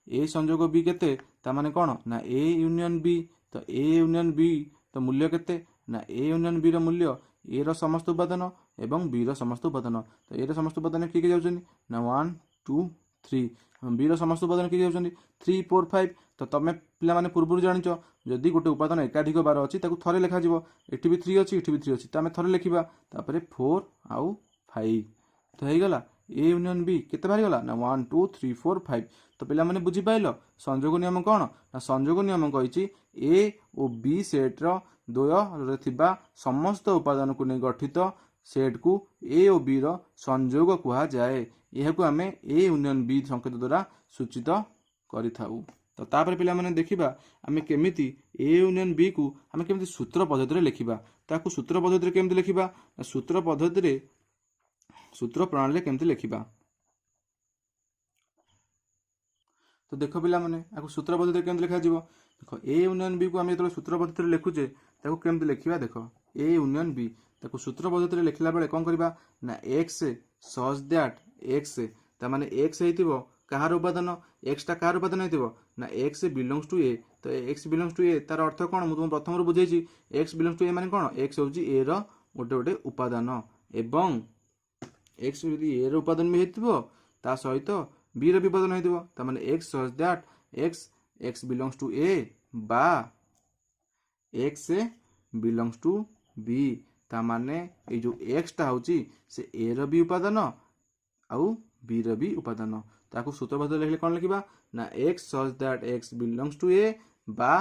ए संजोग बी केते ता माने कौन ना ए यूनियन बी। तो ए यूनियन बी तो मूल्य केते ना ए यूनियन बी रो मूल्य ए रो समस्त उपादान एवं बी रो समस्त उपादान। तो ए रो समस्त उपादान किए जाउछन ना 1 2 3 बी रो समस्त उपादान किए जाउछन 3 4 5। तो तमे पिला माने पूर्व जानिछ जदि गोटे उपादान एकाधिक बार अछि ताकू थरे लेखा जिवो एठी भी 3 अछि एठी भी 3 अछि त आमे थरे लेखिबा तापरे 4 आउ 5 तो हेई गला ए यूनियन बी केते बाहरी गला ना 1 2 3 4 5। तो पिला माने बुझी पाइलो संयोग नियम कौन ना संयोग नियम कहिछि ए और बी सेट रो द्वय थिबा समस्त उपादान को नै गठित सेट को ए और बी रो संयोग कुहा जाए। यह को आमे ए यूनियन बी संकेत द्वारा सूचित करिथाउ। तो तापर पिला माने देखिबा आमे केमिति ए यूनियन बी को आमे केमिति सूत्र पद्धति रे लिखिबा। ताकू सूत्र पद्धति रे केमिति लिखिबा सूत्र पद्धति रे सूत्र प्रणाली केमिति लिखिबा। तो देखो पिला माने आकू सूत्र पद्धति रे केमिति लिखा जिवो। देखो ए यूनियन बी को आमे जतले सूत्र पद्धति रे लिखुचे ताकू केमिति लिखिबा। देखो ए यूनियन बी ताकू सूत्र पद्धति रे लिखला बेले कोन करबा ना x सच दैट x ता माने x हेतिबो कहार उपादान x टा कहार उपादान हेतिबो ना x बिलोंग्स टू ए। तो x बिलोंग्स टू ए तार अर्थ कोन मु तुम प्रथम रो बुझेछि x बिलोंग्स टू ए माने कोन x होछि a रो गोटे गोटे उपादान एवं x यदि a रो उपादान भी हेतिबो ता सहित b रो भी उपादान हेतिबो ता माने x such that x belongs to a बा x बिलोंग्स टू b ता माने ए जो x टा होछि से a रो भी उपादान आउ b रो भी उपादान। ताकू सूत्र पद्धति लिखले कोन लिखिबा ना x such that x belongs to a बा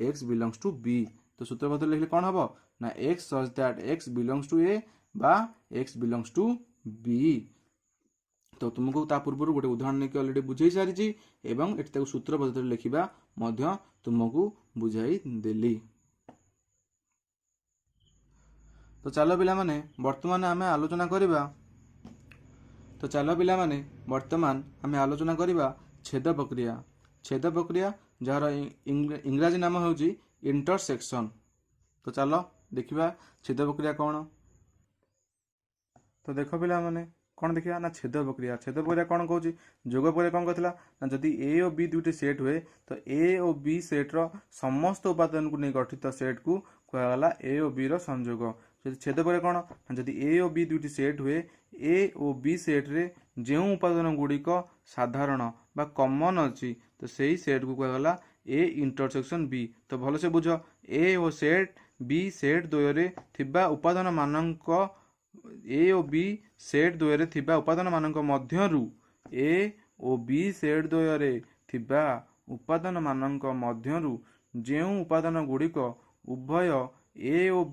x बिलोंग्स टू b। तो सूत्र पद्धति लिखले कोन हबो ना x such that x belongs to a बा x बिलोंग्स टू b। तो तुमको ता पूर्व गोटे उदाहरण ने ऑलरेडी बुझाई सारी एवं एटी ताकू सूत्र पद्धति लिखिबा मध्य तुमको बुझाई देली। तो चलो पिला माने वर्तमान आमे आलोचना करिबा। तो चलो पिला माने वर्तमान आमे आलोचना करिबा छेद प्रक्रिया। छेद प्रक्रिया जार इंग्रजी नाम होउची इंटरसेक्शन। तो चलो देखिबा छेद प्रक्रिया कौन। तो देखो पिला माने कौन देखिया ना छेद प्रक्रिया। छेद प्रक्रिया कौन कहूची जोग प्रक्रिया कौन कहला ना जदि ए और बी दुटी सेट हुए तो ए और बी सेट रो समस्त उपादान को नहीं गठित सेट को कहला ए और बी रो संयोग। जदि छेद प्रक्रिया कौन ना जदि ए और बी दुटी सेट हुए ए और बी सेट रे जो उपादान गुड़िक साधारण बा कॉमन अच्छी तो सही सेट को कहला ए इंटरसेक्शन बी। तो भल से बुझ ए और सेट बी सेट द्वय थिबा उपादान मानक ए और बी सेट द्वय थिबा उपादान मानक मध्यरु ए और बी सेट द्वय थिबा उपादान मानक मध्यरु जो उपादान गुड़िक उभय ए और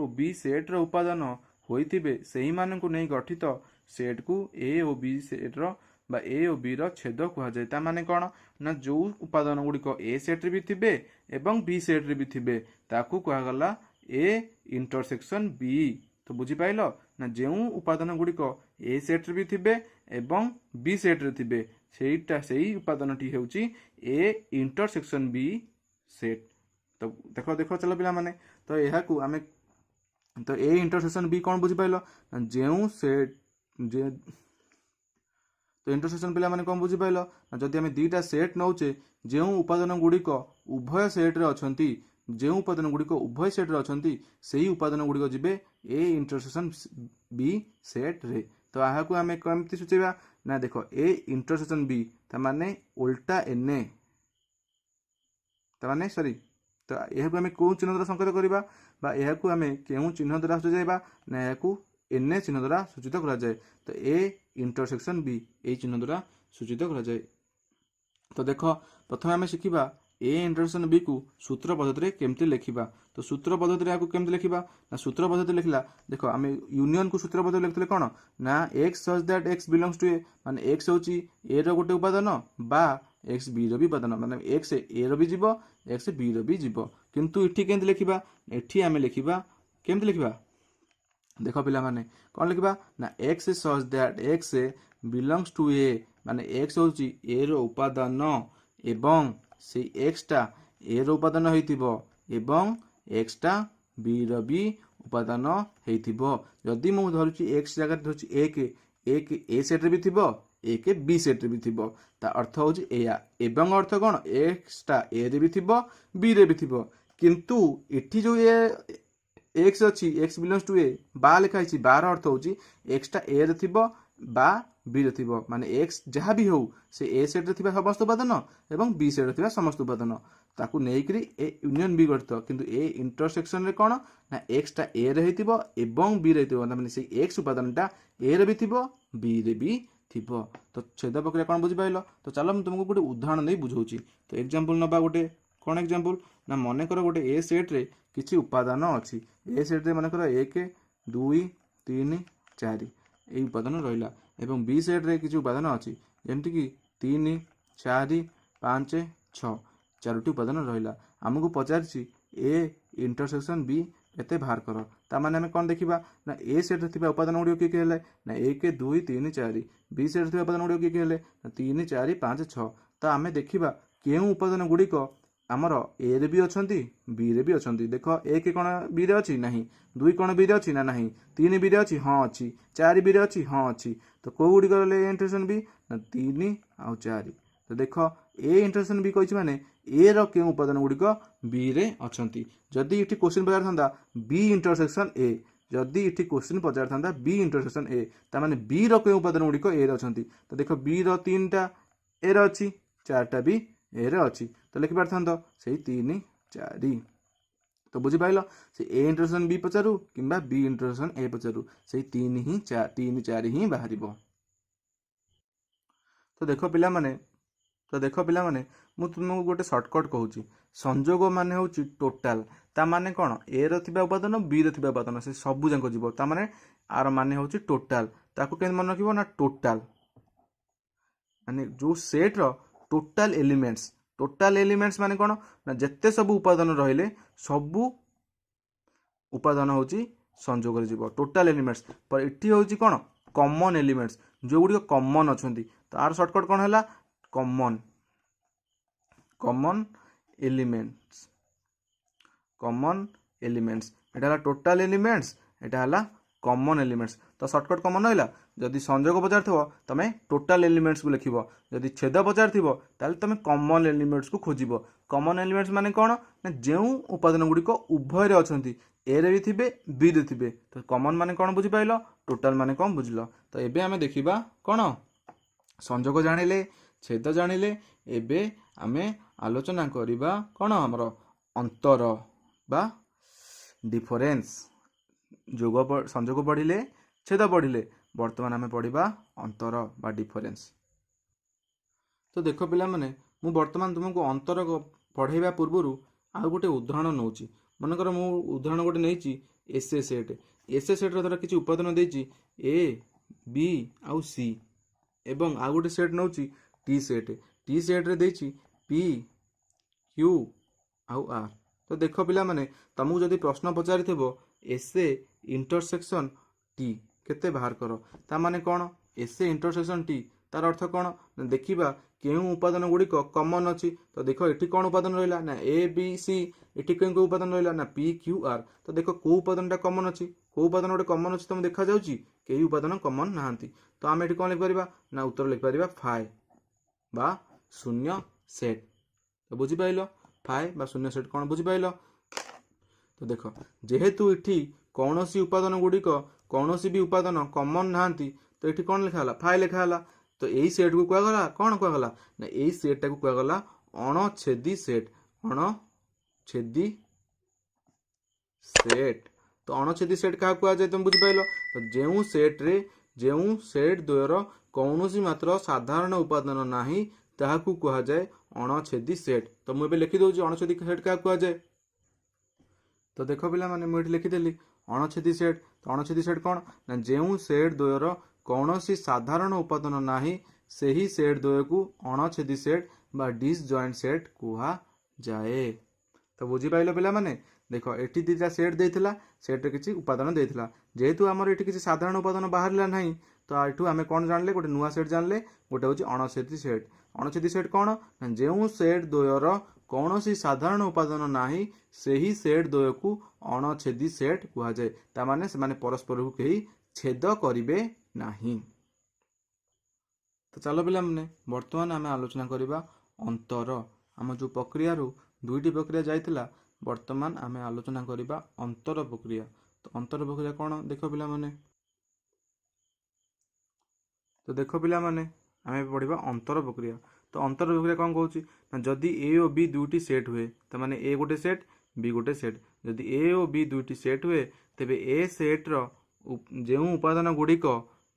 बी सेट रो उपादान होइथिबे सही मानकु नहीं गठित सेट को ए और बी सेट रो बा ए और बी रो छेद कहा जाय। ता माने कोन ना जो उपादान गुड़िक ए सेट रे भी थिबे एवं बी सेट रे भी थिबे ताकू कहा गला ए इंटरसेक्शन बी। तो बुझी पाइलो ना जो उपादान गुड़िक ए सेट रे भी थिबे एवं बी सेट रे थिबे सेटा सही उपादान टी हेउची ए इंटरसेक्शन बी सेट। तो देखो देखो चलो पिला माने तो यहा को आमे तो ए इंटरसेक्शन बी कौन बुझी पाइलो जो सेट जे तो इंटरसेक्शन पिला माने कौन बुझी पाइलो जदि आमे दीटा सेट नौचे जो उपादान गुड़िक उभय सेट रे अछंती जो उपादान गुड़िक उभय सेट रे अछंती सही उपादान गुड़िक जिबे ए इंटरसेक्शन बी सेट रे। तो आहा को आमे केमति सुचेबा ना देखो ए इंटरसेक्शन बी ता माने उल्टा एन ए ता माने सॉरी तो यह को आमे को चिन्ह द्वारा संकेत करिबा बा यह को आमे केउ चिन्ह द्वारा सुचेबा ना यह को एन ए चिन्ह द्वारा सूचित करा जाय। तो ए इंटरसेक्शन बी ए चिन्ह द्वारा सूचित करा जाय। तो देखो प्रथम आमे शिखिबा ए इंटरसेक्शन बी को सूत्र पद्धति रे केमति लिखिबा। तो सूत्र पद्धति रे आको केमति लिखिबा ना सूत्र पद्धति लिखला देखो आमे यूनियन को सूत्र पद्धति लिखतले कोन ना x such that x belongs to A माने x होची ए रो गोटे उपादान बा x b रो भी उपादान माने x a रो भी जीवो x b रो भी जीवो। किंतु इठी केमति लिखिबा एठी आमे लिखिबा केमति लिखिबा देखो पिला माने कोन लिखिबा ना x such that x belongs to A माने x होची a रो उपादान एवं से x टा a रो उपादान हेतिबो एवं x टा b रो भी उपादान हेतिबो। जदि मु धरुची x जगह धरुची एक a सेट रे भी थिबो एक b सेट रे भी थिबो ता अर्थ होची एया एवं अर्थ कोन x टा a रे भी थिबो b रे भी थिबो। किंतु इठी जो ए x अछि x बिलोंग्स टू ए बा लिखा अछि बा रो अर्थ होची x टा a रे थिबो बा बी रे थिबो माने एक्स जहाँ भी हो से ए सेट रे थिबा समस्त उपादान एवं बी सेट रे थिबा समस्त उपादान ताकू नेइकरी ए यूनियन बी करतो किंतु ए इंटरसेक्शन रे कोन ना एक्स टा ए रे हेतिबो एवं बी रे हेतिबो माने से एक्स उपादानटा ए रे भी थिबो बी रे भी थिबो। तो छेद प्रक्रिया कोन बुझि पाइलो। तो चलो हम तुमको गोटे उदाहरण दे बुझौची। तो एग्जांपल नबा गोटे कोन एग्जांपल ना मने करो गोटे ए सेट रे किछि उपादान अछि ए सेट रे मने करो 1 2 3 4 ए उपादान रहिला एवं बी सेट रे किछि उपादान अछि जेमति कि 3 4 5 6 चारोटी उपादान रहिला हमकु पचारछि ए इंटरसेक्शन बी एते बाहर करो ता माने हम कोन देखिबा ना ए सेट रे थिबा उपादान गुडी के हेले ना 1 2 3 4 बी सेट रे थिबा उपादान गुडी के हेले 3 4 5 6 ता हमें देखिबा केउ उपादान गुडी को आमर ए रे भी अछंती बी रे भी अछंती देखो 1 कोन बी रे अछि नाही 2 कोन बी रे अछि ना नाही 3 बी रे अछि हां अछि 4 बी रे अछि हां अछि तो को गुडी करले इंटरसेक्शन बी ना 3 आ 4 तो देखो ए इंटरसेक्शन बी कहछि माने ए रो के उपादान गुडी को बी रे अछंती जदी इठी क्वेश्चन पचार थांदा बी इंटरसेक्शन ए जदी इठी क्वेश्चन पचार थांदा बी इंटरसेक्शन ए ता माने बी रो के उपादान गुडी को ए रे अछंती तो देखो बी रो 3टा ए रे अछि 4टा बी ए रे अछि तो लिखि पारथांतो सेही 3 4 तो बुझी पाइलो से ए इंटरसेक्शन बी पचारू किंबा बी इंटरसेक्शन ए पचारू सेही 3 4 ही बाहरिबो। तो देखो पिला माने मु तुमको गोटे शॉर्टकट कहूची संजोग माने होची टोटल ता माने कोन ए रो थिबा उपादान बी रो थिबा उपादान से सबु जंक जीवो ता माने आर माने होची टोटल ताको केन मन रखिबो ना टोटल माने जो सेट रो टोटल एलिमेंट्स माने कोन ना जत्ते सब उपादान रहिले सबु उपादान होची संजोग रे जीवो टोटल एलिमेंट्स पर इठी होची कोन कॉमन एलिमेंट्स जो गुडी कॉमन अछंती तो आर शॉर्टकट कोन हला कॉमन एलिमेंट्स एटा हला टोटल एलिमेंट्स एटा हला कॉमन एलिमेंट्स तो शॉर्टकट कॉमन होइला जदि संजोग पचार थो तमे टोटल एलिमेंट्स को लिखिबो जदि छेद पचार थिबो ताले तमे कॉमन एलिमेंट्स को खोजिबो कॉमन एलिमेंट्स माने कोन ना जेउ उपादान गुडी को उभय रे अछंती ए रे भी थिबे बी रे थिबे तो कॉमन माने कोन बुझि पाइलो टोटल माने कोन बुझलो। तो एबे हमें देखिबा कोन संजोग जानिले छेद जानिले एबे हमें आलोचना करिबा कोन हमर अंतर बा डिफरेंस जोग संजोग पढ़िले छेद पढ़िले वर्तमान आम पढ़ा अंतर बा डिफरेंस। तो देख पिला माने मु वर्तमान तुमको अंतर पढ़ाइबा पूर्व आउ गोटे उदाहरण नौची मनकर मु उदाहरण गोटे नहीं एसए सेट द्वारा किसी उपादान देछि ए बी आउ सी एवं आउ गोटे सेट नौची टी सेट रे देछि पी क्यू आउ आर। तो देख पिला माने तुमको जदि प्रश्न पचारि थेबो एसए इंटरसेक्शन टी केते बाहर करो ता माने कोन एसए इंटरसेक्शन टी तार अर्थ कोन देखिबा केउ उपादान गुडी कॉमन अछि तो देखो एठी कोन उपादान रहिला ना ए बी सी एठी केउ उपादान रहिला ना पी क्यू आर तो देखो को उपादानटा कॉमन अछि को उपादान गोटे कॉमन अछि तुम देखा जाउची केइ उपादान कॉमन नाहंती तो आम एठी कोन लिख परिबा ना उत्तर लिख परिबा फाइ बा शून्य सेट। तो बुझी पाइलो फाइ बा शून्य सेट कोन बुझी पाइलो। तो देखो जेहेतु इठी कौनसी उपादान गुडी कौनसी भी उपादान कॉमन नाहंती तो एठी कोन लिखा हला फाइ लिखा हला तो एई सेट को कुआ गला कोन कुआ गला ना एई सेट टा को कुआ गला अणछेदी सेट तो अणछेदी सेट का कुआ जाय तुम बुझी पाइलो। तो जेउ सेट द्वयर कौनसी मात्र साधारण उपादान नाही ताहाकू कुआ जाय अणछेदी सेट। तो मु एबे लिखि दउची अणछेदी सेट का कुआ जाय। तो देखो पिला माने मु एठी लिखि देली अणछेदी सेट तो अणछेदी सेट कोन ना जेउ सेट द्वयर कौनसी साधारण उपादान नाही सेही सेट द्वय को अणछेदी सेट बा डिसजॉइंट सेट कुहा जाए। तो बुझी पाइलो पिला माने देखो एठी दिटा सेट देथिला सेट रे किछि उपादान देथिला जेहेतु हमर एठी किछि साधारण उपादान बाहरला नाही तो एठू आमे कोन जानले गोटे नुवा सेट जानले गोटे होची अणछेदी सेट कोन ना जेउ सेट द्वयर कौनसी साधारण उपादान नाही सेही सेट द्वय को अणछेदी सेट कुहा जाए ता माने से माने परस्पर को केही छेद करिवे नाही। तो चलो पिला माने वर्तमान आमे आलोचना करिबा अंतर आम जो प्रक्रिया रू दुईटी प्रक्रिया जाइतिला वर्तमान आमे आलोचना करिबा अंतर प्रक्रिया। तो अंतर प्रक्रिया कोन देखो पिला माने तो देख पिला माने आमे पढ़िबा अंतर प्रक्रिया। तो अंतर प्रक्रिया कौन कहूँ ना जदि ए और बी दुईटी सेट हुए तो माने ए गोटे सेट बी गोटे सेट जदि ए और बी दुईटी सेट हुए तेबे ए सेट्र जो उपादान गुड़िक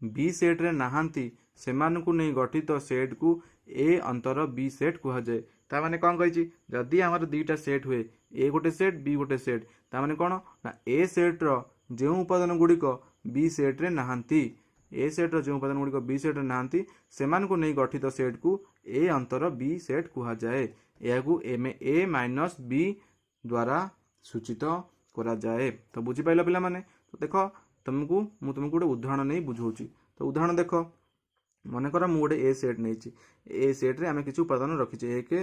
बी सेट्रे नाहांती सेमानकु नहीं गठित सेट को ए अंतर बी सेट कुहाଯାଏ। ता माने कौन कही जदि आमर दुईटा सेट हुए ए गोटे सेट बी गोटे सेट ता माने कौन ना ए सेट्र जो उपादान गुड़िक बी सेट्रे नाहांती ए सेट्र जो उपादान गुड़िक बी सेट्रे नाहांती सेमानकु नहीं गठित सेट को ए अंतर बी सेट कुहाଯାଏ। यह ए माइनस बी द्वारा सूचित करा जाए। तो बुझी पाइल पिला माने। तो देख तुमको गोटे उदाहरण नहीं बुझाऊँ। तो उदाहरण देख मनकर मु गोटे ए सेट नहीं ए सेट्रे आम किसी उपादान रखीचे 1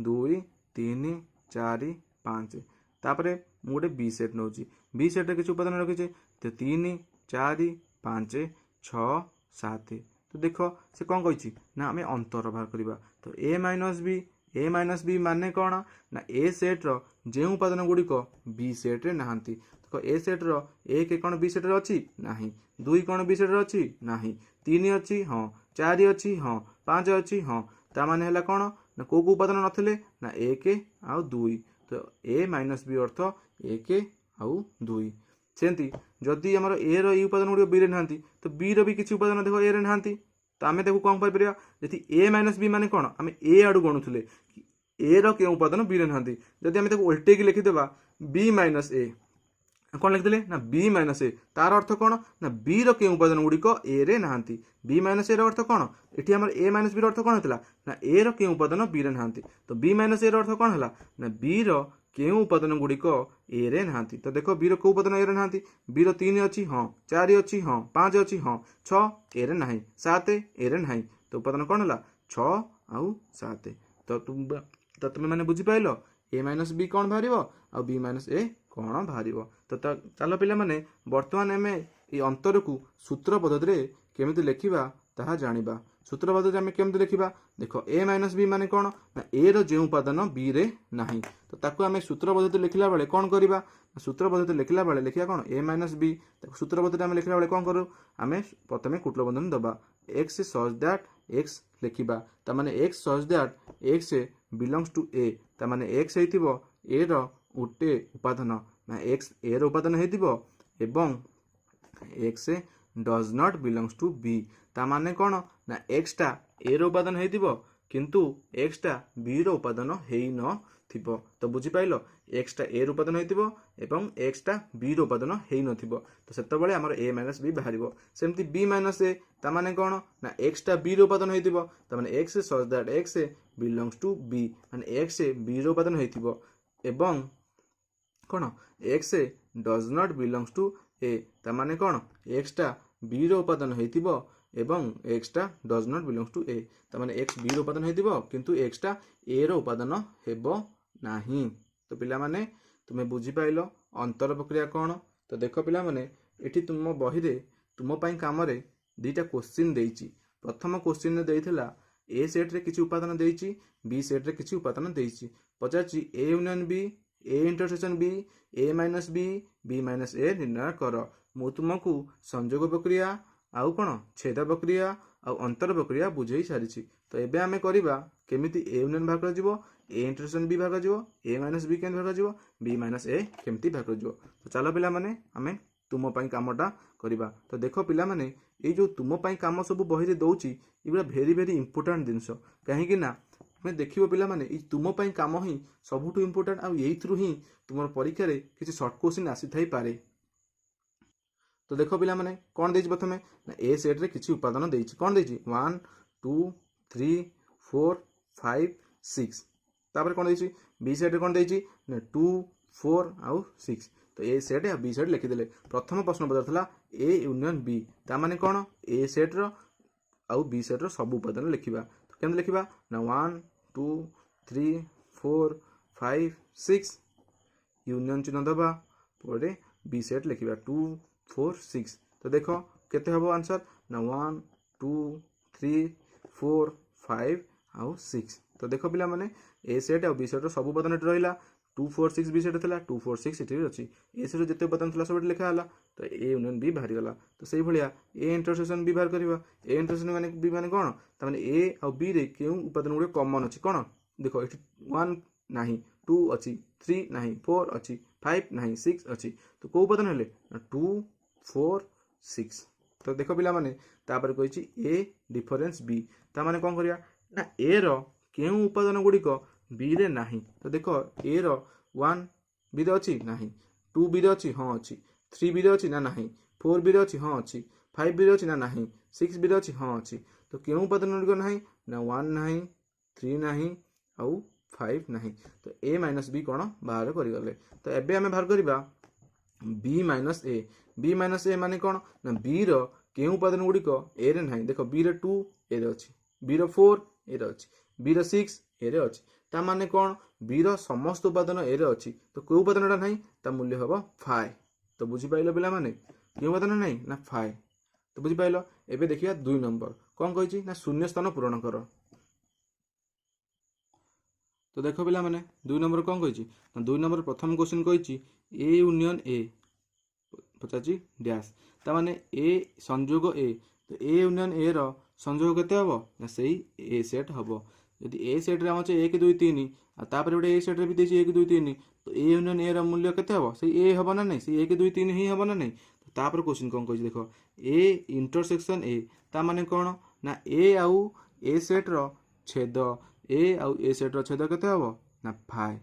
2 3 4 5 तापर मु गोटे बी सेट नौ बी सेट्रे किसी उपादान रखीचे तो 3 4 5 6 7। तो देख से कौन कही ना आम अंतर बाहर करवा। तो ए माइनस बी माने कौन ना ए सेट्र जो उपादान गुड़िक बी सेट्रे नाहांती। देख ए सेट्र 1 कौन बी सेट्रे अच्छी ना 2 कौन बी सेट्रे अच्छी ना 3 अच्छी हाँ 4 अच्छी हाँ 5 अच्छी हाँ ता माने हैला कौन ना को उपादान नथिले ना 1 आउ 2। तो ए माइनस बी अर्थ 1 आउ 2 सेमती जदि आमर ए रो उपादान गुड़िक बी रे नाहांती तो बी रो भी किसी उपादान देख ए रे नाहांती तो आम देखो कौन पाइपर जदि ए माइनस बी माने कौन आम ए आड़ू गणुले ए रो के उपादान बी रे नाहांती जदि आम उल्टे लिखिदेबा बी माइनस ए कौन लिखिदे ना बी माइनस ए तार अर्थ कौन ना बी रो के उपादान गुड़िक ए रे नाहांती बी माइनस ए अर्थ कौन एठी हमर ए माइनस बी अर्थ कौन होता ना ए रो के उपादान बी रे नाहांती। तो बी माइनस ए अर्थ कौन है ना बी रो के उपादान गुड़िक ए रे नाहांती। तो देख बी रो के उपादान ए रे नाहांती बी रो 3 अच्छी हाँ 4 अच्छी हाँ 5 अच्छी हाँ 6 ए रे नाही 7 ए रे नाही। तो उपादान कौन है 6 आउ 7। तो तुम मैंने बुझी पाइल ए माइनस बी कौन बाहर आ बी माइनस ए कौन बाहर। तो चल पिला माने वर्तमान आम ये अंतर को सूत्र पद्धति केमिति लिखिबा ताहा जानिबा। सूत्र पद्धति आम केमिति लिखिबा देख ए माइनस बी माने कौन ना ए रो जो उपादान बी रे नाही। तो ताकू आम सूत्र पद्धति लिखला बेले कौन करिबा सूत्र पद्धति लिखला बेले लिखिया कौन ए माइनस बी सूत्र पद्धति आम लिखला बेले कौन करू आम प्रथमे कुटल बंधन दबा एक्स सच दैट एक्स लिखिबा ता माने x such that x belongs to A ता माने एक्स हेतिबो ए रो उटे उपादान ना एक्स ए रो उपादान हेतिबो एवं x does not belongs to B ता माने कौन ना एक्स टा ए रो उपादान हेतिबो किंतु एक्स टा बी रो उपादान हेई न थिबो। तो बुझी पाइलो एक्स टा ए रो उपादान हेतिबो एवं एक्स टा बी रो उपादान हेई न थिबो। तो सेते बेले हमर ए माइनस बी बाहरिबो। सेमती बी माइनस ए ता माने कौन ना एक्स टा बी रो उपादान हेतिबो ता माने x such that x belongs to B माने एक्स बी रो उपादान हेतिबो एवं कौन x does not belongs to A ता माने कौन एक्स टा बी रो उपादान हेतिबो एवं एक्स टा does not belongs to A ता माने एक्स बी रो उपादान हेतिबो किंतु एक्स टा ए रो उपादान हेबो नाही। तो पिला माने तुमे बुझी पाइलो अंतर प्रक्रिया कौन। तो देख पिला माने एठी तुम बही रे तुम पई काम रे दुईटा क्वेश्चन देइची। प्रथम क्वेश्चन रे देइथिला ए सेट रे किछि उपादान देइची बी सेट रे किछि उपादान देइची पचाची A union B A intersection B A minus B minus A निर्णय कर। मु तुमको संयोग प्रक्रिया आउ कौन छेद प्रक्रिया आउ अंतर प्रक्रिया बुझे सारी। तो एबे आमे करिबा केमिति ए यूनियन भाग कर जिवो ए इंटरसेक्शन बी भाग कर जिवो ए माइनस बी केमिति भाग कर जिवो बी माइनस ए केमिति भाग कर जिवो। तो चलो पिला माने आमे तुम पई कामटा करिबा। तो देखो पिला माने ए जो तुम पई काम सब बही रे दउची इबरा भेरी भेरी इंपोर्टेंट जिंस कहीं ना मैं देखिबो पिला माने ई तुम पई काम ही सबुठु इंपोर्टेंट आ एइथरु ही तुमर परीक्षा रे किछि शॉर्ट क्वेश्चन आसी थाई पारे। तो देखो पिला माने कोन देछि प्रथमे ना ए सेट रे किछि उपादान देछि कोन देछि 1 2 3 4 5 6 तापर कोन देछि बी सेट रे कोन देछि ना 2 4 आउ 6। तो ए सेट या बी सेट लिखि देले। प्रथम प्रश्न पचारथला ए यूनियन बी ता माने कोन ए सेट रो आउ बी सेट रो सब उपादान लिखिबा। तो केमते लिखिबा ना 1 2 3 4 5 6 यूनियन चिन्ह दबा परे बी सेट लिखिबा 2 4 6। तो देखो केते हबो आंसर ना 1 2 3 4 5 आउ 6 तो देख पिला माने ए सेट और बी सेट सब उपादान रहा 2 4 6 बी सेट था 2 4 6 ये अच्छी ए सेट जिते उपादान था सब लिखा है तो ए यूनियन बी बाहरी गला तो से भाया ए इंटरसेक्शन बी बाहर करवा ए इंटरसेक्शन माने बी माने कौन ताने ए और बी रे क्यों उपादान गुड़े कॉमन अच्छी कौन देख ये 1 नहीं 2 अच्छी 3 नहीं 4 अच्छी 5 नहीं 6 अच्छी तो कौ उपादान हेले 2 4 6 तो देख पिला माने तापर कही ए डिफरेंस बी ता माने कौन करिया ना ए रो क्यों उपादान गुड़िक बी रे नाही तो देख ए रो 1 बी रे अच्छी नहीं 2 बी रे अच्छी हाँ अच्छी 3 बी रे अच्छी ना नहीं 4 बी रे अच्छी हाँ अच्छी 5 बी रे अच्छी ना नहीं 6 बी रे अच्छी हाँ अच्छी तो क्यों उपादान गुड़िक नहीं ना 1 नहीं 3 नहीं आउ 5 नहीं तो ए माइनस बी कौन बाहर करगले तो एबे आमे बाहर करबा बी माइनस ए माने कौन ना बी रो क्यों उपादान गुड़िक ए रे नहीं देख बी रे 2 ए रे अच्छी बी रो 4 ए रे अच्छी बी रो 6 ए रे अच्छी ता माने कौन बी रो समस्त उपादान ए रे अच्छी तो क्यों उपादानटा नहीं ता मूल्य हम 5 तो बुझी पाइल पिला माने क्यों उपादान नहीं ना 5 तो बुझी पाइल एबे देखिया 2 नंबर कौन कहिछि ना शून्य स्थान पूरण कर तो देख पिला माने 2 नंबर कौन कहिछि ना 2 नंबर प्रथम क्वेश्चन कहिछि ए यूनियन ए पचाची डैश ता माने ए संयोग ए तो ए यूनियन ए रो संयोग केते हबो ना सेही ए सेट हबो यदि ए सेट रे हम 1 2 3 आ तापर गोटे ए सेट रे भी देछि 1 2 3 तो ए यूनियन ए रो मूल्य केते हबो सेही ए हबो ना नहीं सेही 1 2 3 ही हबो ना नहीं तो तापर क्वेश्चन कौन कहिछि देखो ए इंटरसेक्शन ए ता माने कोन ना ए आउ ए सेट रो छेद ए आउ ए सेट रो छेद केते हबो ना 5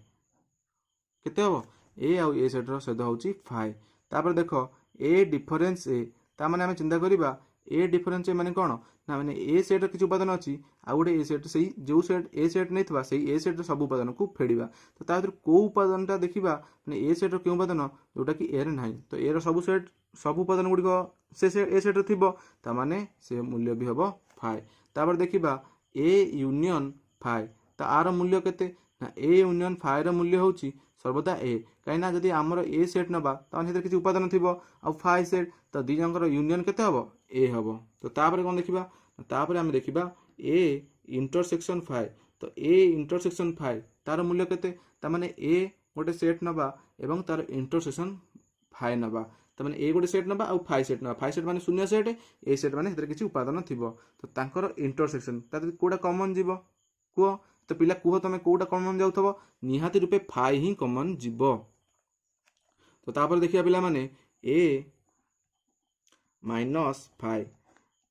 केते हबो ए आउ ए सेट रो छेद होछि 5 तापर देखो ए डिफरेंस ए ता माने हमें चिंता करिबा ए डिफरेंस ए माने कोन ना माने ए सेट रो किछु उपादान अछि आ गोटे ए सेट सही जो सेट ए सेट नै थवा सही ए सेट रो सब उपादान को फेडिबा तो ता भीतर को उपादानटा देखिबा माने ए सेट रो के उपादान जोटा कि ए रे नाही तो ए रो सब उपादान गुडी को से ए सेट रो थिबो ता माने से मूल्य भी हबो 5 तापर देखिबा ए यूनियन 5 ता आर मूल्य केते ना ए यूनियन 5 रो मूल्य होछि सर्वदा ए कहीं जदि आमर ए सेट नबा तो किसी उपादान थी आ 5 सेट तो दी जंकर यूनियन केते हबो ए हबो तो तापर कौन देखिबा तापर आमे देखिबा ए इंटरसेक्शन 5 तो ए इंटरसेक्शन 5 तार मूल्य केते ता माने ए गोटे सेट नबा एवं तार इंटरसेक्शन 5 नबा तो माने ए गोटे सेट नबा आ 5 सेट नबा 5 सेट माने शून्य सेट ए सेट माने हेतरे किसी उपादान थिबो तो तांकर इंटरसेक्शन ता कोडा कॉमन जीवो को तो पिला कुह तुम कौटा कॉमन जाउथबो निहाती रूपे 5 ही कॉमन जीवो तो तापर देखिया पिला माने ए माइनस 5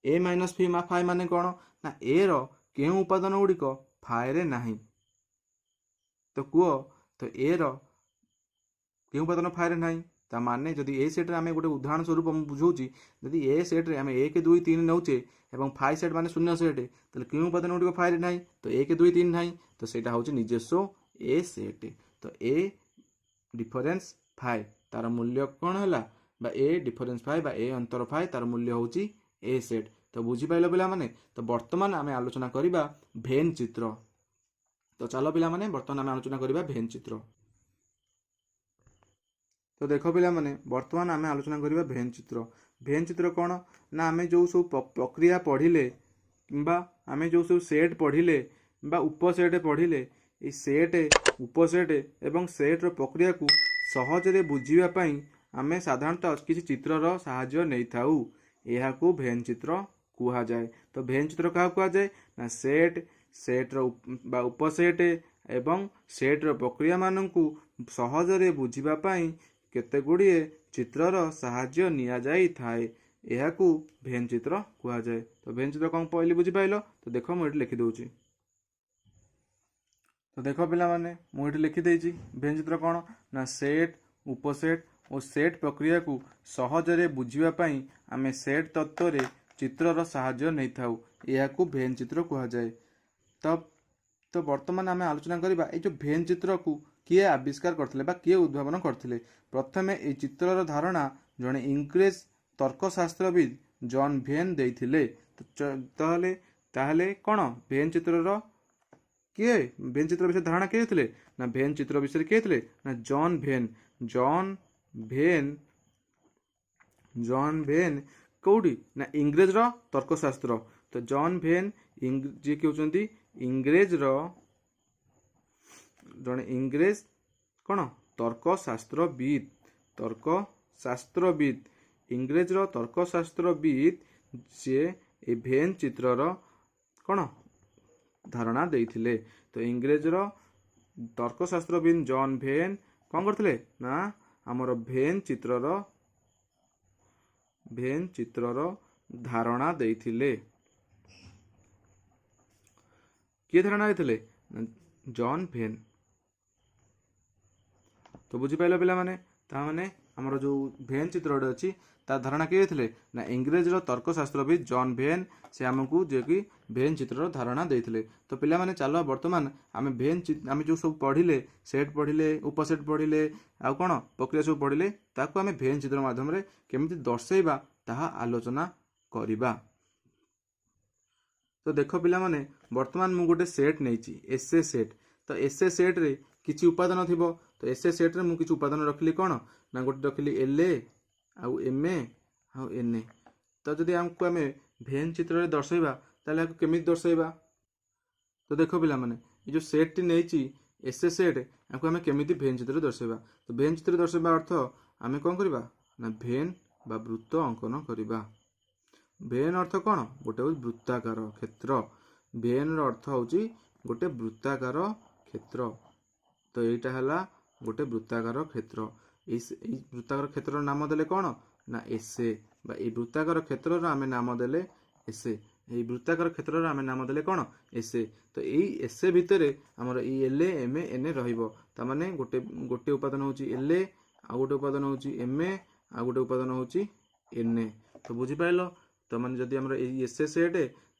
ए माइनस 5 माने कौन ना ए रो केउ उपादान गुड़िक 5 रे नाही तो कुह तो ए रो केउ उपादान 5 रे नाही ता माने जदि ए सेट रे आमे गोटे उदाहरण स्वरूप हम बुझौची जदि ए सेट रे आमे 1 2 3 नौचे एवं 5 सेट माने शून्य सेट ताले केउ उपादान गुड़िक 5 रे नाही तो 1 2 3 नाही तो सेटा होची निजस्व ए सेट तो ए डिफरेंस 5 तार मूल्य कौन है बा ए डिफरेंस 5 बा ए अंतर 5 तार मूल्य होची ए सेट तो बुझी पाइल पिला माने तो वर्तमान आमे आलोचना करिबा भेन चित्र तो चलो पिला माने वर्तमान आमे आलोचना करिबा भेन चित्र तो देखो पिला माने वर्तमान आमे आलोचना करिबा भेन चित्र कौन ना आमे जो सब प्रक्रिया पढ़िले किंबा आमे जो सब सेट पढ़िले बा उपसेट पढ़िले ए सेट उपसेट एवं सेट रो प्रक्रिया को सहज रे बुझिबा पई आमे साधारणतः किसी चित्रर सहाय्य नै थाउ एहा को भेन चित्र कुहा जाए तो भेन चित्र का कुहा जाए ना सेट रो बा उपसेट एवं सेट रो प्रक्रिया माननकु सहज रे बुझिबा पई केते गुड़िए चित्रर सहाय्य निया जाई थाए एहा को भेन चित्र कुहा जाए तो भेन चित्र कौन पहले बुझी पाइल तो देखो मुझे लिखि दउची तो देखो पिला माने मुझे लिखि देइची भेन चित्र कौन ना सेट उपसेट और सेट प्रक्रिया को सहज रे बुझिबा पई आमे सेट तत्व रे चित्रर सहाय्य नै थाउ एहा को भेन चित्र कुहा जाए तब तो वर्तमान आमे आलोचना करिबा ए जो भेन चित्र को किए आविष्कार करथिले बा किए उद्भावन करथिले प्रथमे ए चित्रर धारणा जने इंग्रेज तर्कशास्त्रविद जॉन भेन देइथिले तो ताहले कोन भेन चित्रर किए भेन चित्र विषय धारणा किए थिले ना भेन चित्र विषय किए थिले ना जॉन भेन कौड़ी ना इंग्रेज रो तर्कशास्त्र तो जॉन भेन जी के होचंती इंग्रेज रो जड़े इंग्रेज कौन तर्कशास्त्रविद इंग्रेज तर्कशास्त्रविद सी ए भेन चित्रर कौन धारणा देइथिले। तो इंग्रेज तर्कशास्त्रविद जॉन भेन कौन करथिले ना आमर भेन चित्रर धारणा देइथिले। किए धारणा देइथिले जॉन भेन। तो बुझी पाइल पिला माने ता माने हमर जो भेन चित्र अच्छी ता धारणा किए थे ना इंग्रेज तर्कशास्त्रविद जॉन भेन से आमको जे कि भेन चित्र धारणा देइथिले। तो पिला माने चलो वर्तमान आम आम जो सब पढ़िले सेट पढ़िले उपसेट पढ़िले आउ कौन प्रक्रिया सब पढ़िले ताकू आम भेन चित्र माध्यम केमिति दर्शाइबा ताहा आलोचना करिबा। तो देख पिला माने वर्तमान मु गोटे सेट नहीं एसे सेट। तो एसे सेट रे किछि उपादान थिबो। तो एसे सेट रे मु किछि उपादान रखली कौन ना गोटे रखली एलए आउ एमए आउ एनए। तो जदि हमको आम भेन चित्र रे दर्शाइबा ताले केमिति दर्शाइबा। तो देखो पिला माने ये जो सेट टी नहीं एसे सेट याको आम केमिति भेन चित्र दर्शाइबा। तो भेन चित्र दर्शाइबा अर्थ आम कौन करबा ना भेन बा वृत्त अंकन करबा। भेन अर्थ कौन गोटे वृत्ताकार क्षेत्र। भेन अर्थ होची गोटे वृत्ताकार क्षेत्र। तो यहीटा है गोटे वृत्ताकार क्षेत्र। वृत्ताकार क्षेत्र नाम देले कौन ना एसे बा वृत्ताकार क्षेत्र आम नाम देले एसे। वृत्ताकार क्षेत्र आम नाम देले कौन एसे। तो यही एसे भितर आमर एलए एमए एनए रहिबो। ता माने गोटे गोटे उपादान होची एलए आ गोटे उपादान होची एमए आ गोटे उपादान होची एनए। तो बुझी पाइलो। तो माने जदि हमर एसे सेट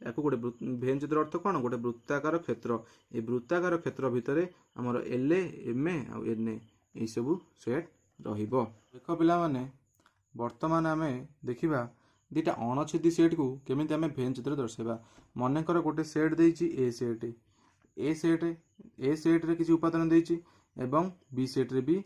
याको गोटे भेन चित्र अर्थ कौन गोटे वृत्ताकार क्षेत्र। ए वृत्ताकार क्षेत्र भितर हमर एलए एमए आ एनए यही सब सेट रहिबो। देख पिला माने वर्तमान आमे देखिबा दुटा अणछेदी सेट को केमिति आमे भेन चित्र दर्शाइबा। मनेकर गोटे सेट देइछि ए सेट रे किछि उपादान देइछि एवं बी सेट रे भी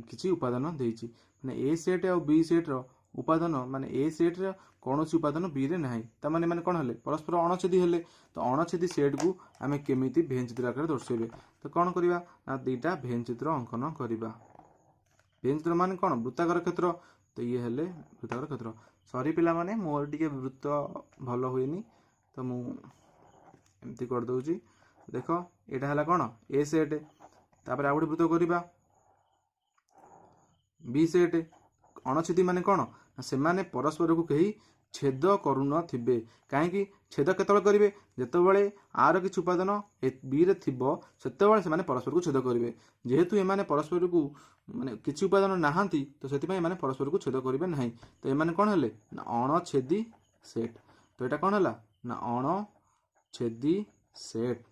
किछि उपादान देइछि। माने ए सेट और बी सेट रो उपादान माने ए सेट रे कौन उपादान बी रे नाही। ता माने माने कौन हेले परस्पर अणछेदी हेले। तो अणछेदी सेट को आमे केमिति भेन चित्र आकार दर्शाइबे। तो कौन करिबा ना दुटा भेन चित्र अंकन करिबा। भेन चित्र माने कौन वृत्ताकार क्षेत्र। तो ये हेले वृत्ताकार क्षेत्र। सॉरी पिला माने मोर टिके वृत्त भलो हुएनी तो मु एमती कर दउची। देखो एटा हला कौन ए सेट तापर आ गोटे वृत्त करिबा बी सेट। अणछेदी माने कौन से माने परस्पर को कहीं छेद करू थे। कहीं छेद केतବେଳେ करेंगे जितेबाला आर कि उपादान बी रे थिबो सेतेबाला से माने परस्पर को छेद करेंगे। जेहेतु एमाने परस्पर को माने किछि उपादान नाहांती तो सेतिपई एमाने परस्पर को छेद करेंगे नहीं। तो एमाने कौन हेले ना अणछेदी सेट। तो एटा कौन हला ना अणछेदी सेट।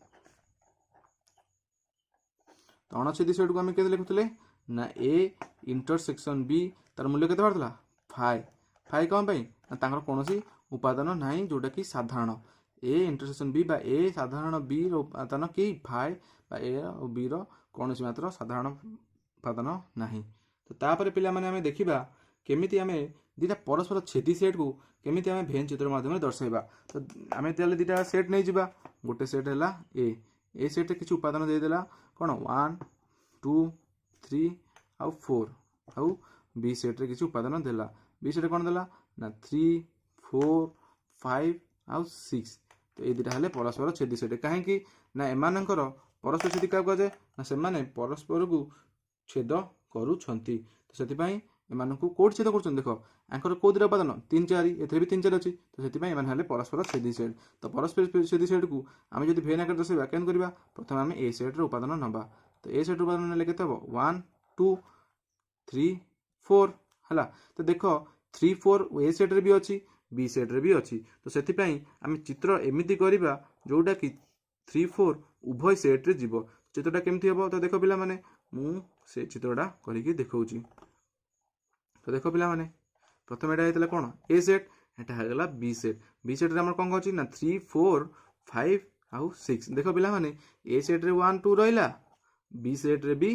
तो अणछेदी सेट को आम केते लिखुतले ना ए इंटरसेक्शन बी तार मूल्य केते बारथला 5 5 कौन पाई ना तांकर कोनोसी उपादान नाही जोटा कि साधारण ए इंटरसेक्शन बी बा ए साधारण बी रो उपादान के 5 बा ए और बी रो कोनोसी मात्र साधारण उपादान नाही। तो तापर पिला माने हमें देखिबा केमिति हमें दिटा परस्पर छेदी सेट को केमिति हमें भेन चित्र माध्यम दर्शाइबा। तो आमे तेले दिटा सेट नै जिबा। गोटे सेट हैला ए सेट रे किछि उपादान दे देला कोन 1 2 3 आउ 4 आउ बी सेट रे किछि उपादान देला। बी सेट कोन देला ना 3 4 5 आउ 6। तो ए दिटा हले परस्पर छेदी सेट काहे ना एमानकर परस्पर छेदी का जाए ना से माने परस्पर को छेद करूछंती। तो सेति पई एमानकु कोड छेद करूछन। देखो आंकर को दिरा उपादान 3 4 एथरे भी 3 4 अछि। तो सेति पई एमान हले परस्पर छेदी सेट। तो परस्पर छेदी सेट को आमे जदि भेन आकार दर्शाइबा केन करबा प्रथम आमे ए सेट रे उपादान नबा। तो ए सेट उपादान नेले केते हो 1 2 3 4 हला। तो देखो 3 4 ए सेट रे भी अछि बी सेट रे भी अछि। तो सेति पई आमे चित्र एमिति करबा जोटा कि 3 4 उभय सेट रे जीवो। चित्रटा केमथि हेबो तो देखो पिला माने मु से चित्रटा करिकि देखौची। तो देखो पिला माने प्रथम एटा हेतला कोन ए सेट एटा हेगला बी सेट। बी सेट रे हमर कोन अछि ना 3 4 5 आउ 6। देखो पिला माने ए सेट रे 1 2 रहिला बी सेट रे भी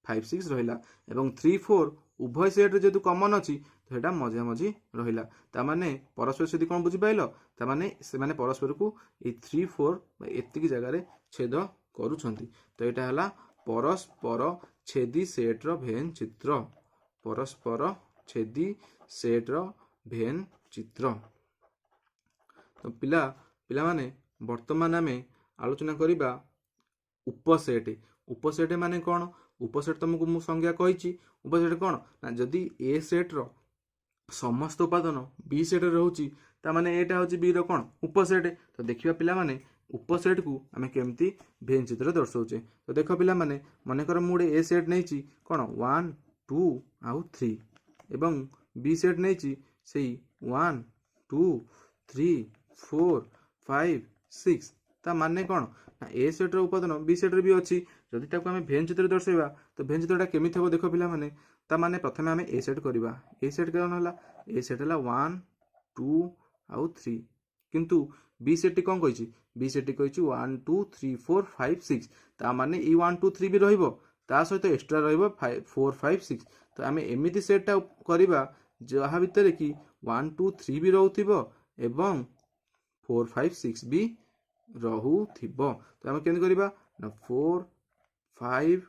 5 6 रहिला एवं 3 4 उभय सेट रे जेतु कॉमन अछि तो एटा मझा मझी रहिला। ता माने परस्पर छेदी कोन बुझि पाइलो ता माने से माने परस्पर को ए 3 4 एतिकी जगह रे छेद करूछंती। तो एटा हला परस्पर छेदी सेट्र भेन चित्र परस्पर छेदी सेट्र भेन चित्र। तो पिला माने वर्तमान आमे आलोचना करिबा उपसेट। उपसेट माने कौन? उपसेट तुमको मु संज्ञा कही। उपसेट कौन ना जदि ए सेट रो समस्त उपादान बी सेट रोचे ताने एटा हूँ बी रौन उपसेट। तो देखिए पिला माने उपसेट को आम केमती भेन चित्र दर्शाऊे। तो देख पिला माने मनकर मुझे ए सेट नहीं कौन 1 2 आउ 3 एवं बी सेट नहीं से 1 2 3 4 5 6 ता माने कौन ना ए सेट उपादान बी सेट भी अच्छी। जदि ताको आम भेन चित्र दर्शाइबा तो भेन चित्रटा केमी हम देख पिला माने ता माने प्रथमे आम ए सेट करवा। ए सेट कौन है? ए सेट है 1 2 आउ 3 किंतु बी सेट कौन कही? बी सेट कही 1 2 3 4 5 6 ता माने ई 1 2 3 भी रहिबो ता सहित एक्स्ट्रा रहिबो 4 5 6। तो आम एमिति सेटटा करवा जहाँ भितर कि 1 2 3 भी रहउथिबो एवं 4 5 6 भी रहउथिबो। तो आम केमति करवा ना 4 5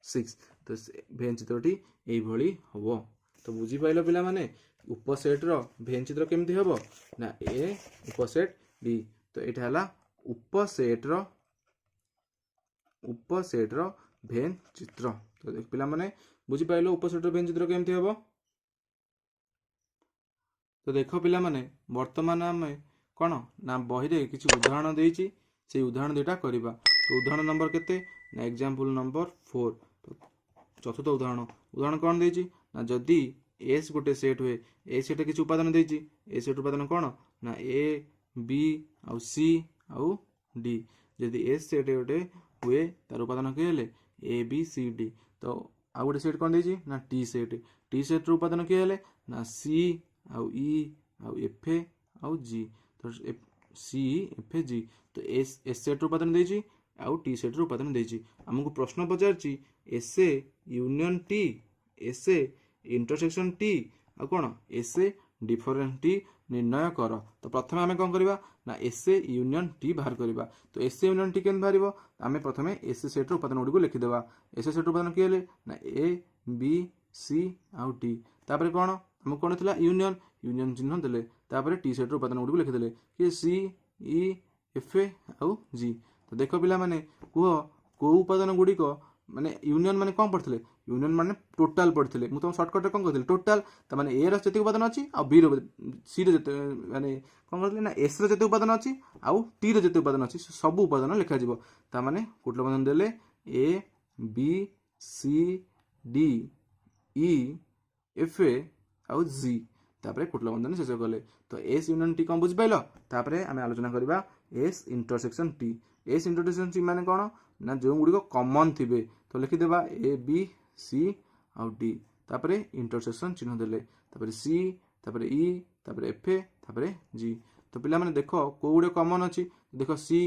6 तो भेन चित्रटी यही हम। तो बुझी पाइल पिला माने उपसेट रो भेन चित्र केमती हम ना ए उपसेट बी। तो यहाँ है उपसेट रो भेन चित्र। तो देख पिला माने बुझी पाइल उपसेट रो भेन चित्र केमती हम। तो देख पिला माने वर्तमान आम कौन ना बही रे किसी उदाहरण देइछि से उदाहरण दुटा करवा। तो उदाहरण नंबर केते ना एग्जांपल नंबर 4। तो चतुर्थ उदाहरण कौन देइछि ना जदि एस गोटे सेट हुए ए सेट किसी उपादान देइछि ए सेट उपादान कौन ना ए बी आउ सी आउ डी। जदि एस सेट गोटे हुए तार उपादान किए हेले ए बी सी डी। तो आउ गोटे सेट कौन देइछि ना टी सेट रो उपादान किए हेले ना सी आउ ई आउ एफ ए आउ जी। तो सी एफ ए जी। तो एस सेट रो उपादान देइछि आउ टी सेट रो उपादान देइछि। हमको प्रश्न पचारछि S A union T S A intersection T आ कौन एस ए डिफरेंस टी निर्णय कर। तो प्रथम आम कौन करवा ना एस ए यूनियन टी बाहर करवा। तो एस ए यूनियन टी केन बाहर आम प्रथम एस ए सेट उपादान गुड़ी को लिखिदेवा। एस ए सेट उपादान किए ना ए बी सी आउ टी तापर कौन आम कौन था यूनियन चिन्ह देले तापर टी सेट उपादान गुड़ी को लिखिदेले कि सी ई एफ ए आउ जी। तो देख पिला माने कह कौ उपादान गुड़िक माने यूनियन माने कौन पढ़ते यूनियन माने टोटाल पढ़ते मुझे तुम सर्टकट कौन कहती टोटाल माने ए रती उपादान अच्छी आ बी सी माने कौन कहते ना एस रे उपादान अच्छी आउ टी रे उपादान अच्छी सब उपादान लिखा ताने कोटल उपादान देले A B C D E F A आउ जी तापर कोटल बंधन शेष कले। तो एस यूनियन टी कौन बुझिपाल तापर आम आलोचना करवा S intersection T. S intersection T माने कौन ना जो गुड़िक कमन थे तो लिखिदेवा ए बी सी आउ डी तापर इंटरसेक्शन चिन्ह देले तापर सी तापर ई तापर एफ ए तापर जी। तो पिला माने देख को गुड़े कमन अच्छी देख सी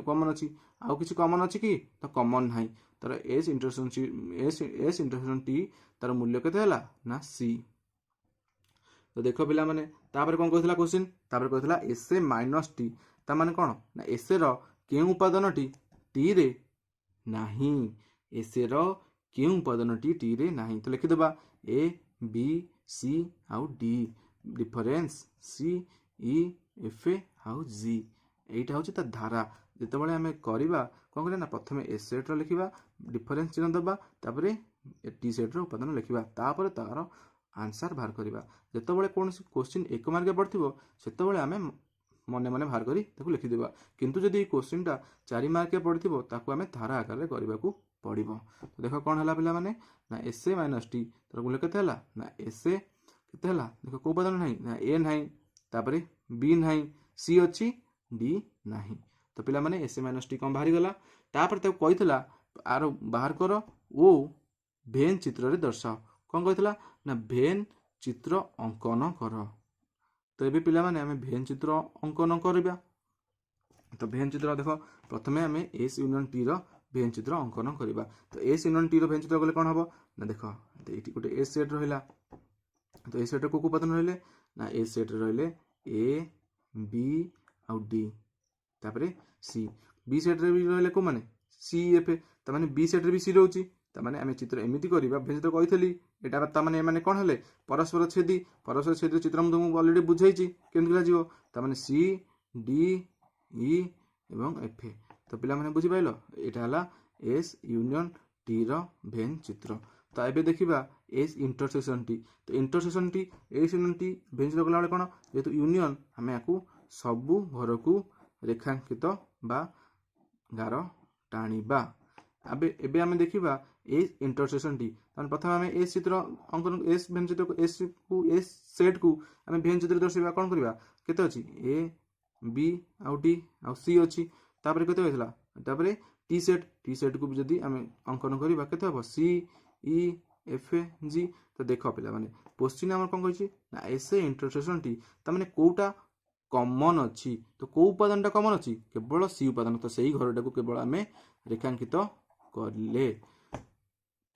कमन अच्छी आउ किसी कमन अच्छी कि तो कमन ना तार एस इंटरसेक्शन टी तार मूल्य केते ना सी। तो देख पिला माने तापर कौन कहला क्वेश्चन तापर कहला एस ए माइनस टी ता माने कौन ना एस ए रो के उपादान टी रे नाही एस ए रो के उपादान टी रे नाही। तो लिखिदेवा ए बी सी आउ D difference C E F A आउ जी एटा हूँ तार धारा। जितेबाला आम करवा कौन करें ना प्रथम एस सेट लिखा डिफरेंस चिन्ह दबा तापर टी सेट उपादान लिखा तापर तार आंसर बाहर करवा। जितेबाला कौन क्वेश्चन 1 मार्क पड़ो से आम मन मन बाहर कर लिखिदेवा किंतु जदि क्वेश्चनटा 4 मार्क पड़ो ताकू आम धारा आकार करने को पड़ो। तो देख कौन है पिला माने ना एस ए माइनस टी तार मूल्य केते हला ना एस ए केते हला देख को उपादान नहीं ना ए नहीं तापर बी नहीं सी अच्छी डी नहीं। तो पिला माने एस ए माइनस टी कौन बाहरी गला तापर ताको कहितला आर बाहर कर ओ भेन चित्र रे दर्शाओ कौन कहितला ना भेन चित्र अंकन कर। तो ये पिला माने आमे भेन चित्र अंकन करबा। तो भेन चित्र देख प्रथमे आमे एस यूनियन टी रो भेन चित्र अंकन करबा। तो एस यूनियन टी रो भेन चित्र गले कौन हबो ना देख एटी गोटे एस सेट रहिला। तो एस सेट को उपादान रहिले ना एस सेट रहिले ए बी आउ डी तापर सी बी सेट रे भी रहिले को माने सी एफ ताମାନେ बी सेट रे भी सी रहउची ताମାନେ आमे चित्र एमिति करिबा भेन चित्र कहितली एटा ताମାନେ माने कोन हले परस्पर छेदी चित्र हम तुमको ऑलरेडी बुझाइची केमति करा जीवो ताମାନେ सी डी ई एवं एफ तो पिला माने बुझी पाइलो एटा हला एस यूनियन टी रो भेन चित्र तो एबे देखिबा एस इंटरसेक्शन टी तो intersection T S union T भेन चित्र कला कोन जेतु यूनियन हमें आकु सबु घर को रेखांकित बा गार टाणीबा अबे एबे हमें देखिबा एस इंटरसेक्शन टी तन प्रथम हमें एस चित्र अंकन एस भेन चित्र को एस सेट को हमें भेन चित्र दर्शाइबा कोन करबा केते अछि ए बी आउ डी आउ सी अछि तापर केते होइतला तापर टी सेट को जदी हमें अंकन करबा केते हो सी ई एफ जी तो देखो पिला माने क्वेश्चन हमर कोन कहछि ना एस इंटरसेक्शन टी त माने कोटा कॉमन अच्छी तो कौ उपादान कॉमन अच्छी केवल सी उपादान तो सही घरटा को केवल आम रेखांकित कले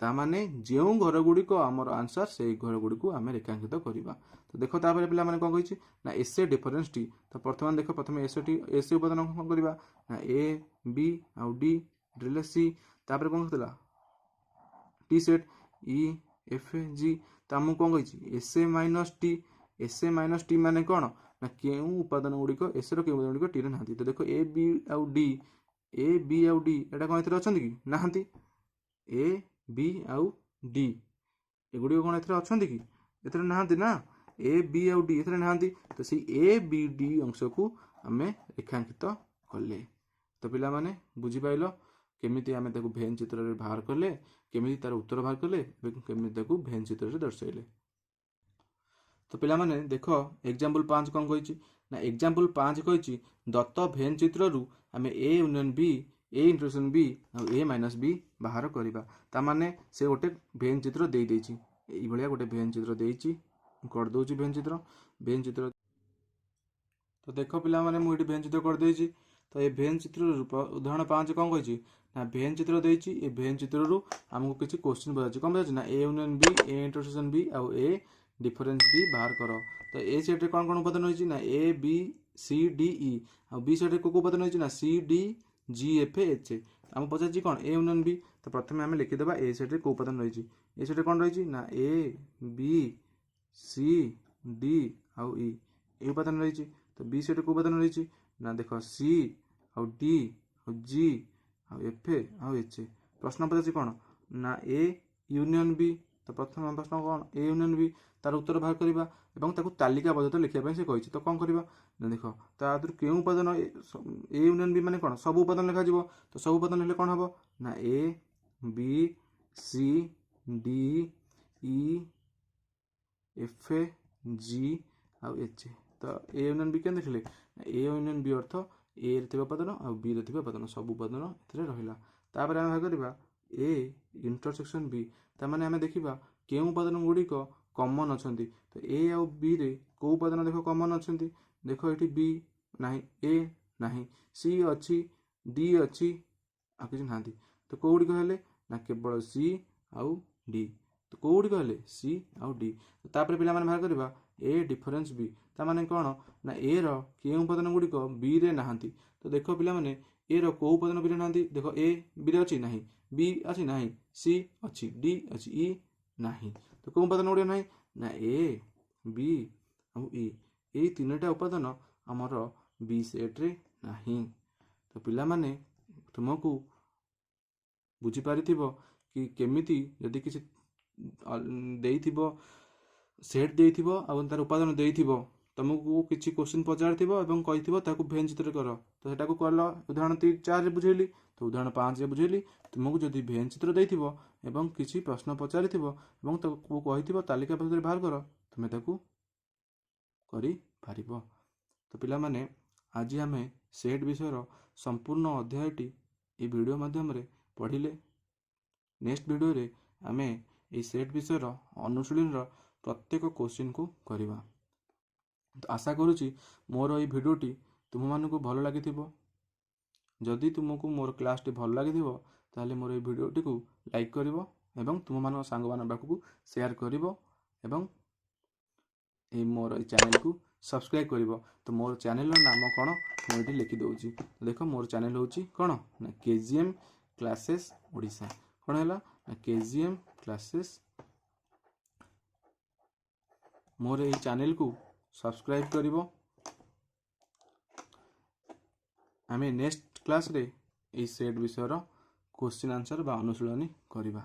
तामाने जो घर गुड़िक आमर आंसर से घर गुड़िक आम रेखांकित करवा तो देख तापर पे कौन कही ना एस डिफरेन्स टी तो प्रथम देख प्रथम एस उपादान कौन करवा ना ए बी आउ डी ड्रिल सी तापर कौन कहला टी सेट ई एफ जी तो आमको कौन कही एस ए माइनस टी माने कौन ना केउ उपादान गुड़िक एस रो उपादान गुड़िक टी रे नांती तो देखो ए बी आउ डी एटा कौन एथरे अछंती कि नाहंती ए बी आउ डी एगुड़ी कौन एथरे अछंती कि एथरे नाहंती ना ए बी आउ डी एथरे नाहंती तो सी ए बी डी अंश को आमे रेखांकित कले तो पिला माने बुझी पाइलो केमिति आमे ताकू भेन चित्र रे बाहर कले केमिति तार उत्तर बाहर कले केमिति ताकू भेन चित्र रे दर्शाइले तो पिला माने देखो एग्जांपल 5 कौन कही ना एग्जांपल 5 कही दत्त भेन चित्र रु आमे A union B A intersection B or A minus B बाहर करबा ता माने से गोटे भेन चित्र दे देछि एई भलिया गोटे भेन चित्र देछि कर दोछि भेन चित्र तो देखो पिला माने मु एटी भेन चित्र कर देछि तो ए भेन चित्र उदाहरण 5 कौन कही ना भेन चित्र देछि ए भेन चित्र रु हमको किछि क्वेश्चन बताछि कौन बताछि ना A union B A intersection B or A difference भी बाहर करो तो ए सेट रे कौन कौन उपादान होइछि ना ए बी सी डी ई और बी सेट रे को उपादान होइछि ना C D G F H हम पचाछि कौन ए यूनियन बी तो प्रथमे हम लिखि देबा ए सेट रे को उपादान रहिछि ए सेट रे कौन रहिछि ना ए बी सी डी और ई ए उपादान रहिछि तो बी सेट रे को उपादान रहिछि ना देखो सी और डी और जी और एफ और एच प्रश्न पचाछि कौन ना ए यूनियन बी तो प्रथम प्रश्न कौन ए यूनियन बी तार उत्तर बाहर करवा एवं ताकू तालिका बदत लिखा से कही तो कौन करवा ना देख तादर क्यों उपादान ए यूनियन बी माने कौन सब उपादान लिखा जीवो तो सब उपादान हेले कौन हम ना A B C D E F G आउ एच तो ए यूनियन बी क्या देखिले ए यूनियन बी अर्थ ए रे थिबा उपादान और बी रे थिबा उपादान सब उपादान एथरे रहिला तापर हम भाग करबा ए इंटरसेक्शन बी ता माने हमें देखिबा केउ उपादान गुड़िक कॉमन अच्छी तो ए आउ बी रे को उपादान देख कॉमन अच्छी देख ये बी ना ए ना सी अच्छी डी अच्छी आ कि ना तो कौड़िक हेले ना केवल सी आउ डी तो कौड़िक हेले सी आउ डी तापर पिला माने बाहर करबा ए डिफरेंस बी ता माने कौन ना ए रो के उपादान गुड़िक बी रे नाहंती तो देख पिला माने ए रो को उपादान बी रे नाहंती देख ए बी रे अछि नाही बी अछि नाही सी अछि डी अछि ई नाही तो कौन उपादान गुड़िक नाही ना ए बी और ई तीनटा उपादान आमर बी सेट रे नाही तो पिला माने तुमको बुझी पारिथिबो कि केमिति यदि किसी देइथिबो सेट देइथिबो आ तार उपादान देइथिबो तुमको किसी क्वेश्चन पचारिथिबो एवं कहिथिबो ताकू भेन चित्र कर तो सेटा को करलो उदाहरण 4 रे बुझेली तो उदाहरण 5 रे बुझेली तुमको जदि भेन चित्र देइथिबो एवं किसी प्रश्न पचारिथिबो एवं ताकू कहिथिबो तालिका पत्र बाहर कर तुमे ताकू करि पारिबो तो पिला माने आज आमे सेट विषयर संपूर्ण अध्यायटी ए वीडियो माध्यम रे पढ़िले नेक्स्ट वीडियो रे आमे ए सेट विषयर अनुशीलन रो प्रत्येक क्वेश्चन को करिबा तो आशा करूची मोर ए वीडियोटी तुम मानकु भल लागिथिबो जदि तुमको मोर क्लास टी भल लागिथिबो ताले मोर ए वीडियोटी को लाइक करिवो एवं तुम मान सांग मान पाखु शेयर करिवो एवं ए मोर ए चैनल को सब्सक्राइब करिवो तो मोर चैनल नाम कोन मोटी लिखि दउची देखो मोर चैनल होची कोन ना केजीएम क्लासेस ओडिशा कौन है केजीएम क्लासेस। मोर यही चैनल को सब्सक्राइब करिवो। आम नेक्स्ट क्लास रे यही सेट विषय क्वेश्चन आंसर बा अनुशीलनी करिबा।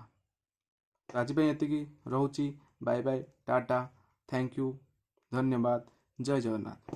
आज ये रोची। Bye bye ta-ta thank you धन्यवाद जय जगन्नाथ।